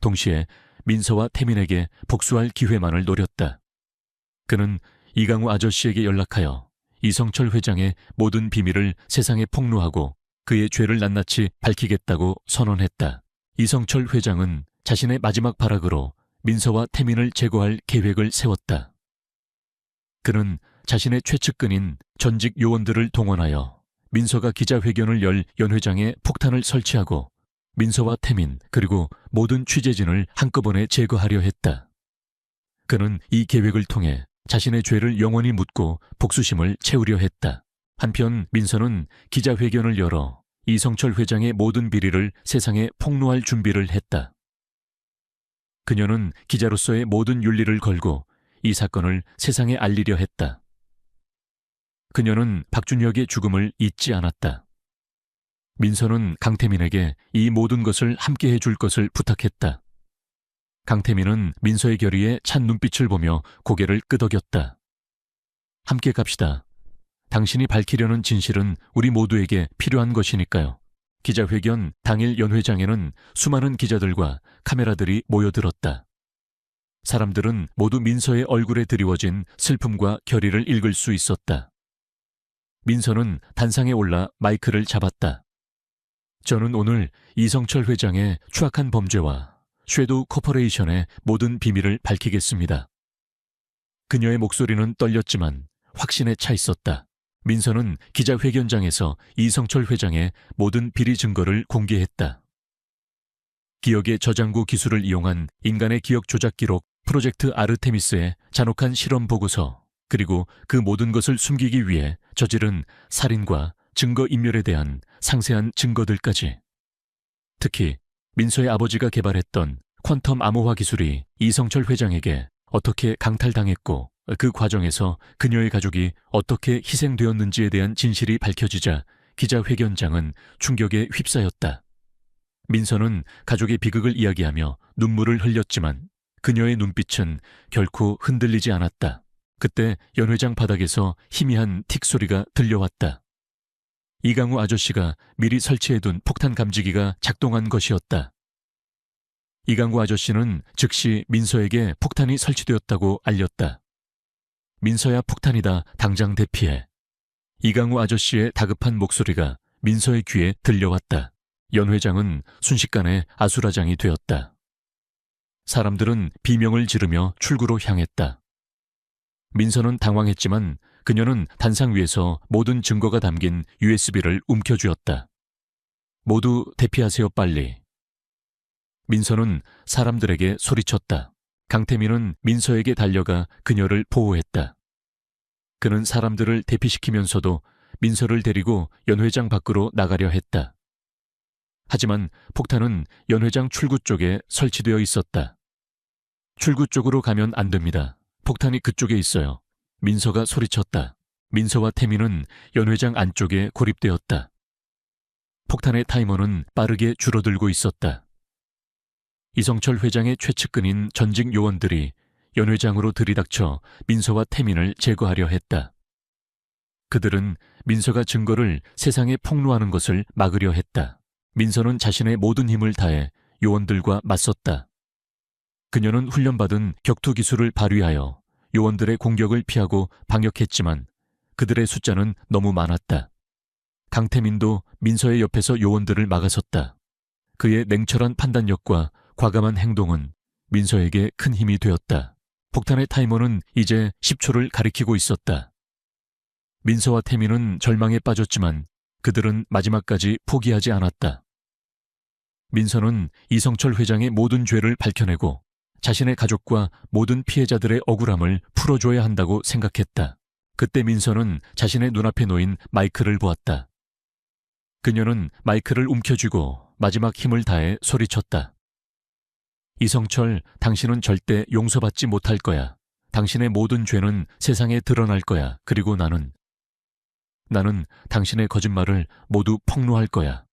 Speaker 1: 동시에 민서와 태민에게 복수할 기회만을 노렸다. 그는 이강우 아저씨에게 연락하여 이성철 회장의 모든 비밀을 세상에 폭로하고 그의 죄를 낱낱이 밝히겠다고 선언했다. 이성철 회장은 자신의 마지막 발악으로 민서와 태민을 제거할 계획을 세웠다. 그는 자신의 최측근인 전직 요원들을 동원하여 민서가 기자회견을 열 연회장에 폭탄을 설치하고 민서와 태민 그리고 모든 취재진을 한꺼번에 제거하려 했다. 그는 이 계획을 통해 자신의 죄를 영원히 묻고 복수심을 채우려 했다. 한편 민서는 기자회견을 열어 이성철 회장의 모든 비리를 세상에 폭로할 준비를 했다. 그녀는 기자로서의 모든 윤리를 걸고 이 사건을 세상에 알리려 했다. 그녀는 박준혁의 죽음을 잊지 않았다. 민서는 강태민에게 이 모든 것을 함께 해줄 것을 부탁했다. 강태민은 민서의 결의에 찬 눈빛을 보며 고개를 끄덕였다. 함께 갑시다. 당신이 밝히려는 진실은 우리 모두에게 필요한 것이니까요. 기자회견 당일 연회장에는 수많은 기자들과 카메라들이 모여들었다. 사람들은 모두 민서의 얼굴에 드리워진 슬픔과 결의를 읽을 수 있었다. 민서는 단상에 올라 마이크를 잡았다. 저는 오늘 이성철 회장의 추악한 범죄와 섀도우 코퍼레이션의 모든 비밀을 밝히겠습니다. 그녀의 목소리는 떨렸지만 확신에 차 있었다. 민서는 기자회견장에서 이성철 회장의 모든 비리 증거를 공개했다. 기억의 저장고 기술을 이용한 인간의 기억 조작 기록 프로젝트 아르테미스의 잔혹한 실험 보고서, 그리고 그 모든 것을 숨기기 위해 저지른 살인과 증거 인멸에 대한 상세한 증거들까지. 특히 민서의 아버지가 개발했던 퀀텀 암호화 기술이 이성철 회장에게 어떻게 강탈당했고 그 과정에서 그녀의 가족이 어떻게 희생되었는지에 대한 진실이 밝혀지자 기자회견장은 충격에 휩싸였다. 민서는 가족의 비극을 이야기하며 눈물을 흘렸지만 그녀의 눈빛은 결코 흔들리지 않았다. 그때 연회장 바닥에서 희미한 틱 소리가 들려왔다. 이강우 아저씨가 미리 설치해둔 폭탄 감지기가 작동한 것이었다. 이강우 아저씨는 즉시 민서에게 폭탄이 설치되었다고 알렸다. 민서야, 폭탄이다. 당장 대피해. 이강우 아저씨의 다급한 목소리가 민서의 귀에 들려왔다. 연 회장은 순식간에 아수라장이 되었다. 사람들은 비명을 지르며 출구로 향했다. 민서는 당황했지만 그녀는 단상 위에서 모든 증거가 담긴 USB를 움켜쥐었다. 모두 대피하세요, 빨리. 민서는 사람들에게 소리쳤다. 강태민은 민서에게 달려가 그녀를 보호했다. 그는 사람들을 대피시키면서도 민서를 데리고 연회장 밖으로 나가려 했다. 하지만 폭탄은 연회장 출구 쪽에 설치되어 있었다. 출구 쪽으로 가면 안 됩니다. 폭탄이 그쪽에 있어요. 민서가 소리쳤다. 민서와 태민은 연회장 안쪽에 고립되었다. 폭탄의 타이머는 빠르게 줄어들고 있었다. 이성철 회장의 최측근인 전직 요원들이 연회장으로 들이닥쳐 민서와 태민을 제거하려 했다. 그들은 민서가 증거를 세상에 폭로하는 것을 막으려 했다. 민서는 자신의 모든 힘을 다해 요원들과 맞섰다. 그녀는 훈련받은 격투 기술을 발휘하여 요원들의 공격을 피하고 방역했지만 그들의 숫자는 너무 많았다. 강태민도 민서의 옆에서 요원들을 막아섰다. 그의 냉철한 판단력과 과감한 행동은 민서에게 큰 힘이 되었다. 폭탄의 타이머는 이제 10초를 가리키고 있었다. 민서와 태민은 절망에 빠졌지만 그들은 마지막까지 포기하지 않았다. 민서는 이성철 회장의 모든 죄를 밝혀내고 자신의 가족과 모든 피해자들의 억울함을 풀어줘야 한다고 생각했다. 그때 민서는 자신의 눈앞에 놓인 마이크를 보았다. 그녀는 마이크를 움켜쥐고 마지막 힘을 다해 소리쳤다. 이성철, 당신은 절대 용서받지 못할 거야. 당신의 모든 죄는 세상에 드러날 거야. 그리고 나는 당신의 거짓말을 모두 폭로할 거야.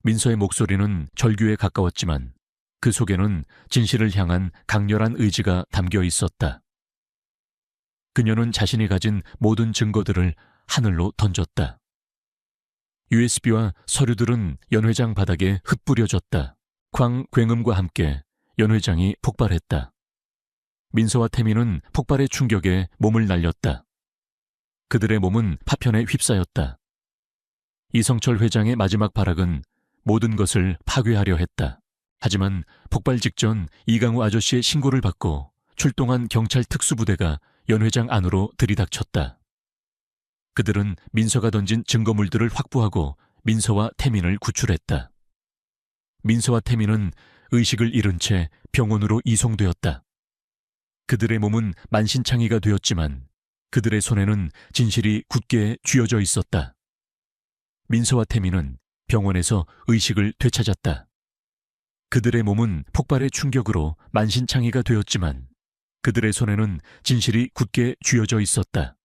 Speaker 1: 민서의 목소리는 절규에 가까웠지만 그 속에는 진실을 향한 강렬한 의지가 담겨 있었다. 그녀는 자신이 가진 모든 증거들을 하늘로 던졌다. USB와 서류들은 연 회장 바닥에 흩뿌려졌다. 광괭음과 함께 연 회장이 폭발했다. 민서와 태민은 폭발의 충격에 몸을 날렸다. 그들의 몸은 파편에 휩싸였다. 이성철 회장의 마지막 발악은 모든 것을 파괴하려 했다. 하지만 폭발 직전 이강우 아저씨의 신고를 받고 출동한 경찰 특수부대가 연 회장 안으로 들이닥쳤다. 그들은 민서가 던진 증거물들을 확보하고 민서와 태민을 구출했다. 민서와 태민은 의식을 잃은 채 병원으로 이송되었다. 그들의 몸은 만신창이가 되었지만 그들의 손에는 진실이 굳게 쥐어져 있었다. 민서와 태민은 병원에서 의식을 되찾았다. 그들의 몸은 폭발의 충격으로 만신창이가 되었지만 그들의 손에는 진실이 굳게 쥐어져 있었다.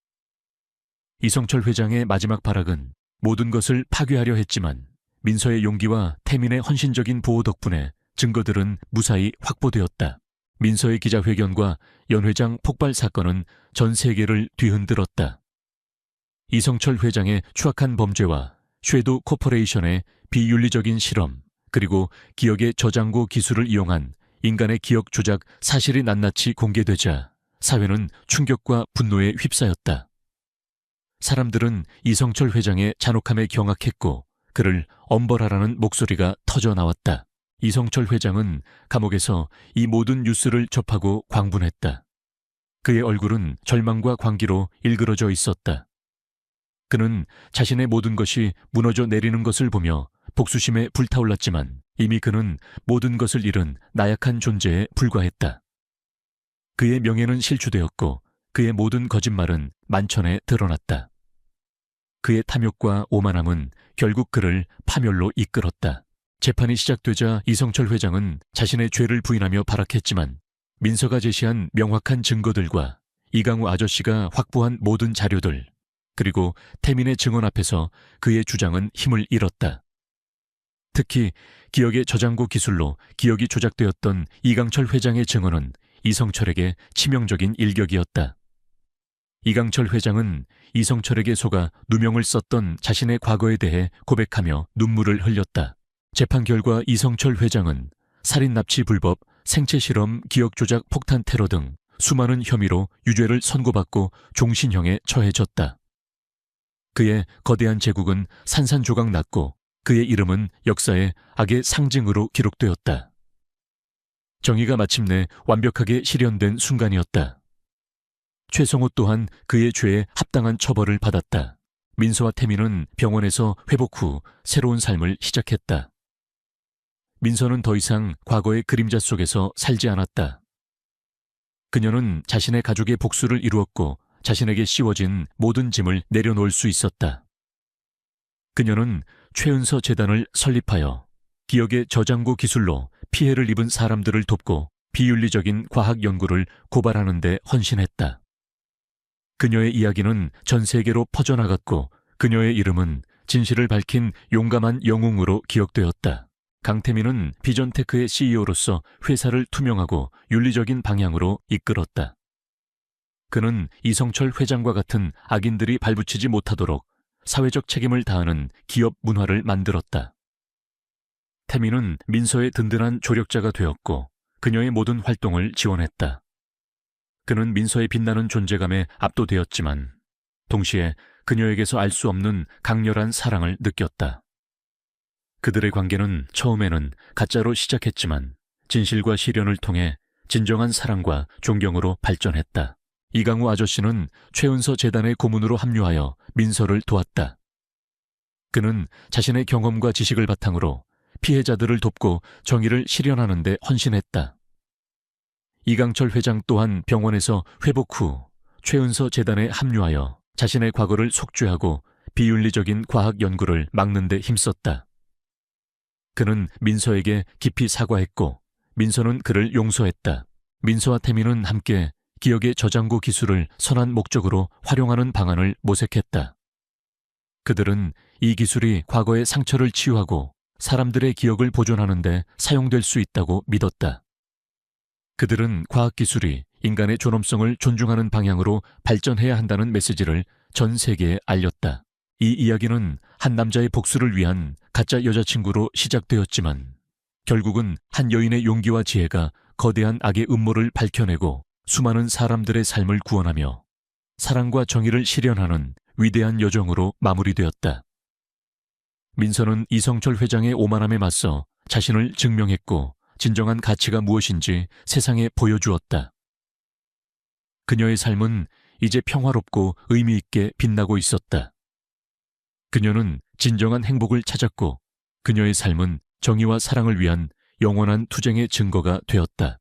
Speaker 1: 이성철 회장의 마지막 발악은 모든 것을 파괴하려 했지만 민서의 용기와 태민의 헌신적인 보호 덕분에 증거들은 무사히 확보되었다. 민서의 기자회견과 연 회장 폭발 사건은 전 세계를 뒤흔들었다. 이성철 회장의 추악한 범죄와 쉐도 코퍼레이션의 비윤리적인 실험, 그리고 기억의 저장고 기술을 이용한 인간의 기억 조작 사실이 낱낱이 공개되자 사회는 충격과 분노에 휩싸였다. 사람들은 이성철 회장의 잔혹함에 경악했고 그를 엄벌하라는 목소리가 터져 나왔다. 이성철 회장은 감옥에서 이 모든 뉴스를 접하고 광분했다. 그의 얼굴은 절망과 광기로 일그러져 있었다. 그는 자신의 모든 것이 무너져 내리는 것을 보며 복수심에 불타올랐지만 이미 그는 모든 것을 잃은 나약한 존재에 불과했다. 그의 명예는 실추되었고 그의 모든 거짓말은 만천에 드러났다. 그의 탐욕과 오만함은 결국 그를 파멸로 이끌었다. 재판이 시작되자 이성철 회장은 자신의 죄를 부인하며 발악했지만 민서가 제시한 명확한 증거들과 이강우 아저씨가 확보한 모든 자료들, 그리고 태민의 증언 앞에서 그의 주장은 힘을 잃었다. 특히 기억의 저장고 기술로 기억이 조작되었던 이강철 회장의 증언은 이성철에게 치명적인 일격이었다. 이강철 회장은 이성철에게 속아 누명을 썼던 자신의 과거에 대해 고백하며 눈물을 흘렸다. 재판 결과 이성철 회장은 살인 납치 불법, 생체 실험, 기억 조작 폭탄 테러 등 수많은 혐의로 유죄를 선고받고 종신형에 처해졌다. 그의 거대한 제국은 산산조각 났고 그의 이름은 역사의 악의 상징으로 기록되었다. 정의가 마침내 완벽하게 실현된 순간이었다. 최성호 또한 그의 죄에 합당한 처벌을 받았다. 민서와 태민은 병원에서 회복 후 새로운 삶을 시작했다. 민서는 더 이상 과거의 그림자 속에서 살지 않았다. 그녀는 자신의 가족의 복수를 이루었고 자신에게 씌워진 모든 짐을 내려놓을 수 있었다. 그녀는 최은서 재단을 설립하여 기억의 저장고 기술로 피해를 입은 사람들을 돕고 비윤리적인 과학 연구를 고발하는 데 헌신했다. 그녀의 이야기는 전 세계로 퍼져나갔고 그녀의 이름은 진실을 밝힌 용감한 영웅으로 기억되었다. 강태민은 비전테크의 CEO로서 회사를 투명하고 윤리적인 방향으로 이끌었다. 그는 이성철 회장과 같은 악인들이 발붙이지 못하도록 사회적 책임을 다하는 기업 문화를 만들었다. 태민은 민서의 든든한 조력자가 되었고 그녀의 모든 활동을 지원했다. 그는 민서의 빛나는 존재감에 압도되었지만 동시에 그녀에게서 알 수 없는 강렬한 사랑을 느꼈다. 그들의 관계는 처음에는 가짜로 시작했지만 진실과 실현을 통해 진정한 사랑과 존경으로 발전했다. 이강우 아저씨는 최은서 재단의 고문으로 합류하여 민서를 도왔다. 그는 자신의 경험과 지식을 바탕으로 피해자들을 돕고 정의를 실현하는 데 헌신했다. 이강철 회장 또한 병원에서 회복 후 최은서 재단에 합류하여 자신의 과거를 속죄하고 비윤리적인 과학 연구를 막는 데 힘썼다. 그는 민서에게 깊이 사과했고 민서는 그를 용서했다. 민서와 태민은 함께 기억의 저장고 기술을 선한 목적으로 활용하는 방안을 모색했다. 그들은 이 기술이 과거의 상처를 치유하고 사람들의 기억을 보존하는 데 사용될 수 있다고 믿었다. 그들은 과학기술이 인간의 존엄성을 존중하는 방향으로 발전해야 한다는 메시지를 전 세계에 알렸다. 이 이야기는 한 남자의 복수를 위한 가짜 여자친구로 시작되었지만 결국은 한 여인의 용기와 지혜가 거대한 악의 음모를 밝혀내고 수많은 사람들의 삶을 구원하며 사랑과 정의를 실현하는 위대한 여정으로 마무리되었다. 민서는 이성철 회장의 오만함에 맞서 자신을 증명했고 진정한 가치가 무엇인지 세상에 보여주었다. 그녀의 삶은 이제 평화롭고 의미 있게 빛나고 있었다. 그녀는 진정한 행복을 찾았고 그녀의 삶은 정의와 사랑을 위한 영원한 투쟁의 증거가 되었다.